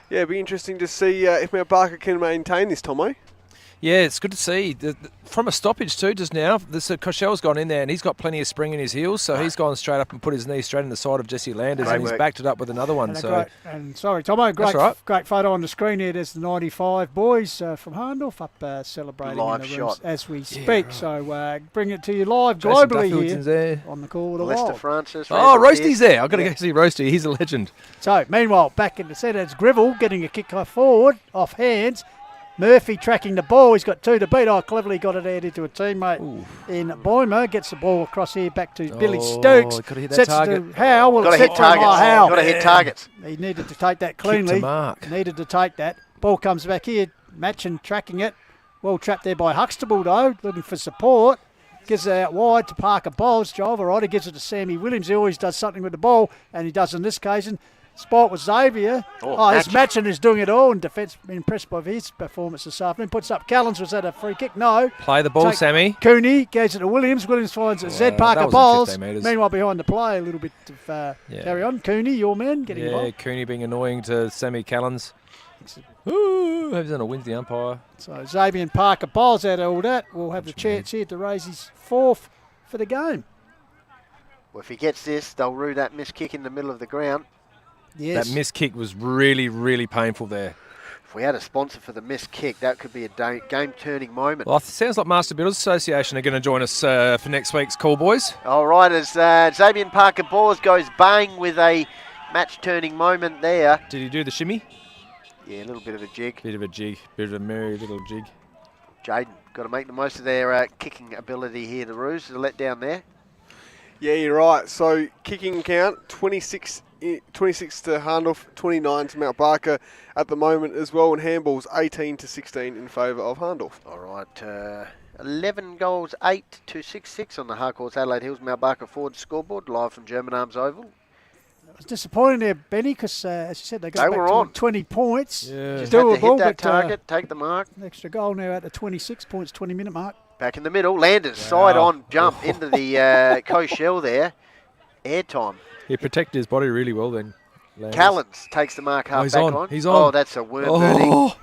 yeah, it'll be interesting to see if Mount Barker can maintain this, Tomo. Yeah, it's good to see. From a stoppage too just now, Koshell's gone in there and he's got plenty of spring in his heels, so he's gone straight up and put his knee straight in the side of Jesse Landers and he's backed it up with another one. Sorry, Tomo, great photo on the screen here. There's the 95 boys from Hahndorf up celebrating live in the shot as we speak. So bring it to you live globally here on the Call of the Lester Wild. Francis. Roasty's there. I've got to go see Roasty. He's a legend. So, meanwhile, back in the centre, it's Grivell getting a kick forward, off hands. Murphy tracking the ball. He's got 2 to beat. Cleverly got it out into a teammate in Boimer. Gets the ball across here back to Billy Stokes. Got to hit that sets target. it to Howe. Well, got to hit targets. Got to hit targets. He needed to take that cleanly. Kick to mark. Needed to take that. Ball comes back here. Matchin tracking it. Well trapped there by Huxtable though. Looking for support. Gives it out wide to Parker Bowles. Driver right. He gives it to Sammy Williams. He always does something with the ball, and he does on this occasion. Spot with Xavier. His Matchin is doing it all in defence. Impressed by his performance this afternoon. Puts up Callens. Was that a free kick? No. Play the ball, Sammy. Cooney goes it to Williams. Williams finds Zed Parker Bowles. Meanwhile, behind the play, a little bit of carry on. Cooney, your man, getting involved. Yeah, Cooney being annoying to Sammy Callens. Ooh, he's on a win the umpire. So Xavier and Parker Bowles out of all that. We'll have the chance here to raise his 4th for the game. Well, if he gets this, they'll rue that missed kick in the middle of the ground. Yes. That missed kick was really, really painful there. If we had a sponsor for the missed kick, that could be a game-turning moment. Well, it sounds like Master Builders Association are going to join us for next week's call, boys. All right, as Xavier Parker Bowles goes bang with a match-turning moment there. Did he do the shimmy? Yeah, a little bit of a jig. Bit of a merry little jig. Jaden, got to make the most of their kicking ability here, the Roos. There's a letdown there. Yeah, you're right. So, kicking count, 26 to Hahndorf, 29 to Mount Barker at the moment as well, and handballs 18 to 16 in favour of Hahndorf. All right, 11 goals, 8 to 6-6 on the Harcourts Adelaide Hills Mount Barker Ford scoreboard, live from German Arms Oval. It was disappointing there, Benny, because as you said, they got They back were to on. 20 points. Yeah. Just Doable, had to hit that but, target, take the mark. An extra goal now at the 26 points, 20-minute mark. Back in the middle, Landers side-on jump into the Cochelle there. Airtime. He protected his body really well then. Landers. Callens takes the mark half he's back on. line. He's on. Oh, that's a worm birdie.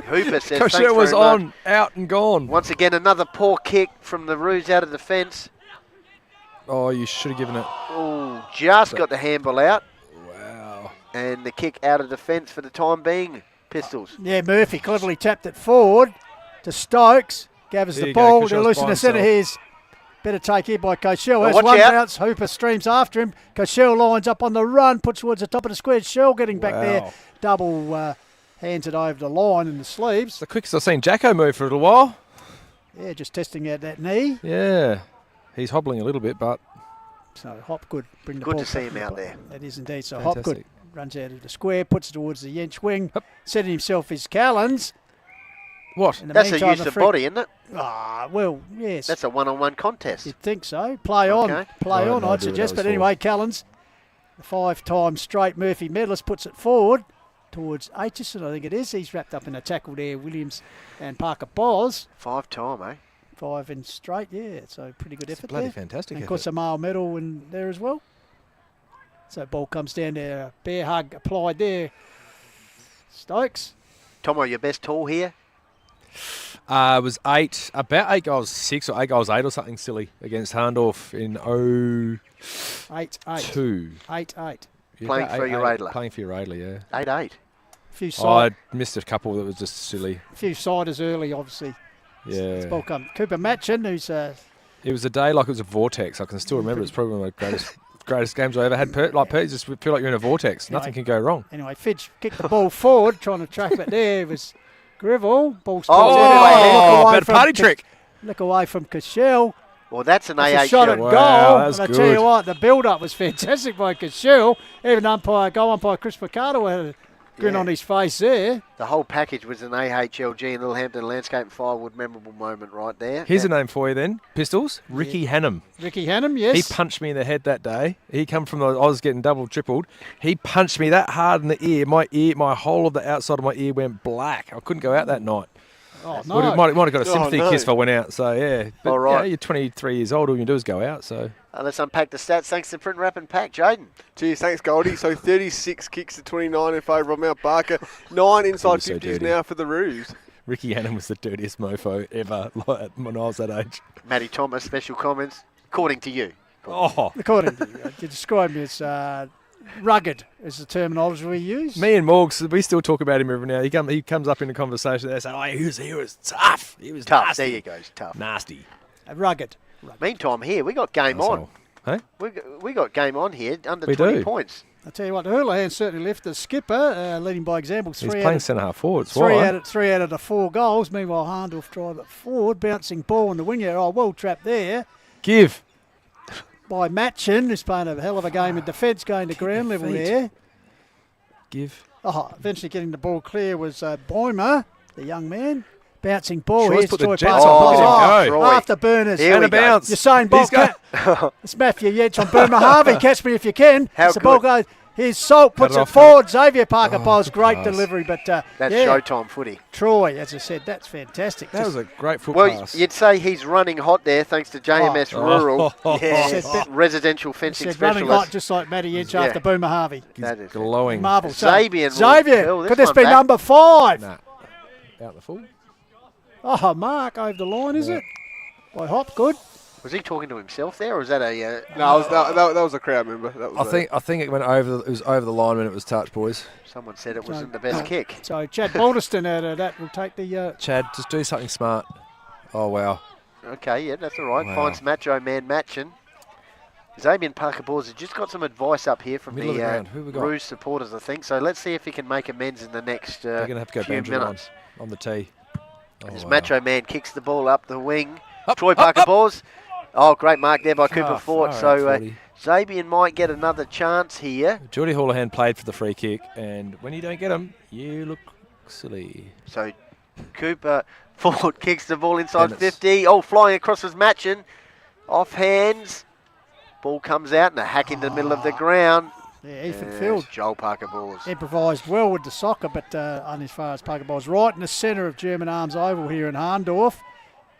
Hooper says thanks Cochelle was very much. on, out and gone. Once again, another poor kick from the Roos out of defence. Oh, you should have given it. Oh, just got the handball out. Wow. And the kick out of defence for the time being. Pistols. Yeah, Murphy cleverly tapped it forward to Stokes. Gave us There the you go, ball. Cochelle's They're loose in by the centre. himself. Here's better take here by Cochelle. Well, Has watch one out. bounce. Hooper streams after him. Cochelle lines up on the run, puts towards the top of the square. Shell getting back there. Wow. Double hands it over the line in the sleeves. The quickest I've seen Jacko move for a little while. Yeah, just testing out that knee. Yeah. He's hobbling a little bit, but So Hopgood bring the Good ball to see back him in the out play. there. That is indeed. So Fantastic. Hopgood runs out of the square, puts it towards the Yench wing, setting himself his Callens. What? In the That's a meantime, use the of free- body, isn't it? Ah, well, yes. That's a one-on-one contest. You'd think so. Play on. Okay. Play I had on, no I'd idea what suggest. that was But anyway, Callens, the 5-time straight Murphy medalist, puts it forward towards Aitchison, I think it is. He's wrapped up in a tackle there, Williams and Parker Boz. 5-time, eh? 5 in straight, yeah. So pretty good effort bloody there. fantastic And of course, effort. a male medal in there as well. So ball comes down there. Bear hug applied there. Stokes. Tomo, your best tool here? it was about 8 goals 6 or 8 goals 8 or something silly against Hahndorf in 8-8. 02. 8-8. Yeah, Playing about for your 8-8, Radler. Playing for your Radler, yeah. 8-8. Few I missed a couple that was just silly. few siders early, obviously. Yeah. It's ball come. Cooper Matchin, who's It was a day like it was a vortex. I can still remember. It's probably one of my greatest games I ever had. You just feel like you're in a vortex. Nothing can go wrong. Anyway, Fidge kicked the ball forward, trying to track it there. It was Greville. Ball better party trick. Look away from Cochelle. Well, that's an That's AH a shot at Wow, goal. that's And I tell you good. what, the build-up was fantastic by Cochelle. Even goal umpire Chris Picardo had a grin on his face there. The whole package was an AHLG and Littlehampton Landscape and Firewood memorable moment right there. Here's a name for you then. Pistols. Ricky Hannum. Ricky Hannum, yes. He punched me in the head that day. He come from I was getting double tripled. He punched me that hard in the ear. My whole of the outside of my ear went black. I couldn't go out that night. Oh, Might have got a sympathy no. kiss if I went out. So yeah. But, All right. You're 23 years old. All you can do is go out. So Let's unpack the stats. Thanks to Print Wrap and Pack. Jaden. Cheers, thanks Goldie. So 36 kicks to 29 in favour of Mount Barker. 9 inside was so 50s dirty. now for the Roos. Ricky Hannum was the dirtiest mofo ever when I was that age. Matty Thomas, special comments. According to you. Oh, According to you, you described him as rugged, is the terminology we use. me and Morgs, we still talk about him every now. He comes up in a conversation. They say, "Oh, he was tough. He was Tough. nasty. There you go. Tough. Nasty." Rugged. Meantime, here, we got game on. Hey? We got game on here. Under We 20 do. points. I tell you what, Hurley certainly left the skipper, leading by example. He's playing centre half forward. Three out of the 4 goals. Meanwhile, Hahndorf drive it forward, bouncing ball in the wing area. Oh, well trapped there Give. by Matchin, who's playing a hell of a game in defence, going to ground level feet. there. Give. Oh, eventually getting the ball clear was Boimer, the young man. Bouncing ball. Troy's Here's put the Troy jets Pass. on. Look at him go. After Burners. Here we And a go. bounce. You're saying ball He's go- it's Matthew Yates on Burma Harvey. Catch me if you can. How As the ball good. goes. Here's Salt, puts Cut it it off. forward. Xavier Parker Oh, Bowles, good great pass. delivery. But That's yeah, Showtime footy. Troy, as I said, that's fantastic. That was a great foot Well, pass. you'd say he's running hot there thanks to JMS Oh. Rural. Oh. Yes, Said- residential fencing said running specialist. hot, just like Matty Inch Yeah. after Boomer Harvey. That is glowing. Marvel. Xavier will Xavier, fill this could this one be back. number 5? Nah. Out the full. Oh, Mark over the line, is it? By Hop, good. Was he talking to himself there, or was that a... No, that was a crowd member. That was I think it went over. It was over the line when it was touched, boys. Someone said it wasn't the best kick. So Chad Balderston out of that will take the... Chad, just do something smart. Oh wow. Okay, yeah, that's all right. Wow. Finds Macho Man matching. Xavier Parker Balls has just got some advice up here from Middle of the the ground. Who we got? Rouge supporters, I think. So let's see if he can make amends in the next They're going to have to go few Benjamin minutes. on the tee. Oh, As wow. Macho Man kicks the ball up the wing. Up, Troy up, Parker up. Balls. Oh, great mark there by Cooper Oh, Fort. far So out, 40. Xavier might get another chance here. Geordie Houlihan played for the free kick, and when you don't get them, you look silly. So Cooper Ford kicks the ball inside 50. Oh, flying across was Matchin. Off hands. Ball comes out and a hack into the middle of the ground. Yeah, Ethan Field. Joel Parker Balls. Improvised well with the soccer, but only as far as Parker Balls. Right in the centre of German Arms Oval here in Hahndorf.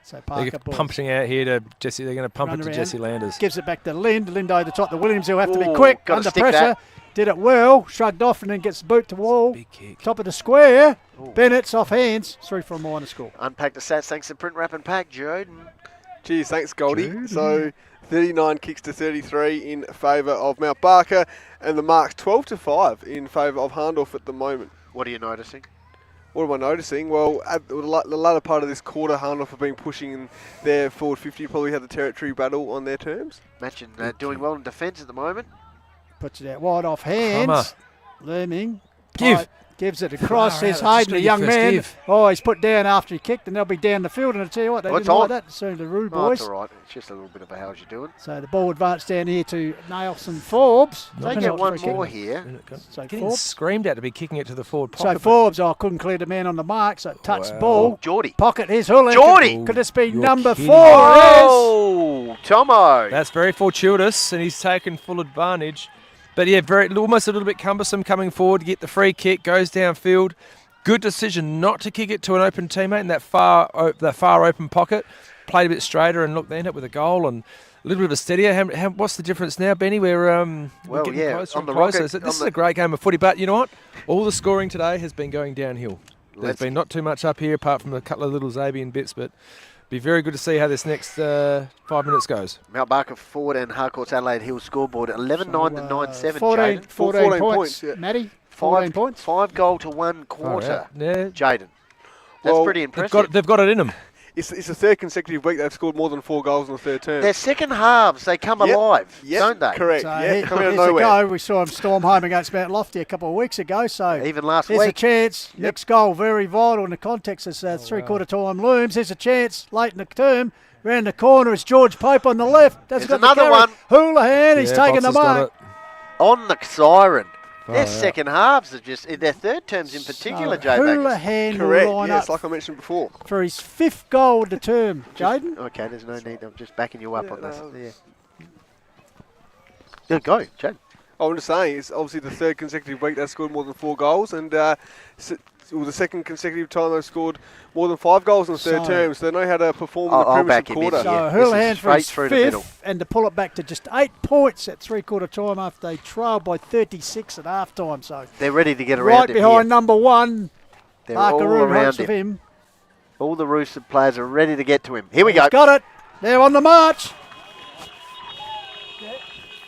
So Parker They're Balls. pumping out here to Jesse. They're going to pump Run it to around. Jesse Landers. Gives it back to Lind. Lind over the top to Williams, who'll have to be Ooh, quick, gotta under stick pressure. that. Did it well, shrugged off and then gets the boot to wall. Big kick. Top of the square. Ooh. Bennett's off hands. 3 for a minor score. Unpack the stats thanks to Print Wrap and Pack, Jordan. Cheers, thanks Goldie. So 39 kicks to 33 in favour of Mount Barker, and the marks 12-5 in favour of Hahndorf at the moment. What are you noticing? What am I noticing? Well, at the latter part of this quarter, Hahndorf have been pushing in their forward 50, probably had the territory battle on their terms. Matchin doing well in defence at the moment. Puts it out wide off hands. Learning. Give. Gives it across. Far There's out. Hayden, Just a young gotta give man. first give. Oh, he's put down after he kicked, and they'll be down the field. And I tell you what, they What's didn't like on? that. So the Rude Oh, boys. it's all right. It's just a little bit of a how's you doing. So the ball advanced down here to Nelson Forbes. They get one more here. So Getting Forbes. screamed at to be kicking it to the forward So pocket. Forbes, couldn't clear the man on the mark, so it touched the ball. Geordie. Pocket his Hull. Geordie! Could this be You're number kidding. 4? Oh, Tomo. That's very fortuitous, and he's taken full advantage. But yeah, almost a little bit cumbersome coming forward to get the free kick, goes downfield. Good decision not to kick it to an open teammate in that far open pocket. Played a bit straighter and look, they end up with a goal and a little bit of a steadier. What's the difference now, Benny? We're getting closer on and the closer. rocket, This is a great game of footy, but you know what? All the scoring today has been going downhill. There's been not too much up here apart from a couple of little Zabian bits, but be very good to see how this next 5 minutes goes. Mount Barker Ford and Harcourt's Adelaide Hills scoreboard 11-9 to 9-7. 14 Jaden. points. yeah. Matty, 14 points. 5 goal to 1 quarter. Yeah. Jaden. That's Well, pretty impressive. They've got it in them. It's the third consecutive week they've scored more than 4 goals in the third term. Their second halves, they come Yep. alive, Yep, don't they? correct. So Yeah, coming out of here's a nowhere. go. We saw him storm home against Mount Lofty a couple of weeks ago. So Even last here's a week. chance. Next goal, very vital in the context as three-quarter time looms. Here's a chance late in the term. Round the corner is George Pope on the left. That's There's got the another carry. one. Houlihan, he's taking the Box has got mark. it. On the siren. Their out. second halves are just, their third terms in particular, So Jay Baggers. Houlihan will Correct, line yes, up like I mentioned before. for his 5th goal of the term. Jaden? Okay, there's no need. I'm just backing you up on this. Yeah, go, Jaden. I'm just saying, it's obviously the third consecutive week they've scored more than 4 goals, and the second consecutive time they've scored more than 5 goals in the third So- term, so they know how to perform in I'll the back premiership him in quarter. here. So Yeah, this Houlihan is for his straight through the middle. 5th, and to pull it back to just 8 points at three-quarter time after they trailed by 36 at half-time. So They're ready to get around right him behind here. number 1, They're all Parker Room, around hopes of him. him. All the Rooster players are ready to get to him. Here we go. He's got it. They're on the march.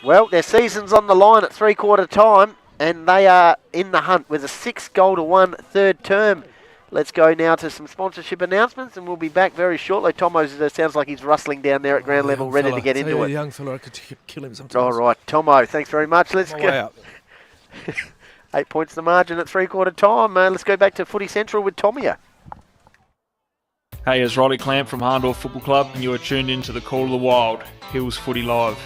Well, their season's on the line at three-quarter time, and they are in the hunt with a 6 goal to 1 third term. Let's go now to some sponsorship announcements, and we'll be back very shortly. Tomo's sounds like he's rustling down there at ground level, Young ready fella. to get Tell into you, it. a young fella, I could kill him sometimes. All right, Tomo, thanks very much. Let's My go. way out. 8 points the margin at three-quarter time. Let's go back to Footy Central with Tomia. Hey, it's Riley Clamp from Hahndorf Football Club, and you are tuned in to the Call of the Wild, Hills Footy Live.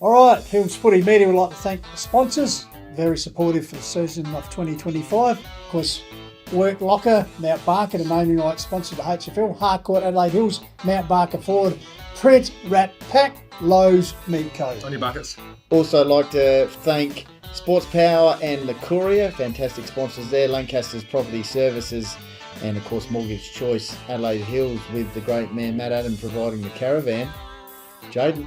All right, Hills Footy Media would like to thank the sponsors. Very supportive for the season of 2025. Of course, Work Locker, Mount Barker, the naming rights sponsor of the HFL, Harcourt, Adelaide Hills, Mount Barker Ford, Print, Rat Pack, Lowe's, Meat Co. On your buckets. Also like to thank Sports Power and the Courier, fantastic sponsors there, Lancaster's Property Services, and of course Mortgage Choice, Adelaide Hills, with the great man Matt Adam providing the caravan. Jaden.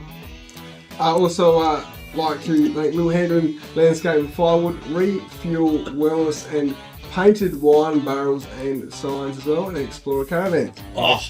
I also like to thank Little Hendron Landscape and Firewood, Refuel Wellness and Painted Wine Barrels and Signs as well, and Explorer Caravan.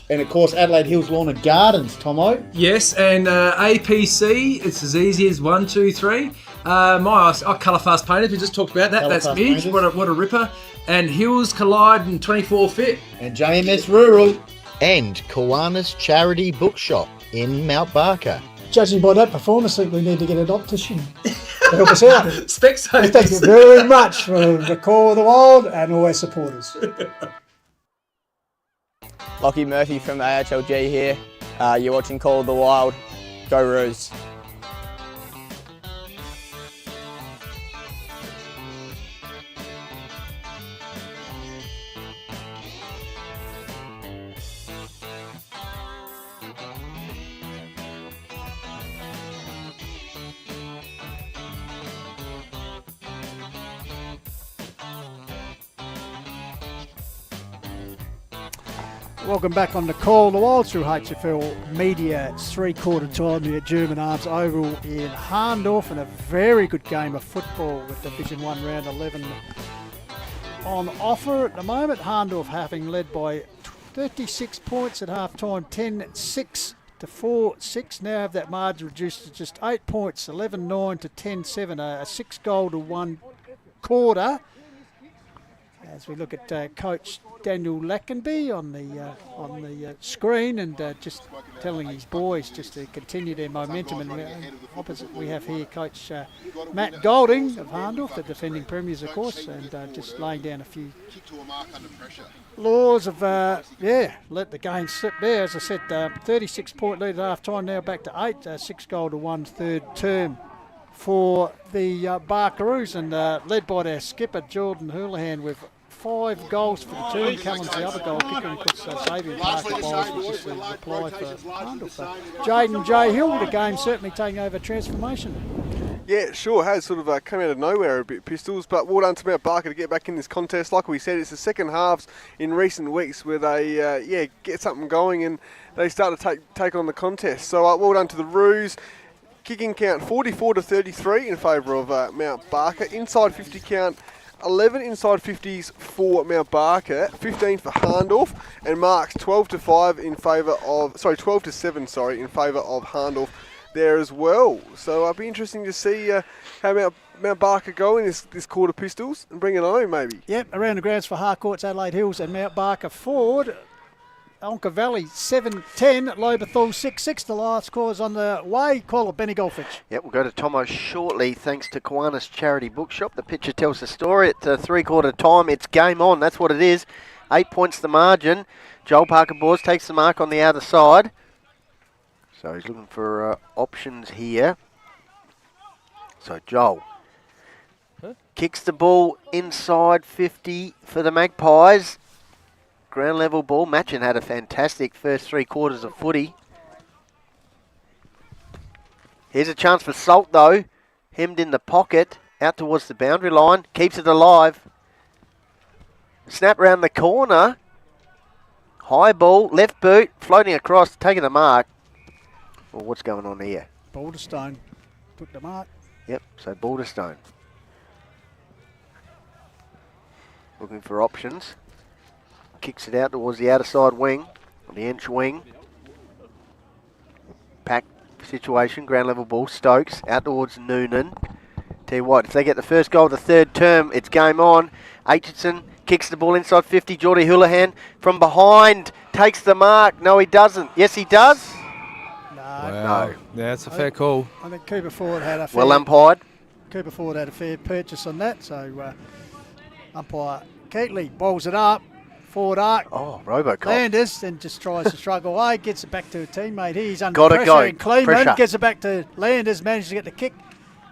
And of course, Adelaide Hills Lawn and Gardens, Tomo. Yes, and APC, it's as easy as 1, 2, 3. My Colour Fast Painters, we just talked about that. That's Midge, what a ripper. And Hills Collide and 24 Fit. And JMS Rural. And Kiwanis Charity Bookshop in Mount Barker. Judging by that performance, I think we need to get an optician to help us out. Specsavers. Thank you very much for the Call of the Wild and all our supporters. Lockie Murphy from AHLG here. You're watching Call of the Wild. Go Roos. Welcome back on the Call of the Wild through HFL Media. It's 3/4 time here at German Arms Oval in Hahndorf, and a very good game of football with Division 1 round 11 on offer at the moment. Hahndorf having led by 36 points at half time, 10-6 to 4-6. Now have that margin reduced to just 8 points, 11-9 to 10-7, a 6-goal to 1 quarter. As we look at Coach Daniel Lackenby on the screen, and just telling his boys just to continue their momentum. And opposite we have here Coach Matt Golding of Hahndorf, the defending premiers, of course, and just laying down a few laws of let the game slip there. As I said, 36-point lead at half time, now back to 8, 6-goal to 1 third term for the Barkaroos, and led by their skipper Jordan Houlihan with 5 goals for the term. Callum's the other goal kicker, and of course Xavier Parker Bowles, which is the reply for Hahndorf. Jaden J. Hill, the game certainly taking over transformation. Yeah, it sure has sort of come out of nowhere a bit, Pistols, but well done to Mount Barker to get back in this contest. Like we said, it's the second halves in recent weeks where they get something going and they start to take on the contest. So well done to the Roos. Kicking count 44-33 in favour of Mount Barker. Inside 50 count 11 inside 50s for Mount Barker, 15 for Hahndorf, and marks 12-5 in favour of 12-7 in favour of Hahndorf there as well. So it'll be interesting to see how Mount Barker go in this quarter, Pistols, and bring it home maybe. Yep, around the grounds for Harcourts, Adelaide Hills and Mount Barker Ford. Onka Valley 7-10, Loberthal 6-6. The last scores on the way. Call it Benny Golfich. Yep, we'll go to Tomo shortly thanks to Kiwanis Charity Bookshop. The picture tells the story. At 3/4 time, it's game on. That's what it is. 8 points the margin. Joel Parker-Bors takes the mark on the outer side. So he's looking for options here. So Joel kicks the ball inside 50 for the Magpies. Ground level ball. Matchin had a fantastic first 3/4 of footy. Here's a chance for Salt though. Hemmed in the pocket. Out towards the boundary line. Keeps it alive. Snap round the corner. High ball. Left boot. Floating across. Taking the mark. Well, what's going on here? Balderstone took the mark. Yep, so Balderstone. Looking for options. Kicks it out towards the outer side wing, on the inch wing. Pack situation, ground level ball. Stokes out towards Noonan. Tell you what, if they get the first goal of the third term, it's game on. Aitchison kicks the ball inside 50. Geordie Houlihan from behind takes the mark. No, he doesn't. Yes, he does. No. Yeah, it's a fair call. I think Cooper Ford had a fair... Well umpired. Cooper Ford had a fair purchase on that, so umpire Keatley balls it up. Forward arc. Oh, Robocop. Landers then just tries to struggle away, gets it back to a teammate. He's under Gotta pressure. go. And Kleeman Pressure. gets it back to Landers, manages to get the kick.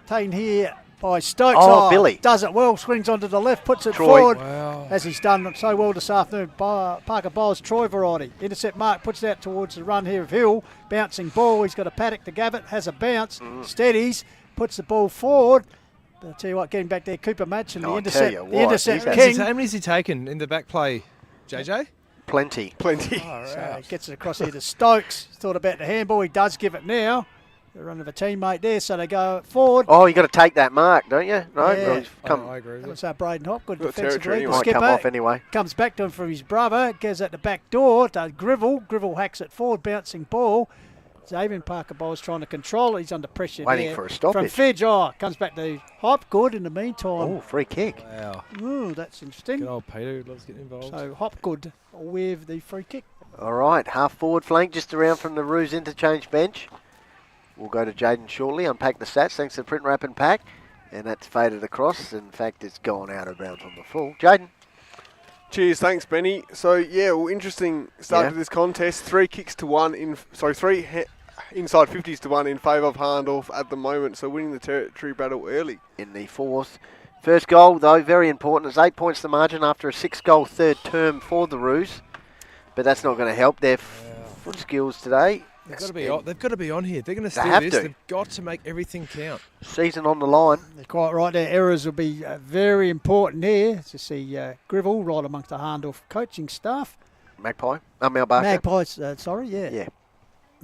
Taken here by Stokes. Oh, Billy. Does it well, swings onto the left, puts it Troy. forward. Wow. As he's done so well this afternoon. Parker Bowles, Troy variety. Intercept mark, puts it out towards the run here of Hill. Bouncing ball, he's got a paddock to Gavitt, has a bounce, steadies, puts the ball forward. But I'll tell you what, getting back there, Cooper Match and the intercept king. How many has he taken in the back play, JJ? Plenty. So he gets it across here to Stokes. Thought about the handball. He does give it now. the run of a teammate there, so they go forward. Oh, you got to take that mark, don't you? No, Yeah. come. I agree. That was Braden Hopgood Got defensively. territory The anyway. skipper Might come off anyway. comes back to him from his brother, goes at the back door to Grivell. Grivell hacks it forward, bouncing ball. Xavier Parker Bowles trying to control it. He's under pressure Waiting there. for a stoppage. From Fidge, comes back to Hopgood in the meantime. Oh, free kick. Wow. Ooh, that's interesting. Good old Peter who loves getting involved. So Hopgood with the free kick. All right, half forward flank just around from the Roos interchange bench. We'll go to Jaden shortly, unpack the stats thanks to Print Wrap and Pack. And that's faded across. In fact, it's gone out of bounds on the full. Jaden. Cheers, thanks, Benny. So, yeah, well, interesting start to this contest. 3 kicks to 1 inside 50s to 1 in favour of Hahndorf at the moment, so winning the territory battle early. In the fourth. First goal, though, very important. It's 8 points the margin after a 6-goal third term for the Roos. But that's not going to help their foot skills today. They've got to be on here. They're going to steal have this. to. They've got to make everything count. Season on the line. They're quite right. Their errors will be very important here. To see Grivell right amongst the Hahndorf coaching staff. Magpie. Malbarker. Magpies, sorry, yeah. Yeah.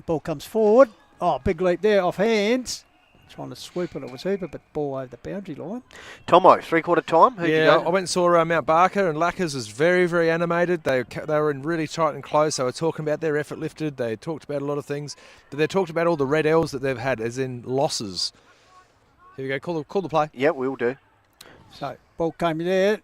Ball comes forward. Oh, big leap there off hands. Trying to swoop it was Hooper, but ball over the boundary line. Tomo, 3/4 time. Who'd you Yeah, go? I went and saw Mount Barker, and Lackers was very, very animated. They were in really tight and close. They were talking about their effort lifted. They talked about a lot of things. But they talked about all the red L's that they've had, as in losses. Here we go. Call the play. Yeah, we'll do. So, ball came there.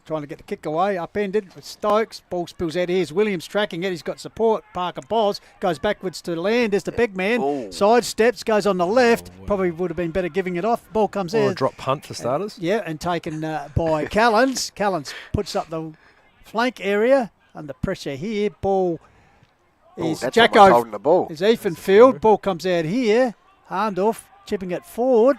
Trying to get the kick away, upended with Stokes. Ball spills out. Here's Williams tracking it. He's got support. Parker Boz goes backwards to land. There's the big man. Sidesteps, goes on the left. Probably would have been better giving it off. Ball comes Or in. a drop punt for starters. And taken by Callens. Callens puts up the flank area under pressure here. Ball is that's Jacko. almost holding the ball. Is Ethanfield. Ball comes out here. Hahndorf chipping it forward.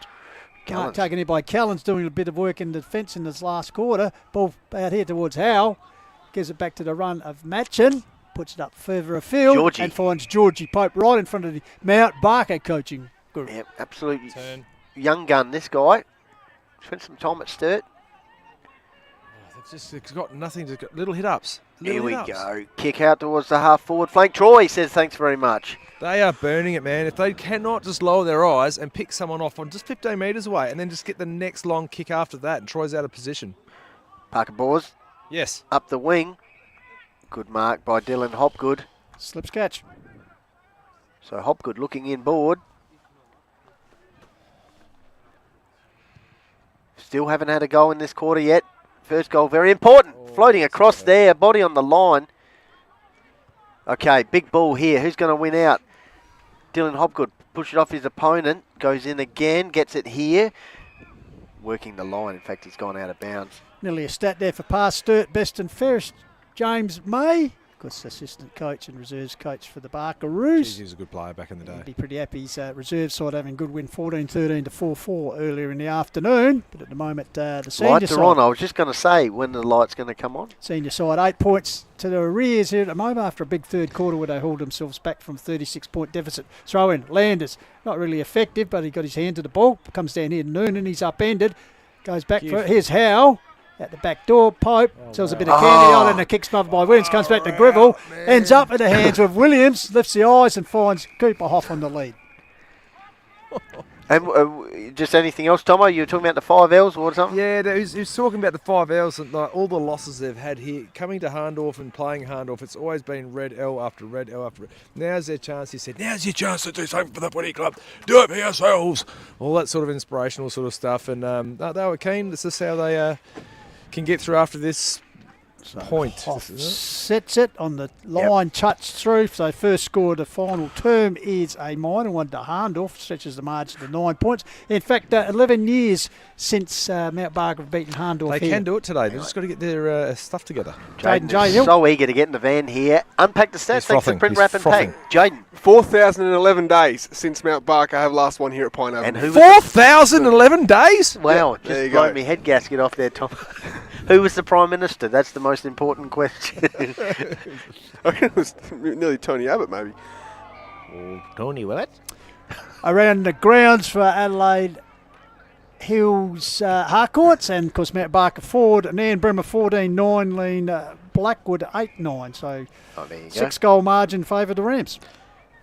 Callens. Taken in by Callens, doing a bit of work in defence in this last quarter. Ball out here towards Howe. Gives it back to the run of Matchin. Puts it up further afield. Georgie. And finds Georgie Pope right in front of the Mount Barker coaching group. Yep, absolutely. Young gun, this guy. Spent some time at Sturt. It's got nothing. Just got little hit-ups. Here we go. Kick out towards the half-forward flank. Troy says thanks very much. They are burning it, man. If they cannot just lower their eyes and pick someone off on just 15 metres away and then just get the next long kick after that, and Troy's out of position. Parker Bors. Yes. Up the wing. Good mark by Dylan Hopgood. Slips catch. So Hopgood looking inboard. Still haven't had a goal in this quarter yet. First goal, very important. Floating across there, body on the line. Okay, big ball here. Who's going to win out? Dylan Hopgood pushes it off his opponent. Goes in again, gets it here. Working the line. In fact, he's gone out of bounds. Nearly a stat there for past Sturt, best and fairest. James May, of course, assistant coach and reserves coach for the Barker Roos. He was a good player back in the day. He'd be pretty happy. His reserve side having a good win, 14-13 to 4-4 earlier in the afternoon. But at the moment, the senior Lights side. are on. I was just going to say when the light's going to come on. Senior side, 8 points to the arrears here at the moment after a big third quarter where they hauled themselves back from 36-point deficit. Throw in, Landers, not really effective, but he got his hand to the ball. Comes down here to Noonan, he's upended. Goes back for it. Here's Howe. At the back door, Pope sells a bit of candy on it, and a kick smothered by Williams. Comes back to Grivell, ends up in the hands of Williams, lifts the eyes and finds Cooper Hoff on the lead. And just anything else, Tomo? You were talking about the 5 L's or something? Yeah, he was talking about the 5 L's and like all the losses they've had here. Coming to Hahndorf and playing Hahndorf, it's always been red L after red L after red. Now's their chance, he said. Now's your chance to do something for the footy club. Do it for yourselves. All that sort of inspirational sort of stuff. And they were keen. This is how they can get through after this point. Hoff sets it on the line, touched through. So first score of the final term is a minor one to Hahndorf, stretches the margin to 9 points. In fact, 11 years since Mount Barker have beaten Hahndorf. They can do it today. They've just got to get their stuff together. Jaden is so eager to get in the van here. Unpack the stats. Thanks to Print Wrap and Pack. Jaden. 4,011 days since Mount Barker have last one here at Pine Avenue. And who 4,011 days? Wow, just blown me head gasket off there, Tom. Who was the Prime Minister? That's the most important question. I reckon it was nearly Tony Abbott, maybe. Tony what? Around the grounds for Adelaide Hills Harcourts, and of course Mount Barker forward, Nairne-Bremer 14-9, Lean Blackwood 8-9. So there you go. 6 goal margin favour the Rams.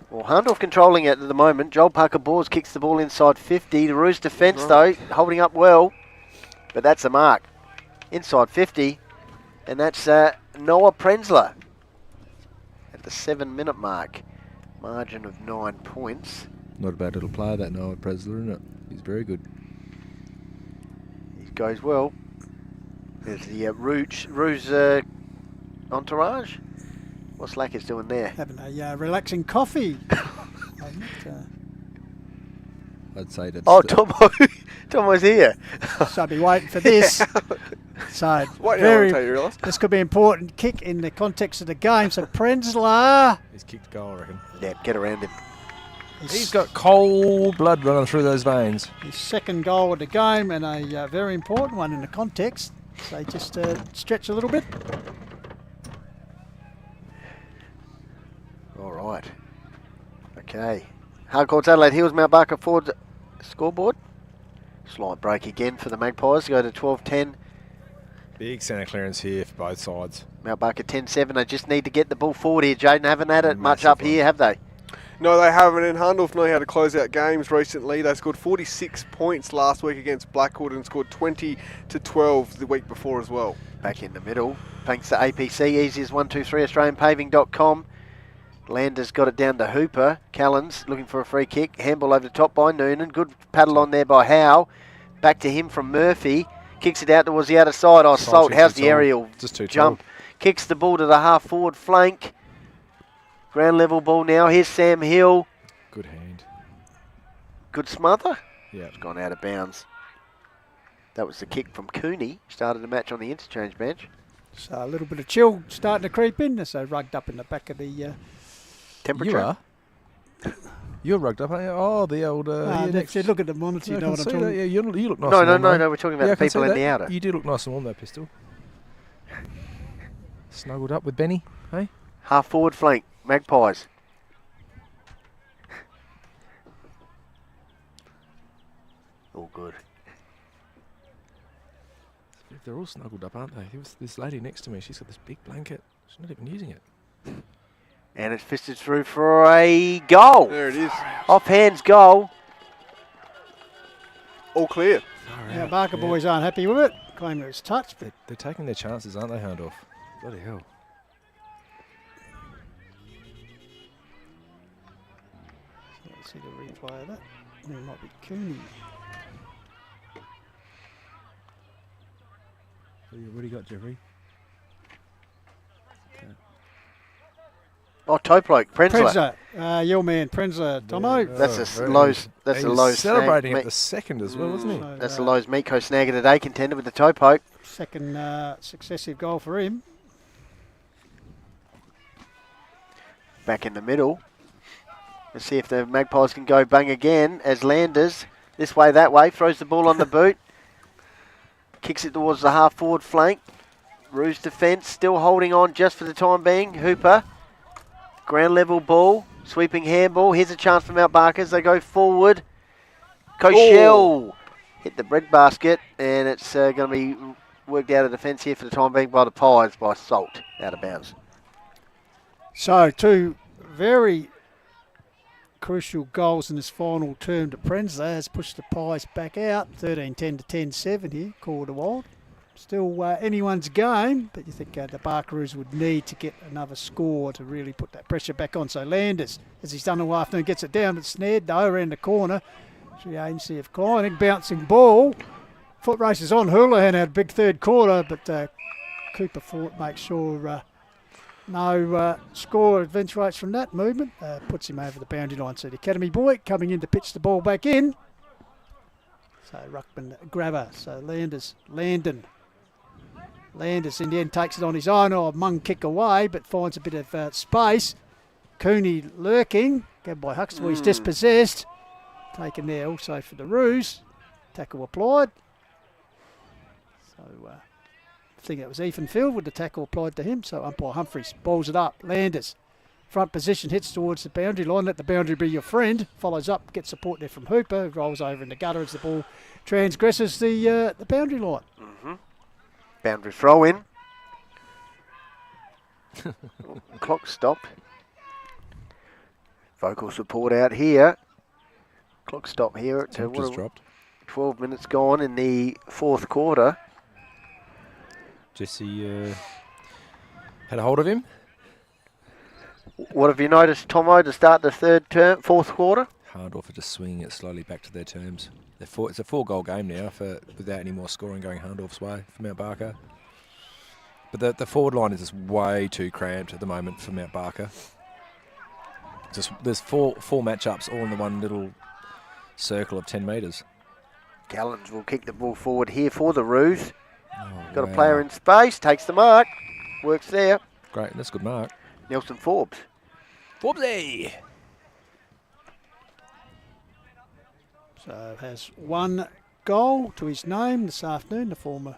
Well, Hahndorf controlling it at the moment. Joel Parker-Bors kicks the ball inside 50. The Roos defence, though, holding up well. But that's a mark. Inside 50. And that's Noah Prenzler at the 7-minute mark. Margin of 9 points. Not a bad little player, that Noah Prenzler, isn't it? He's very good. He goes well. There's the Roos entourage. What's Lackers doing there? Having a relaxing coffee. I'd say that's... Oh, Tomo's here. So I'll be waiting for this. So this could be important kick in the context of the game. So Prenzler. He's kicked a goal, I reckon. Yeah, get around him. He's got cold blood running through those veins. His second goal of the game, and a very important one in the context. So just stretch a little bit. All right. Okay. Harcourt's Adelaide Hills, Mount Barker forward scoreboard. Slight break again for the Magpies to go to 12-10. Big centre clearance here for both sides. Mount Barker 10-7. They just need to get the ball forward here, Jaden. Haven't had it much up here, have they? No, they haven't. And Hahndorf know how to close out games recently. They scored 46 points last week against Blackwood and scored 20-12 the week before as well. Back in the middle. Thanks to APC, easiest 123 AustralianPaving.com. Landers got it down to Hooper. Callens looking for a free kick. Handball over the top by Noonan. Good paddle on there by Howe. Back to him from Murphy. Kicks it out towards the outer side. Oh, Salt. How's the aerial jump? Kicks the ball to the half-forward flank. Ground level ball now. Here's Sam Hill. Good hand. Good smother. Yeah. It's gone out of bounds. That was the kick from Cooney. Started the match on the interchange bench. So a little bit of chill starting to creep in. So rugged up in the back of the temperature. You are? You're rugged up, aren't you? Oh, the old... look at the monitor. You know what I'm talking about. Yeah, you look nice No, and warm. no, we're talking about the people in the outer. You do look nice and warm, though, Pistol. Snuggled up with Benny, hey? Half forward flank, Magpies. All good. They're all snuggled up, aren't they? This lady next to me, she's got this big blanket. She's not even using it. And it's fisted through for a goal. There it is. Off hands goal. All clear. Yeah, Barker boys aren't happy with it. Claim it was touched. But they're taking their chances, aren't they, Hahndorf? Bloody hell. So let's see the replay of that. It might be Cooney. What do you got, Jeffrey? Oh, toe bloke, Prenzler. Your man, Prenzler, Tomo. That's a Lowe's. That's a Lowe's. Celebrating at the second as well, wasn't he? So, that's a Lowe's Miko snag of the day contender with the toe poke. Second successive goal for him. Back in the middle. Let's see if the Magpies can go bang again as Landers, this way, that way, throws the ball on the boot. Kicks it towards the half-forward flank. Roos defence still holding on just for the time being. Hooper. Ground level ball. Sweeping handball. Here's a chance for Mount Barker as they go forward. Koshel hit the breadbasket, and it's going to be worked out of defence here for the time being by the Pies by Salt out of bounds. So two very crucial goals in this final term to Prenzler has pushed the Pies back out. 13-10 to 10-7 here, called a wild. Still anyone's game, but you think the Barkeroos would need to get another score to really put that pressure back on. So Landers, as he's done all afternoon, gets it down, but snared though around the corner. The agency of Klein, bouncing ball. Foot races on. Houlihan had a big third quarter, but Cooper Fort makes sure no score eventuates from that movement. Puts him over the boundary line. So the Academy boy coming in to pitch the ball back in. So Ruckman grabber. So Landers in the end takes it on his own, or Mung kick away, but finds a bit of space. Cooney lurking. Gabbed by Huxtable. He's dispossessed. Taken there also for the Roos. Tackle applied. So I think it was Ethan Field with the tackle applied to him. So umpire Humphreys balls it up. Landers. Front position, hits towards the boundary line. Let the boundary be your friend. Follows up, gets support there from Hooper. Rolls over in the gutter as the ball transgresses the boundary line. Boundary throw in. Clock stopped. Vocal support out here. Clock stop here at Temperature's dropped. 12 minutes gone in the fourth quarter. Jesse had a hold of him. What have you noticed, Tomo, to start the fourth quarter? Hahndorf are just swinging it slowly back to their terms. It's a 4-goal game now without any more scoring going Hahndorf's way for Mount Barker. But the forward line is just way too cramped at the moment for Mount Barker. There's four matchups all in the one little circle of 10 metres. Gallons will kick the ball forward here for the Roos. Got a player in space, takes the mark, works there. Great, that's a good mark. Nelson Forbes. Forbesy! So has 1 goal to his name this afternoon, the former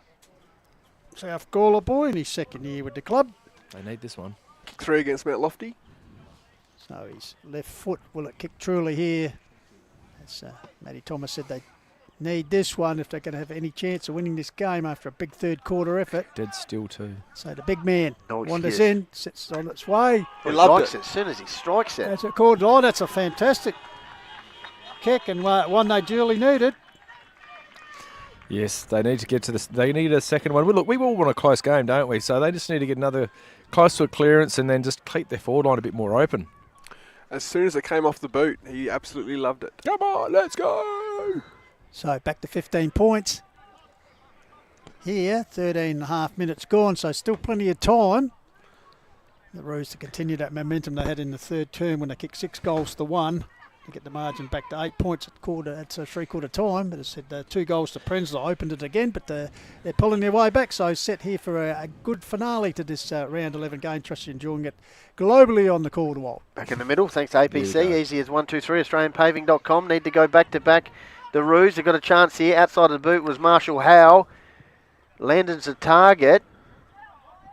South Gawler boy in his second year with the club. They need this one. Kick 3 against Mount Lofty. So his left foot, will it kick truly here? As Matty Thomas said, they need this one if they're going to have any chance of winning this game after a big third quarter effort. Dead still too. So the big man No wanders excuse. in, sits on its way. He likes it as soon as he strikes it. That's a called. Oh, that's a fantastic kick and one they duly needed. Yes, they need to get to this. They need a second one. Look, we all want a close game, don't we? So they just need to get another close to a clearance and then just keep their forward line a bit more open. As soon as it came off the boot, he absolutely loved it. Come on, let's go! So back to 15 points. Here, 13 and a half minutes gone, so still plenty of time. The Roos to continue that momentum they had in the third term when they kicked 6 goals to 1 to get the margin back to 8 points at three-quarter time. But as I said, 2 goals to Prenzlau opened it again, but they're pulling their way back. So set here for a good finale to this round 11 game. Trust you're enjoying it globally on the Call to Wild. Back in the middle, thanks to APC. Easy as 1, 2, 3. AustralianPaving.com. Need to go back to back. The Roos have got a chance here. Outside of the boot was Marshall Howe. Landon's a target.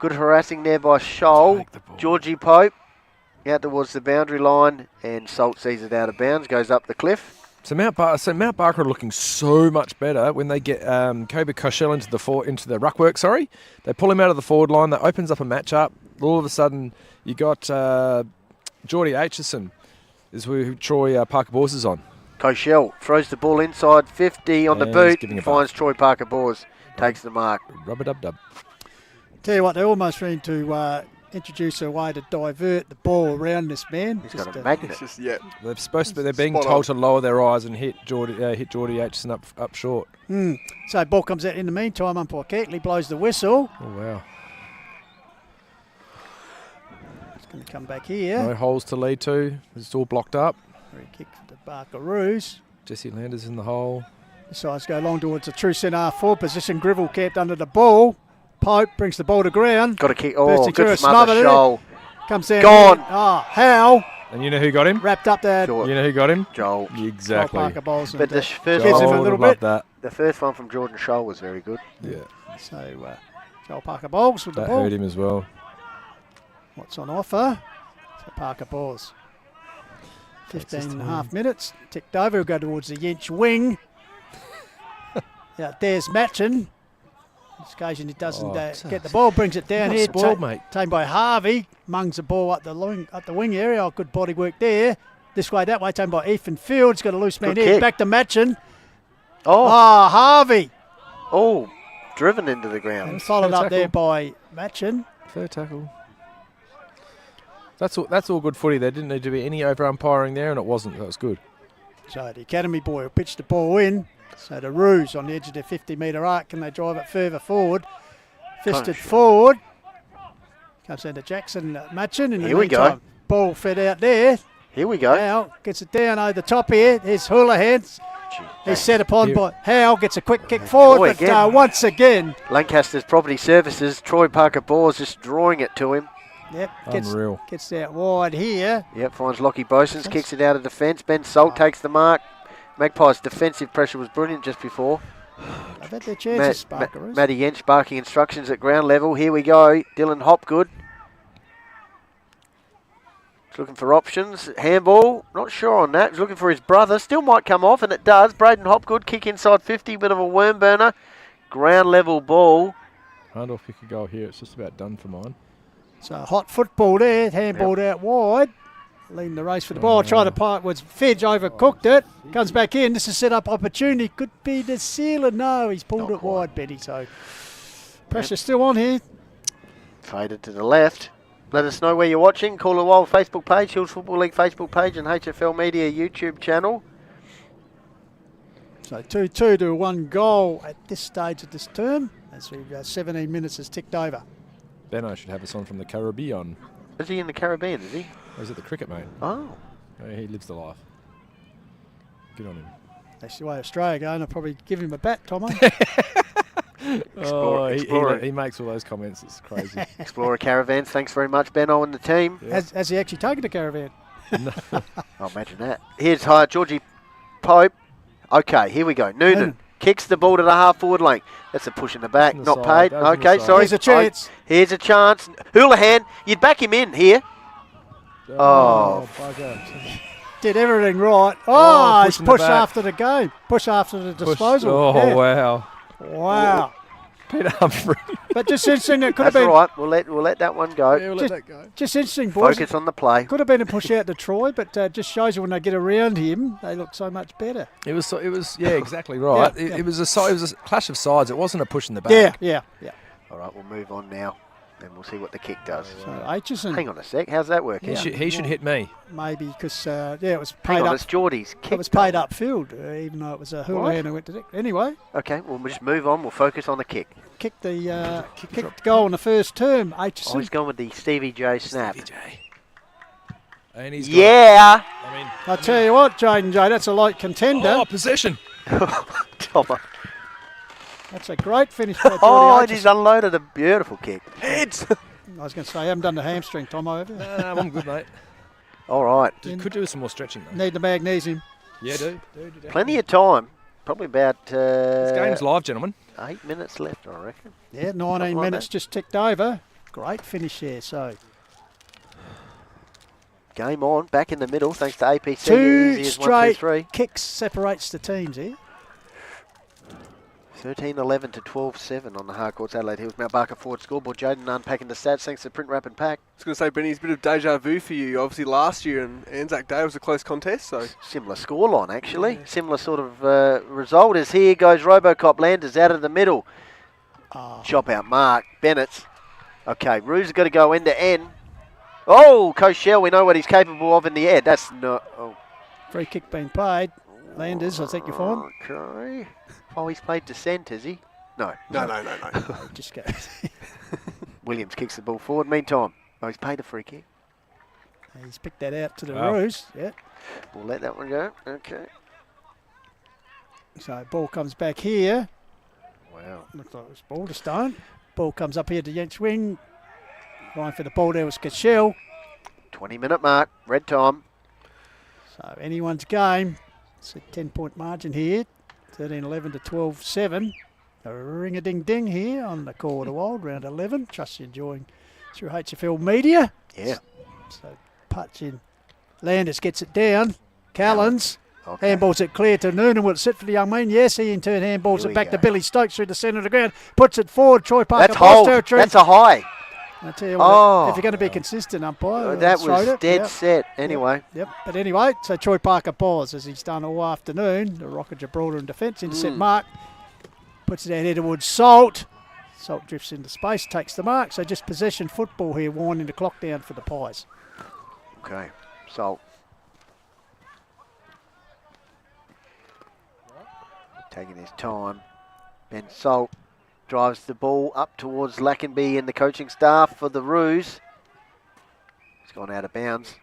Good harassing there by Scholl. Georgie Pope out towards the boundary line, and Salt sees it out of bounds, goes up the cliff. So Mount Barker are looking so much better when they get Kobe Koshel into the ruckwork. Sorry, they pull him out of the forward line. That opens up a matchup. All of a sudden, you got Geordie Aitchison is who Troy Parker Bors is on. Koshel throws the ball inside 50 on the And boot. giving it Finds Troy Parker Bors, takes the mark. Rub-a-dub-dub. Tell you what, they almost need to introduce a way to divert the ball around this man. He's got a magnet. They're supposed to be. They're being Spot told to lower their eyes and hit Geordie Aitchison up short. So ball comes out in the meantime. Umpire Keatley blows the whistle. Oh wow! It's going to come back here. No holes to lead to. It's all blocked up. Free kick for the Barker Roos. Jesse Landers in the hole. Decides to go long towards the true centre half forward position. Gribble kept under the ball. Pope brings the ball to ground. Got a kick. Bursting through Good a smother, snubber Scholl. Comes down. Gone. Howe. And you know who got him? Wrapped up there. You know who got him? Joel. Exactly. Parker bowls But the first gives him a one, little bit. That. The first one from Jordan Scholl was very good. Yeah. So Joel Parker bowls with That the ball. hurt him as well. What's on offer? So Parker balls. 15 and a half minutes. Ticked over. He'll go towards the Yench wing. There's Matchin. This occasion he doesn't get the ball, brings it down Not here. spoiled, mate. Taken by Harvey. Mungs the ball up the wing area. Oh, good body work there. This way, that way. Taken by Ethan Fields. Got a loose man Good here. kick. Back to Matchin. Oh. Harvey. Oh, driven into the ground. And followed Fair up there tackle. by Matchin. Fair tackle. That's all good footy. There didn't need to be any over umpiring there, and it wasn't. That was good. So the academy boy will pitch the ball in. So the Roos on the edge of their 50-metre arc. Can they drive it further forward? Fisted forward. Comes down to Jackson Matchin. In the Here we go. meantime, ball fed out there. Here we go. Howe gets it down over the top here. Here's Houlihan. He's set upon by Howe. Gets a quick kick forward. Troy But again. once again. Lancaster's Property Services, Troy Parker Bors just drawing it to him. Yep. Unreal. Gets out wide here. Yep, finds Lockie Bosons, kicks it out of defence. Ben Salt takes the mark. Magpies' defensive pressure was brilliant just before. I've had their chances, Sparkers. Matty Yench barking instructions at ground level. Here we go. Dylan Hopgood. He's looking for options. Handball, not sure on that. He's looking for his brother. Still might come off, and it does. Braden Hopgood, kick inside 50, bit of a worm burner. Ground level ball. Hahndorf kick a goal here. It's just about done for mine. So hot football there. Handballed out wide. leading the race for the ball. Tried to part was Fedge overcooked it. Comes back in. This is set up opportunity. Could be the sealer. No, he's pulled it wide, Benny. So pressure still on here. Faded to the left. Let us know where you're watching. Call the Wild Facebook page, Hills Football League Facebook page, and HFL Media YouTube channel. So 2-2 to 1 goal at this stage of this term, as we've 17 minutes has ticked over. Benno should have us on from the Caribbean. Is he in the Caribbean, is he? Or is it the cricket, mate? Oh. He lives the life. Good on him. That's the way Australia going. I'll probably give him a bat, Tomo. He makes all those comments. It's crazy. Explorer Caravans, thanks very much, Benno and the team. Yeah. Has he actually taken the caravan? No. I'll imagine that. Here's Georgie Pope. Okay, here we go. Noonan kicks the ball to the half-forward lane. That's a push in the back. In the Not side. paid. That was in the Okay, side. sorry. Here's a chance. Here's a chance. Houlihan, you'd back him in here. Oh. Bugger. Did everything right. Oh, he's pushing the pushed back. after the game. Push after the disposal. Oh, Yeah. wow. Wow. Peter Humphrey. But just interesting, it could That's have been. all right. We'll let that one go. Yeah, we'll let that go. Just interesting, boys. Focus on the play. Could have been a push out to Troy, but just shows you when they get around him, they look so much better. It was yeah, exactly right. Yeah, It was a clash of sides. It wasn't a push in the back. Yeah. All right, we'll move on now, and we'll see what the kick does. So Aitchison, Hang on a sec. How's that working? He should hit me. maybe because it was Hang paid on, up. it's Geordie's kick. It was paid upfield, even though it was a Houlihan who went to it. Anyway, Okay, we'll just move on. We'll focus on the kick. kicked the goal in the first term. Aitchison. Oh, he's gone with the Stevie J snap. And he's Yeah. I tell you what, Jaden J, that's a light contender. Oh, possession. Tomo. That's a great finish by Geordie Oh, and Aitchison. he's unloaded a beautiful kick. Heads. I was going to say, I haven't done the hamstring, Tomo, have you? No, I'm good, mate. All right. Could do with some more stretching, though. Need the magnesium. Yeah, do. Plenty of time. Probably about This game's live, gentlemen. 8 minutes left, I reckon. Yeah, 19 Something like minutes that. just ticked over. Great finish there. So Game on. Back in the middle, thanks to APC. two Easy as straight 1, 2, 3. kicks separates the teams here. 13-11 to 12-7 on the Harcourts Adelaide Hills Mount Barker Forward scoreboard. Jaden unpacking the stats thanks to Print Wrap and Pack. I was going to say, Benny, it's a bit of deja vu for you. Obviously, last year and Anzac Day was a close contest, so Similar scoreline, actually. Similar sort of result as here goes Robocop Landers out of the middle. Chop out Mark. Bennett's. Okay, Rue's got to go end to end. Oh, Coach Shell, we know what he's capable of in the air. That's not... Oh. Free kick being paid. Landers, I think you're fine. Okay. Oh, he's played descent, is he? No. no. Just go. Williams kicks the ball forward. Meantime, he's paid a free kick. He's picked that out to the Wow. Roos. Yeah. We'll let that one go. Okay. So ball comes back here. Wow. Looks like it was ball to Stone. Ball comes up here to Yench wing. Going for the ball there was Cashel. 20-minute mark. Red time. So anyone's game. It's a 10-point margin here. 13-11 to 12-7. A ring-a-ding-ding here on the Call of the Wild, round 11. Trust you're enjoying through HFL Media. Yeah. So Putch in. Landers gets it down. Callens. Okay. Handballs it clear to Noonan. Will it sit for the young man? Yes, he in turn handballs Here it we back go. to Billy Stokes through the centre of the ground. Puts it forward. Troy Parker. That's Boss hold. territory. That's a high. I tell you what, Oh. if you're going to be consistent, umpire, That throw was it. dead Yep. set. Anyway. Yep. But anyway, so Troy Parker paws as he's done all afternoon. The Rocket Gibraltar in defence. Intercept mark. Puts it out here towards Salt. Salt drifts into space, takes the mark. So just possession football here, winding the clock down for the Pies. Okay. Salt. Taking his time. Ben Salt drives the ball up towards Lackenby and the coaching staff for the Roos. It's gone out of bounds.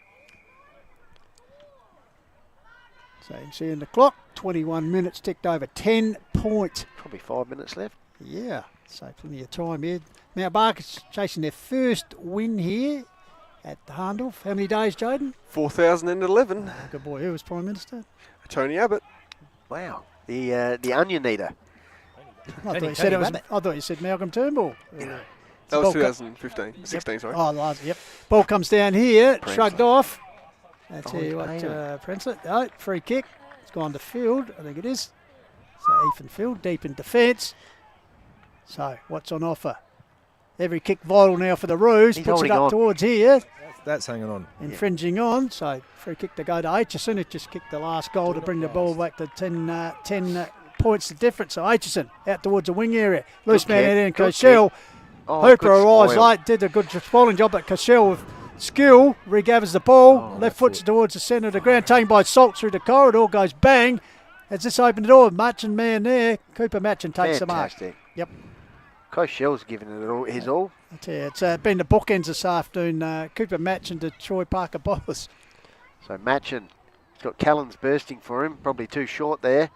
So you can see in the clock, 21 minutes ticked over, 10 points. Probably 5 minutes left. Yeah, so plenty of time here. Now Barker's chasing their first win here at the Hahndorf. How many days, Jaden? 4,011. Good boy, who was Prime Minister? Tony Abbott. Wow. The onion eater. I thought you said Malcolm Turnbull. That was 2015. 16, sorry. Oh, last, yep. Ball comes down here, Prensler. shrugged off. I tell he's you what, playing it. Prensler. No, free kick. It's gone to field, I think it is. So Ethan Field deep in defence. So what's on offer? Every kick vital now for the Roos. He's Puts it holding up on. towards here. That's hanging on. Infringing on. So free kick to go to Aitchison. It just kicked the last goal to bring the ball back to 10 points the difference. So Aitchison out towards the wing area. Loose man out in Cochelle. Hooper arrives late. Did a good spoiling job, but Cochelle with skill regathers the ball. Left foot towards the centre of the ground. Taken by Salt through the corridor. Goes bang. Has this opened the door? Matchin man there. Cooper Matchin takes the mark. Fantastic. Yep. Cochell's giving it all, his all. I tell you, it's been the bookends this afternoon. Cooper Matchin to Troy Parker Bowles. So Matchin, he's got Callens bursting for him, probably too short there.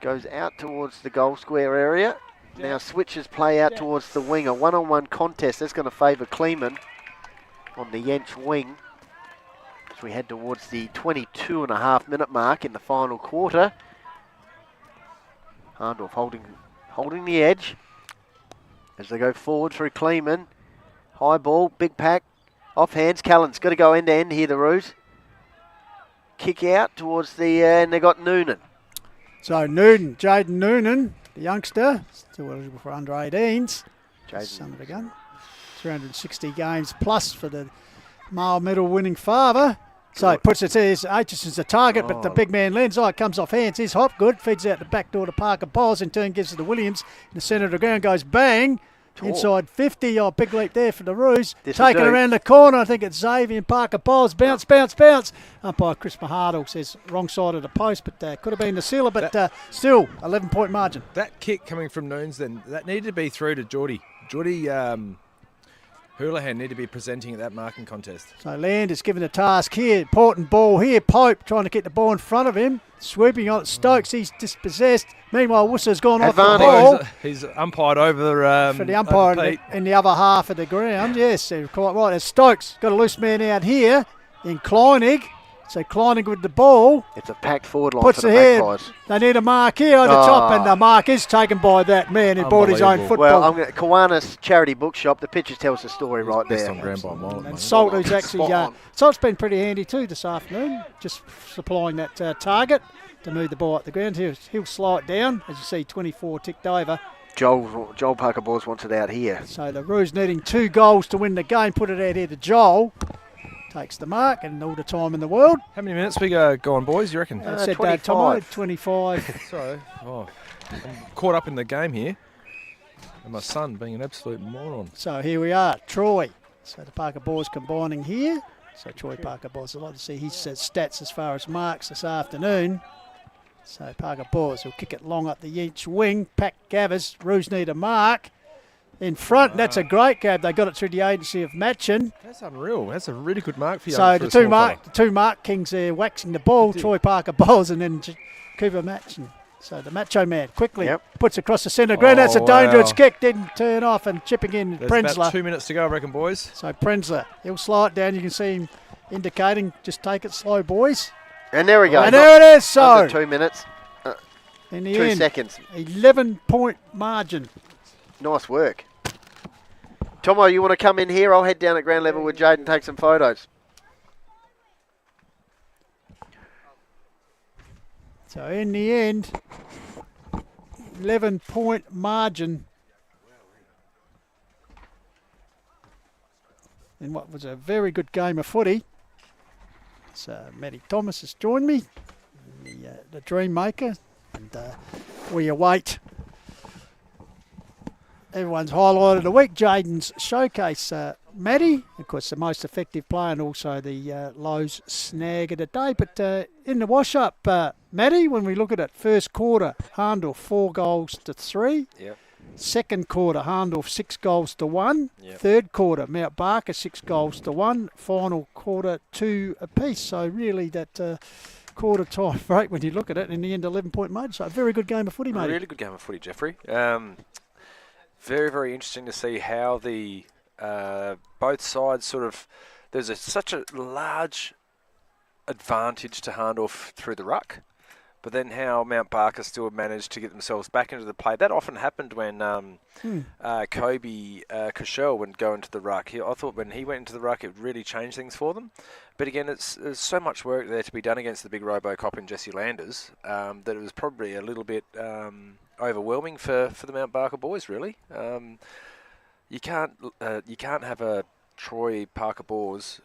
Goes out towards the goal square area. Now switches play out towards the wing. A one-on-one contest. That's going to favour Kleeman on the Yench wing. As we head towards the 22.5-minute mark in the final quarter. Hahndorf holding the edge as they go forward through Kleeman. High ball, big pack, off hands. Callens got to go end to end here, the Roos. Kick out towards the, and they got Noonan. So Noonan, Jaden Noonan, the youngster, still eligible for under 18s. Son of a gun. 360 games plus for the male medal winning father. So he puts it there. Aitchison's the target, but the big man lands. It comes off hands. He's hop good. Feeds out the back door to Parker Bowles. In turn gives it to Williams. In the centre of the ground goes bang. Inside 50. Big leap there for the Roos. Taken around the corner. I think it's Xavier and Parker Bowles. Bounce. Umpire Chris Mahardle says wrong side of the post, but could have been the sealer, but still 11-point margin. That kick coming from Noons then, that needed to be through to Geordie. Geordie Houlihan need to be presenting at that marking contest. So Land is given a task here. Important ball here. Pope trying to get the ball in front of him. Swooping on it. Stokes, he's dispossessed. Meanwhile, Worcester's gone off the ball. He's umpired over for the umpire in the other half of the ground. Yes, they're quite right. As Stokes got a loose man out here in Kleinig. So Kleinig with the ball. It's a packed forward line puts for the head. Magpies. They need a mark here on the top, and the mark is taken by that man who bought his own football. Well, I'm going to Kiwanis Charity Bookshop. The picture tells the story right there. On ground by a mile. And Salt, who's actually Salt's been pretty handy too this afternoon, just supplying that target to move the ball up the ground. He'll slow it down, as you see, 24 ticked over. Joel Parker Bowles wants it out here. So the Roos needing 2 goals to win the game. Put it out here to Joel. Takes the mark and all the time in the world. How many minutes we go on, boys, you reckon? Said 25. 25. Sorry. I'm caught up in the game here. And my son being an absolute moron. So here we are, Troy. So the Parker Boys combining here. So Troy Parker Boys, I'd like to see his stats as far as marks this afternoon. So Parker Boys will kick it long up the Yench wing. Pack Gavers, Roos need a mark. In front, that's a great grab. They got it through the agency of Matchin. That's unreal. That's a really good mark for you. So the two mark kings there waxing the ball. Troy Parker Bowles and then Cooper Matchin. So the Macho Man quickly puts across the centre ground. That's a dangerous kick. Didn't turn off and chipping in. There's Prenzler. About 2 minutes to go, I reckon, boys. So Prenzler, he'll slow it down. You can see him indicating, just take it slow, boys. And there we go. And there it is. So under 2 minutes. In the 2 end, seconds. 11-point margin. Nice work. Tomo, you want to come in here? I'll head down at ground level with Jade and take some photos. So in the end, 11-point margin in what was a very good game of footy. So Matty Thomas has joined me, the Dream Maker, and we await everyone's highlight of the week, Jaden's showcase. Matty, of course, the most effective player and also the Lowe's snag of the day. But in the wash-up, Matty, when we look at it, first quarter, Hahndorf 4 goals to 3. Yep. Second quarter, Hahndorf 6 goals to 1. Yep. Third quarter, Mount Barker 6 goals to 1. Final quarter, 2 apiece. So really that quarter time break, when you look at it, in the end, 11-point margin. So a very good game of footy, mate. Really good game of footy, Jeffrey. Very, very interesting to see how the both sides sort of... There's such a large advantage to Hahndorf through the ruck, but then how Mount Barker still managed to get themselves back into the play. That often happened when Kobe Cushell would go into the ruck. I thought when he went into the ruck, it really changed things for them. But again, there's so much work there to be done against the big Robocop and Jesse Landers that it was probably a little bit... overwhelming for the Mount Barker boys, really. you can't have a Troy Parker Bors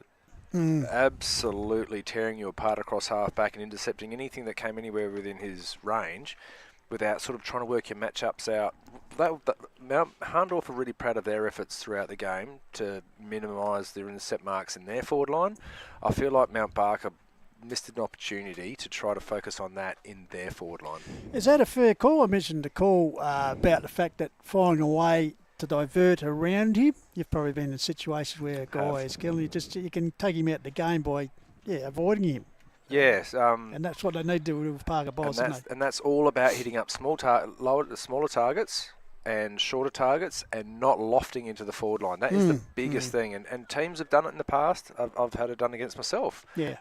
absolutely tearing you apart across half-back and intercepting anything that came anywhere within his range without sort of trying to work your matchups out. Mount Hahndorf are really proud of their efforts throughout the game to minimise their intercept marks in their forward line. I feel like Mount Barker missed an opportunity to try to focus on that in their forward line. Is that a fair call? I mentioned the call about the fact that finding a way to divert around him. You've probably been in situations where a guy is killing you can take him out of the game by avoiding him. Yes, and that's what they need to do with Parker Bors, isn't it? And that's all about hitting up smaller targets and shorter targets and not lofting into the forward line. That is the biggest thing. And teams have done it in the past. I've had it done against myself. Yeah.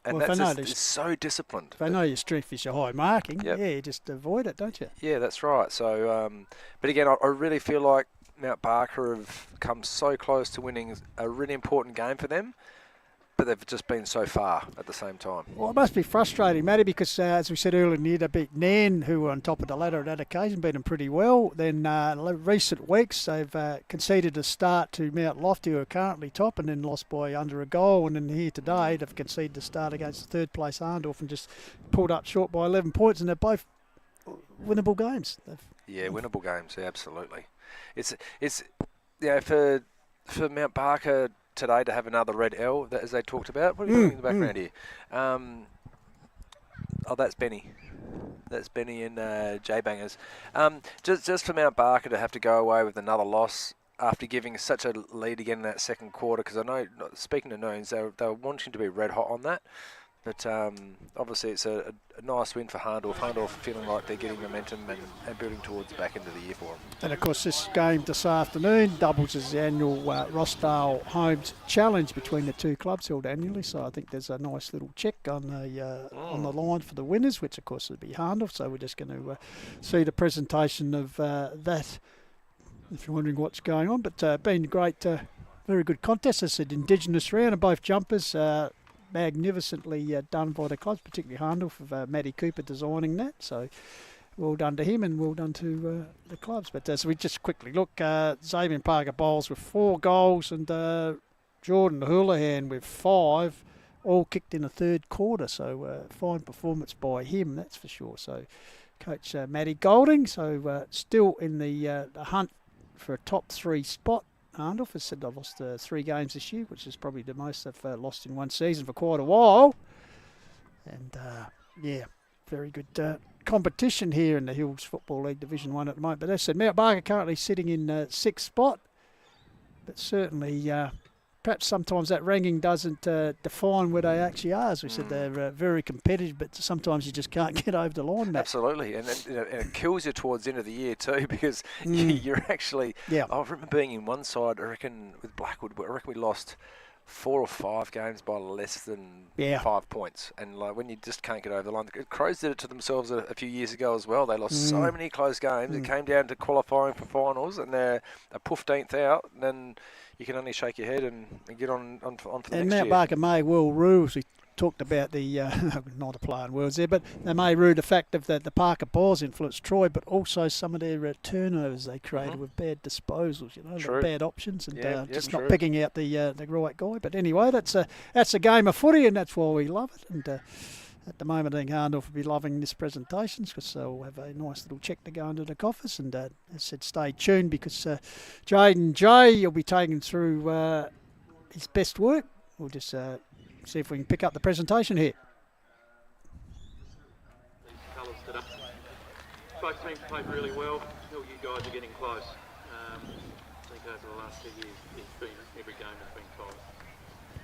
And it's so disciplined. If they know your strength is your high marking, you just avoid it, don't you? Yeah, that's right. So, but again, I really feel like Mount Barker have come so close to winning a really important game for them, but they've just been so far at the same time. Well, it must be frustrating, Matty, because as we said earlier in the year, they beat Nairne, who were on top of the ladder at that occasion, beat them pretty well. Then recent weeks, they've conceded a start to Mount Lofty, who are currently top, and then lost by under a goal. And then here today, they've conceded a start against the third place Hahndorf and just pulled up short by 11 points, and they're both winnable games. Winnable games, absolutely. It's for Mount Barker today to have another red L, as they talked about. What are you doing in the background here? That's Benny. That's Benny and J-Bangers. Just for Mount Barker to have to go away with another loss after giving such a lead again in that second quarter, because I know, speaking to Noons, they were wanting to be red hot on that. But obviously it's a nice win for Hahndorf. Hahndorf feeling like they're getting momentum and building towards the back end of the year for them. And of course this game this afternoon doubles as the annual Rossdale Homes Challenge between the two clubs held annually. So I think there's a nice little check on the line for the winners, which of course would be Hahndorf. So we're just going to see the presentation of that if you're wondering what's going on. But been great, very good contest. It's an Indigenous round and both jumpers magnificently done by the clubs, particularly Hahndorf, of Matty Cooper designing that. So well done to him and well done to the clubs. But as we just quickly look, Xavier Parker Bowles with 4 goals and Jordan Houlihan with 5, all kicked in the third quarter. So fine performance by him, that's for sure. So Coach Matty Golding, so still in the hunt for a top 3 spot. Hahndorf has said they've lost 3 games this year, which is probably the most they've lost in one season for quite a while. And very good competition here in the Hills Football League Division 1 at the moment. But as I said, Mount Barker currently sitting in 6th spot, but certainly perhaps sometimes that ranking doesn't define where they actually are. As we said, they're very competitive, but sometimes you just can't get over the line, Matt. Absolutely, and it kills you towards the end of the year too, because you're actually... I remember being in one side, I reckon, with Blackwood, I reckon we lost 4 or 5 games by less than 5 points. And like when you just can't get over the line. The Crows did it to themselves a few years ago as well. They lost so many close games. It came down to qualifying for finals, and they're a 15th out, and then you can only shake your head and get on for the next year. And Mount Barker may well rue, as we talked about the, not a play on words there, but they may rue the fact of the Parker Bors influenced Troy, but also some of their turnovers they created with bad disposals, bad options, and just not picking out the right guy. But anyway, that's a game of footy, and that's why we love it. And at the moment, I think Hahndorf will be loving this presentation because we'll have a nice little check to go into the coffers. And as I said, stay tuned because Jaden J will be taking through his best work. We'll just see if we can pick up the presentation here. Both teams played really well. Still, you guys are getting close. I think over the last 2 years, every game has been close.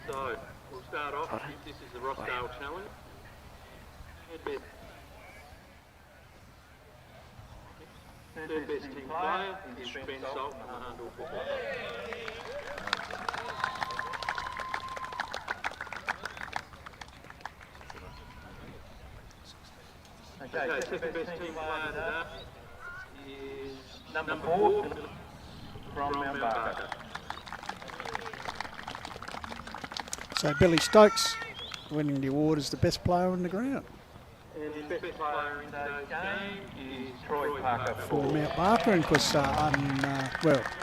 So we'll start off. This is the Rossdale Challenge. Third best team player is Ben Salt from the Hahndorf Football. Okay, second best team player today is number 4 from Mount Barker. So Billy Stokes winning the award as the best player on the ground. And the best player in today's game is Troy Parker. For Mount Barker, and of course,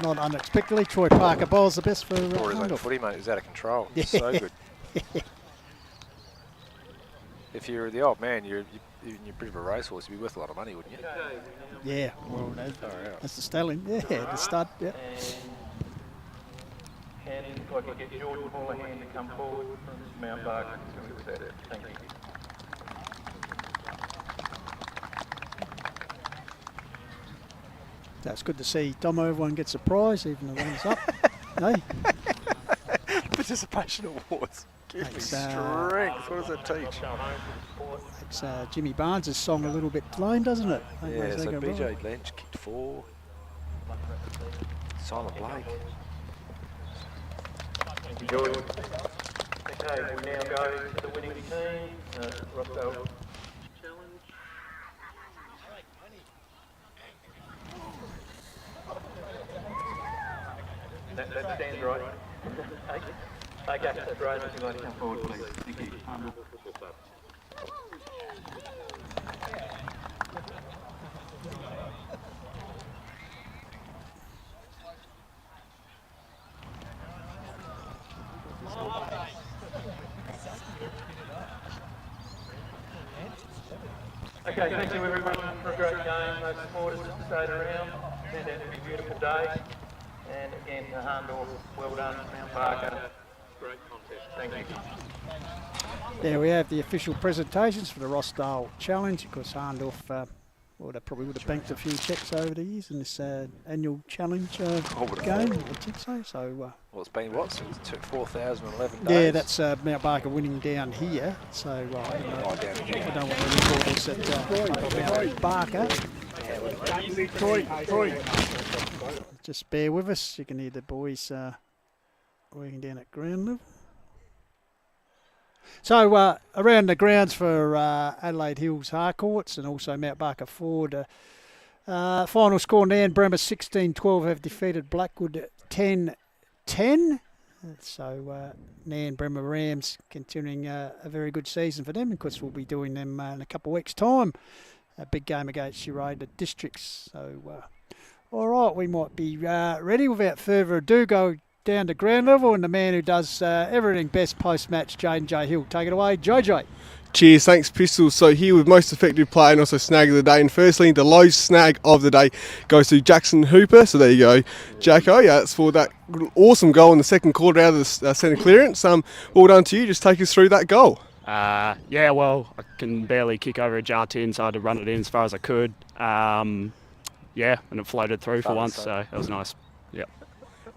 not unexpectedly, Troy Parker bowls the best for Hahndorf. Footy, mate, is out of control. Yeah. So good. If you're the old man, you're a bit of a racehorse, you'd be worth a lot of money, wouldn't you? Yeah, well, that's the stallion. Yeah, the stud. Yeah. And if I could get George Oval-Hahndorf to come forward from Mount Barker. Thank you. That's good to see. Domo, everyone gets a prize, even the ones up. Hey? Participation awards. Give me That's, strength. What does that teach? It's Jimmy Barnes' song a little bit lame, doesn't it? Yeah, so BJ Lynch kicked 4. Simon Blake. Thank you, George. Okay, we now go to the winning team, Rossdale Challenge. That stands right. Okay, that's right. If you'd like to come forward, please. Thank you. Okay, thank you everyone for a great game. Those supporters that stayed around. Turned out to be a beautiful day. And again, Hahndorf, well done, Mount Barker. Great contest. Thank you. There we have the official presentations for the Rossdale Challenge. Of course, Hahndorf they probably would have banked a few checks over the years in this annual challenge game, I think so. Well, it's been what, since 4,011 days? Yeah, that's Mount Barker winning down here. So I don't know what the record is at Mount Barker. Just bear with us. You can hear the boys working down at ground level. So around the grounds for Adelaide Hills Harcourts and also Mount Barker Ford, final score Nairne-Bremer 16-12 have defeated Blackwood 10-10. So Nairne-Bremer Rams continuing a very good season for them. Of course, we'll be doing them in a couple of weeks' time. A big game against Uraida Districts. So, all right, we might be ready. Without further ado, go down to ground level, and the man who does everything best post-match, J Hill. Take it away, JJ. Cheers, thanks Pistols. So here with most effective player and also snag of the day. And firstly, the low snag of the day goes to Jackson Hooper. So there you go, Jacko. Yeah, that's for that awesome goal in the second quarter out of the centre clearance. Well done to you. Just take us through that goal. Yeah, well, I can barely kick over a jar tin, so I had to run it in as far as I could. Yeah, and it floated through for once, so it was nice. Yep.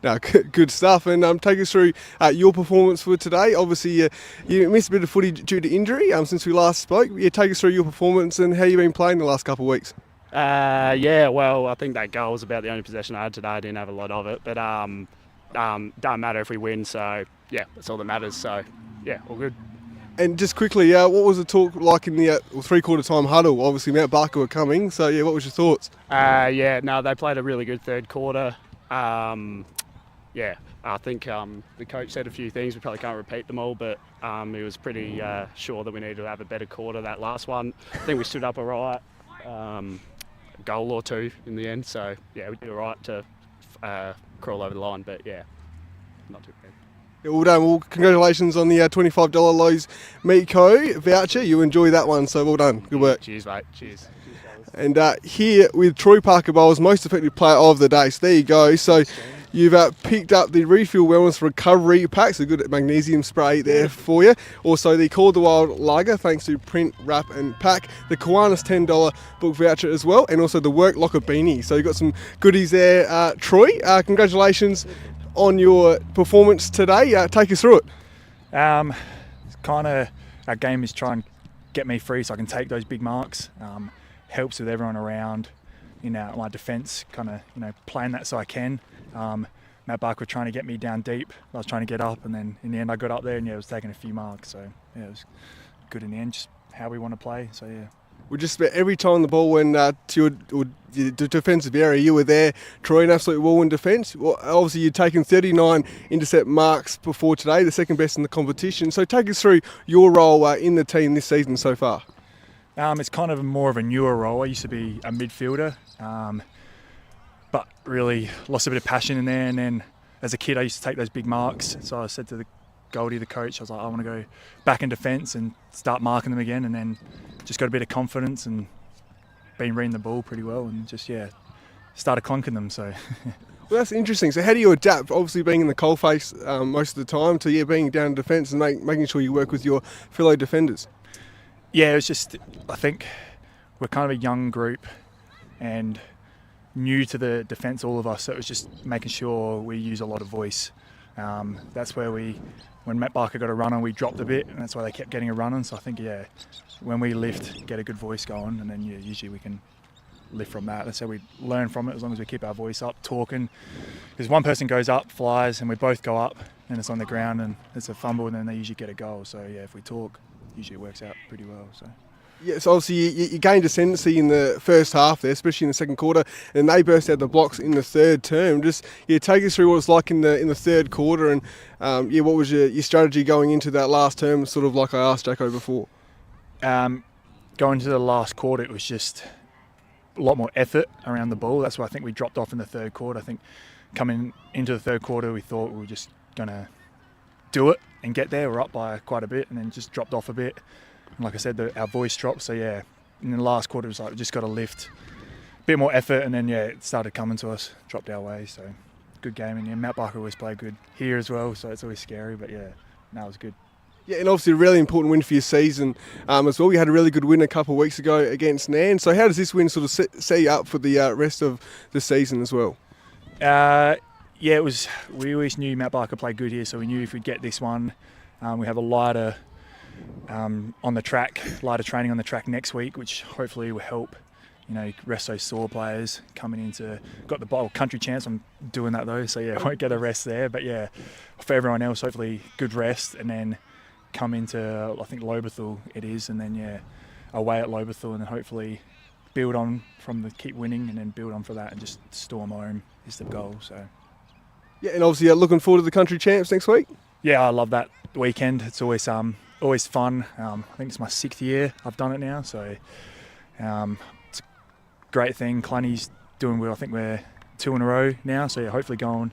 No, good stuff. And take us through your performance for today. Obviously, you missed a bit of footy due to injury since we last spoke. Yeah, take us through your performance and how you've been playing the last couple of weeks. Yeah, well, I think that goal was about the only possession I had today. I didn't have a lot of it, but don't matter if we win. So yeah, that's all that matters. So yeah, all good. And just quickly, what was the talk like in the three-quarter time huddle? Obviously, Mount Barker were coming. So yeah, what was your thoughts? Yeah, no, they played a really good third quarter. Yeah, I think the coach said a few things. We probably can't repeat them all, but he was pretty sure that we needed to have a better quarter that last one. I think we stood up all right, a goal or two in the end. So, yeah, we did all right to crawl over the line, but, yeah, not too bad. Yeah, well done. Well, congratulations on the $25 Lowe's Meat Co. voucher. You enjoy that one, so well done. Good work. Cheers, mate. Cheers. And here with Troy Parker Bowles, most effective player of the day. So there you go. So you've picked up the Refuel Wellness Recovery packs, a good magnesium spray there for you. Also the Call the Wild Lager, thanks to Print, Wrap and Pack. The Kiwanis $10 book voucher as well, and also the Work Locker beanie. So you've got some goodies there, Troy. Congratulations on your performance today. Take us through it. Kind of our game is trying to get me free so I can take those big marks. Helps with everyone around, my defence, kind of, playing that so I can. Matt Barker were trying to get me down deep. I was trying to get up, and then in the end I got up there and it was taking a few marks. So yeah, it was good in the end, just how we want to play. So yeah. Well, just about every time the ball went to your defensive area, you were there. Troy, an absolute wall in defence. Well, obviously, you'd taken 39 intercept marks before today, the second best in the competition. So take us through your role in the team this season so far. It's kind of more of a newer role. I used to be a midfielder, but really lost a bit of passion in there. And then as a kid, I used to take those big marks. So I said to Goldie, the coach, I was like, I want to go back in defence and start marking them again. And then just got a bit of confidence and been reading the ball pretty well and just, started clonking them. So. Well, that's interesting. So how do you adapt, obviously being in the coalface most of the time, to being down in defence and making sure you work with your fellow defenders? Yeah, it was just, I think we're kind of a young group and new to the defence, all of us, so it was just making sure we use a lot of voice. That's where when Matt Barker got a run on, we dropped a bit, and that's why they kept getting a run on. So I think, when we lift, get a good voice going, and then usually we can lift from that. That's how we learn from it, as long as we keep our voice up, talking. Because one person goes up, flies, and we both go up, and it's on the ground, and it's a fumble, and then they usually get a goal. So if we talk, usually it works out pretty well. So. Yeah, so obviously you gained ascendancy in the first half there, especially in the second quarter, and they burst out the blocks in the third term. Just take us through what it's like in the third quarter, and what was your strategy going into that last term, sort of like I asked Jacko before. Going to the last quarter, it was just a lot more effort around the ball. That's why I think we dropped off in the third quarter. I think coming into the third quarter, we thought we were just going to do it and get there. We're up by quite a bit and then just dropped off a bit. And like I said, our voice dropped. So in the last quarter, it was like we just got to lift a bit more effort, and then it started coming to us, dropped our way. So good game. And Matt Barker always played good here as well, so it's always scary, but it was good. Yeah, and obviously a really important win for your season as well. You had a really good win a couple of weeks ago against Nairne. So how does this win sort of set you up for the rest of the season as well? It was. We always knew Matt Barker played good here, so we knew if we'd get this one, we have a lighter on the track, lighter training on the track next week, which hopefully will help. Rest those sore players coming into. Got the country chance. I'm doing that though, so won't get a rest there. But for everyone else, hopefully good rest, and then come into, I think, Lobethal it is, and then away at Lobethal, and then hopefully build on from the keep winning, and then build on for that, and just storm home is the goal. So and obviously looking forward to the country champs next week. I love that weekend. It's always fun. I think it's my 6th year I've done it now, so it's a great thing. Cluny's doing well. I think we're 2 in a row now, so hopefully going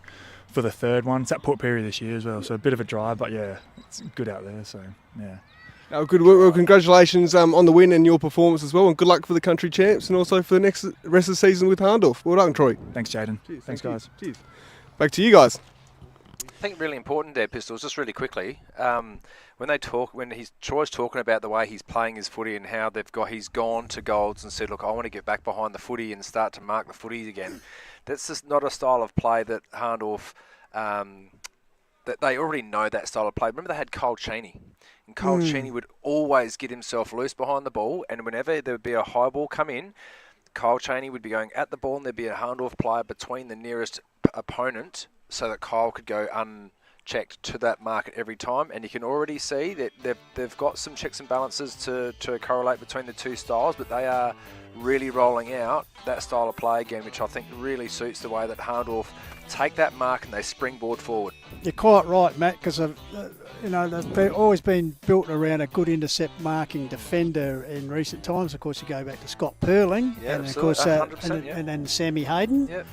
for the 3rd one. It's at Port Perry this year as well, so a bit of a drive, but it's good out there, so good work. Well, congratulations on the win and your performance as well, and good luck for the country champs and also for the rest of the season with Hahndorf. Well done, Troy. Thanks, Jaden. Cheers, Thanks, guys. Cheers. Back to you guys. I think really important there, Pistols, just really quickly, when Troy's talking about the way he's playing his footy and how he's gone to Golds and said, look, I want to get back behind the footy and start to mark the footies again. That's just not a style of play that Hahndorf, that they already know that style of play. Remember they had Cole Cheney, and Cole Cheney would always get himself loose behind the ball, and whenever there would be a high ball come in, Cole Cheney would be going at the ball, and there'd be a Hahndorf player between the nearest opponent so that Kyle could go unchecked to that market every time. And you can already see that they've got some checks and balances to correlate between the two styles, but they are really rolling out that style of play again, which I think really suits the way that Hahndorf take that mark and they springboard forward. You're quite right, Matt, because they've always been built around a good intercept marking defender in recent times. Of course, you go back to Scott Perling, and of course, and then Sammy Hayden. Yep.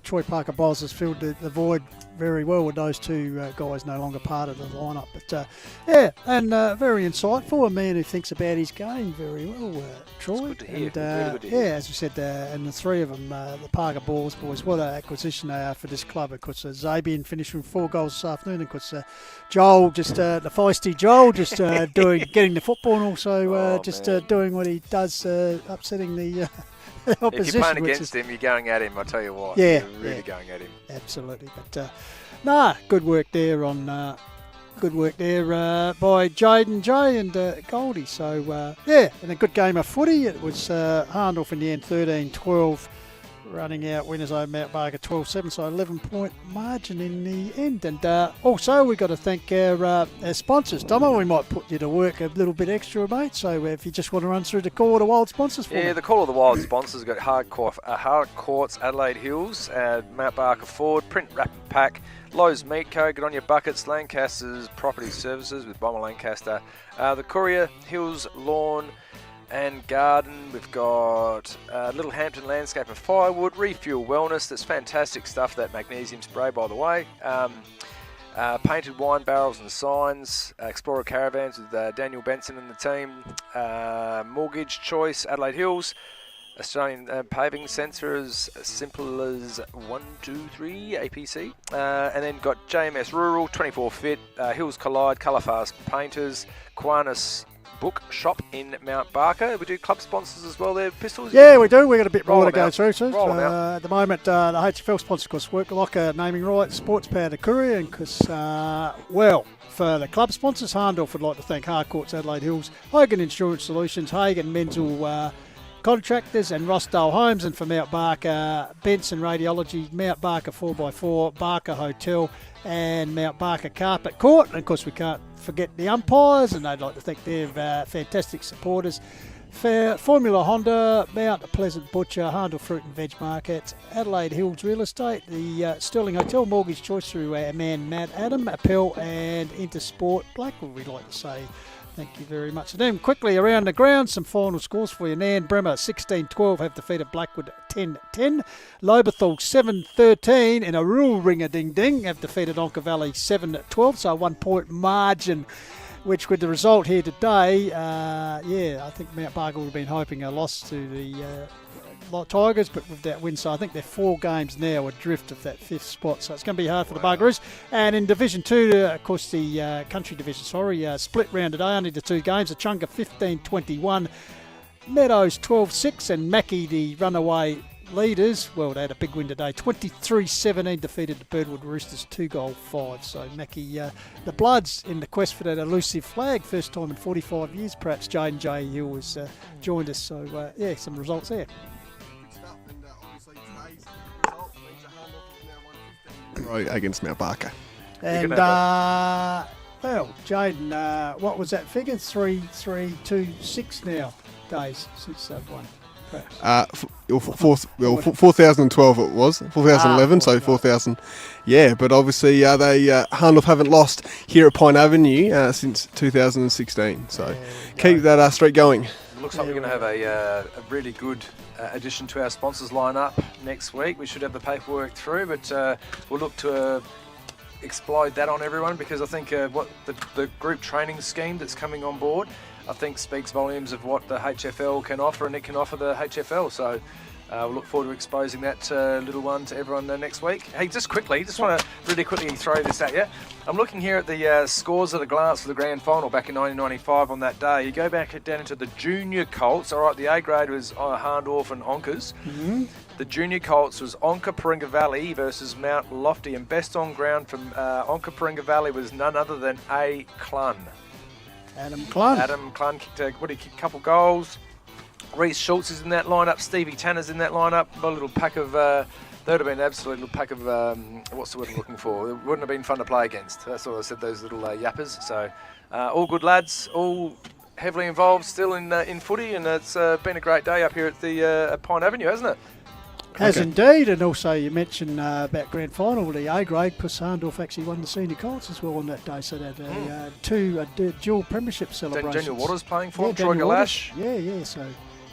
Troy Parker Bowles has filled the void very well with those two guys no longer part of the lineup. But very insightful. A man who thinks about his game very well, Troy. It's good to hear. And really good to hear. as we said, and the three of them, the Parker Bowles boys, what an acquisition they are for this club. Of course, Zabian finished with 4 goals this afternoon. Of course, Joel, the feisty Joel, getting the football, and also doing what he does, upsetting the. Opposition, if you're playing against him, you're going at him, I tell you what. Yeah, you're really going at him. Absolutely. But good work there by Jaden J and Goldie. So and a good game of footy. It was Hahndorf in the end 13-12 running out winners over Mount Barker 12-7, so 11-point margin in the end. And also we've got to thank our sponsors. Tomo, we might put you to work a little bit extra, mate, so if you just want to run through the Call of the Wild sponsors for me. Yeah, the Call of the Wild sponsors got Hard Courts, Adelaide Hills, Mount Barker Ford, Print Wrap Pack, Lowe's Meat Co, Get On Your Buckets, Lancaster's Property Services with Bomber Lancaster, the Courier, Hills Lawn and Garden. We've got Little Hampton Landscape and Firewood, Refuel Wellness. That's fantastic stuff, that magnesium spray, by the way. Painted Wine Barrels and Signs, Explorer Caravans with Daniel Benson and the team, Mortgage Choice, Adelaide Hills, Australian Paving Sensors, simple as 123 APC, and then got JMS Rural, 24 Fit, Hills Collide, Colourfast Painters, Kiwanis Book Shop in Mount Barker. We do club sponsors as well there, Pistols? Yeah, we do. We've got a bit more to go through. So, at the moment, the HFL sponsors, of course, Work Locker, Naming Rights, Sports Power, the Courier, and because, for the club sponsors, Hahndorf would like to thank Harcourts, Adelaide Hills, Hogan Insurance Solutions, Hagen Menzel Contractors, and Rossdale Homes, and for Mount Barker, Benson Radiology, Mount Barker 4x4, Barker Hotel, and Mount Barker Carpet Court. And of course, we can't forget the umpires, and they'd like to thank their fantastic supporters. Formula Honda, Mount Pleasant Butcher, Hahndorf Fruit and Veg Market, Adelaide Hills Real Estate, the Sterling Hotel, Mortgage Choice through our man Matt Adam, Appel, and Intersport Blackwood, we'd like to say thank you very much. And then quickly around the ground, some final scores for you. Nairne-Bremer 16-12 have defeated Blackwood 10-10. Lobethal 7-13 in a real ring-a-ding-ding have defeated Onka Valley 7-12, so a 1 point margin, which with the result here today, I think Mount Barker would have been hoping a loss to the Tigers, but with that win, so I think they're 4 games now adrift of that 5th spot, so it's going to be hard for the Buggeroos. And in Division 2, of course, the Country Division, split round today, only the 2 games. Achunga 15-21, Meadows 12-6, and Mackie, the runaway leaders, well, they had a big win today, 23-17, defeated the Birdwood Roosters 2-5. So Mackie, the Bloods in the quest for that elusive flag, first time in 45 years, perhaps. Jane J. Hill has joined us, so some results there. Against Mount Barker. And, Jaden, what was that figure? 3-3-2-6 now days since they've won. 4,012 it was, 4,011, so 4,000. Yeah, but obviously Hahndorf haven't lost here at Pine Avenue since 2016, so keep that streak going. It looks like we're going to have a really good addition to our sponsors lineup next week. We should have the paperwork through, but we'll look to explode that on everyone, because I think what the group training scheme that's coming on board, I think speaks volumes of what the HFL can offer, and it can offer the HFL. So we'll look forward to exposing that little one to everyone next week. Hey, just want to really quickly throw this at you. I'm looking here at the scores at a glance for the grand final back in 1995 on that day. You go back down into the junior Colts. All right, the A grade was Hahndorf and Onkers. Mm-hmm. The junior Colts was Onka Paringa Valley versus Mount Lofty, and best on ground from Onka Paringa Valley was none other than A. Clun. Adam Clun. Adam Clun kicked a couple goals. Reece Schultz is in that lineup. Stevie Tanner's in that lineup. A little pack of, they would have been absolutely little pack of, what's the word I'm looking for? It wouldn't have been fun to play against. That's what I said, those little yappers. So all good lads, all heavily involved still in footy, and it's been a great day up here at the at Pine Avenue, hasn't it? Has indeed, and also you mentioned about grand final, the A grade, because Hahndorf actually won the senior Colts as well on that day, so they had two dual premiership celebrations. Daniel Waters playing for him, Troy Galash. Yeah, so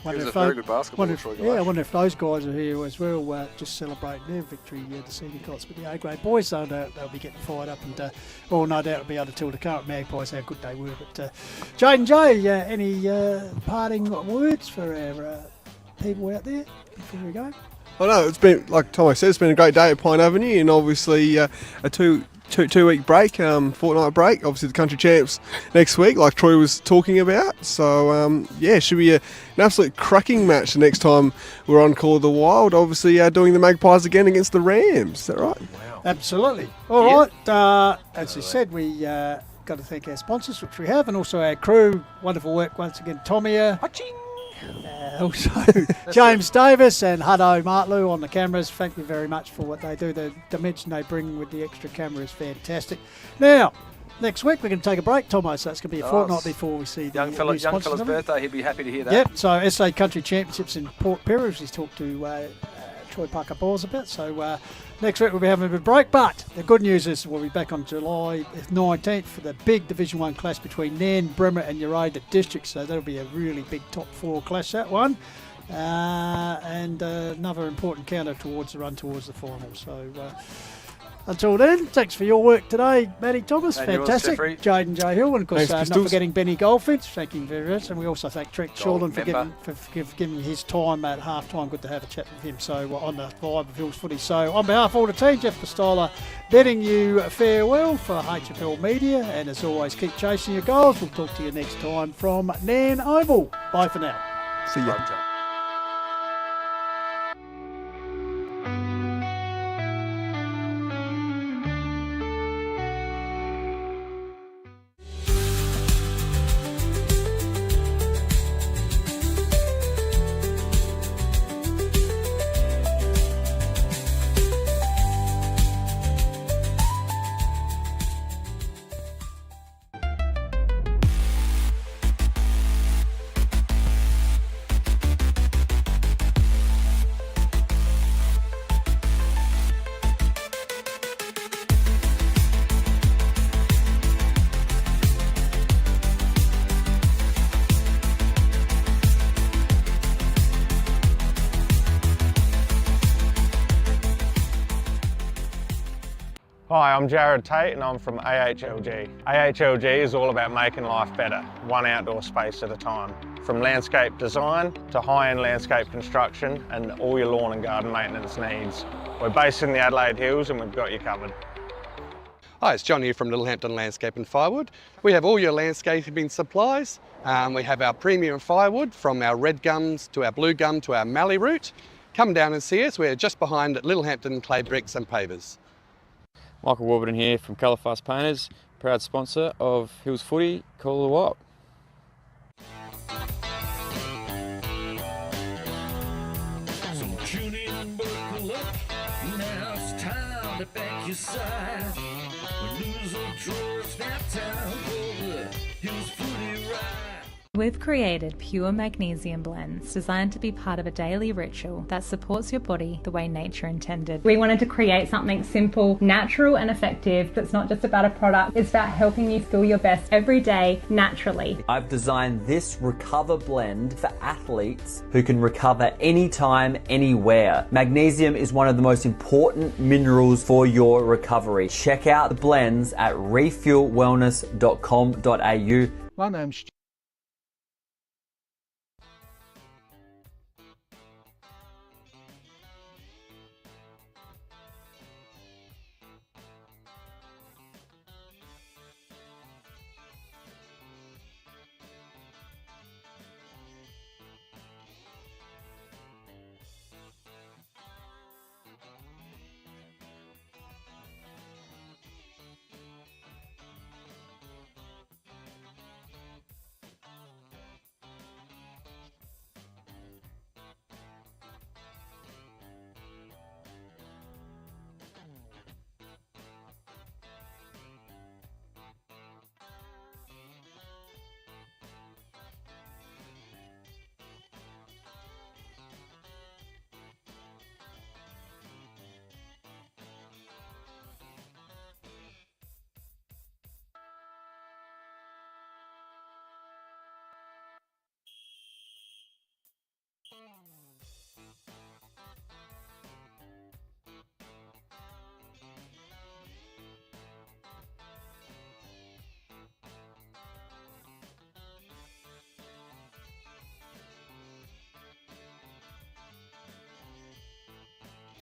he was a very good basketball, Troy Galash. Yeah, I wonder if those guys are here as well, just celebrating their victory, the senior Colts. But the A grade boys, they'll be getting fired up, and no doubt will be able to tell the current Magpies how good they were. But Jaden J, any parting words for our people out there before we go? I know, it's been, like Tomo said, it's been a great day at Pine Avenue, and obviously a two-week break, fortnight break. Obviously the country champs next week, like Troy was talking about. So should be an absolute cracking match the next time we're on Call of the Wild. Obviously doing the Magpies again against the Rams. Is that right? Wow. Absolutely. All right. As you said, we got to thank our sponsors, which we have, and also our crew. Wonderful work once again, Tomia. Also, James Davis and Hutto Martlew on the cameras. Thank you very much for what they do. The dimension they bring with the extra camera is fantastic. Now, next week we're going to take a break, Tomo, so it's going to be a fortnight before we see the young fella's birthday. He'll be happy to hear that. Yep, so SA Country Championships in Port Pirie. He's talked to Troy Parker Balls a bit, so next week we'll be having a break, but the good news is we'll be back on July 19th for the big Division 1 clash between Nairne-Bremer and Uraida District, so that'll be a really big top 4 clash, that one. And another important counter towards the run towards the final. So until then, thanks for your work today, Matty Thomas. And fantastic. Jaden J. Hill, and of course not forgetting Benny Goldfinch. Thank you very much. And we also thank Trent Shortland for giving his time at half time. Good to have a chat with him. So on the vibe of Hills Footy. So on behalf of all the team, Jeff Costola bidding you farewell for HFL Media. And as always, keep chasing your goals. We'll talk to you next time from Nairne Oval. Bye for now. See ya. Hi, I'm Jared Tate and I'm from AHLG. AHLG is all about making life better, one outdoor space at a time. From landscape design to high-end landscape construction and all your lawn and garden maintenance needs. We're based in the Adelaide Hills and we've got you covered. Hi, it's John here from Littlehampton Landscape and Firewood. We have all your landscaping supplies. We have our premium firewood from our red gums to our blue gum to our mallee root. Come down and see us. We're just behind Littlehampton Clay Bricks and Pavers. Michael Warburton here from Colourfast Painters, proud sponsor of Hills Footy, Call the Wild. So tune in, buckle up, now it's time to back your side. When news or draw, it's that time for the Hills Footy ride. We've created pure magnesium blends designed to be part of a daily ritual that supports your body the way nature intended. We wanted to create something simple, natural and effective that's not just about a product, it's about helping you feel your best every day naturally. I've designed this Recover blend for athletes who can recover anytime, anywhere. Magnesium is one of the most important minerals for your recovery. Check out the blends at refuelwellness.com.au. My name's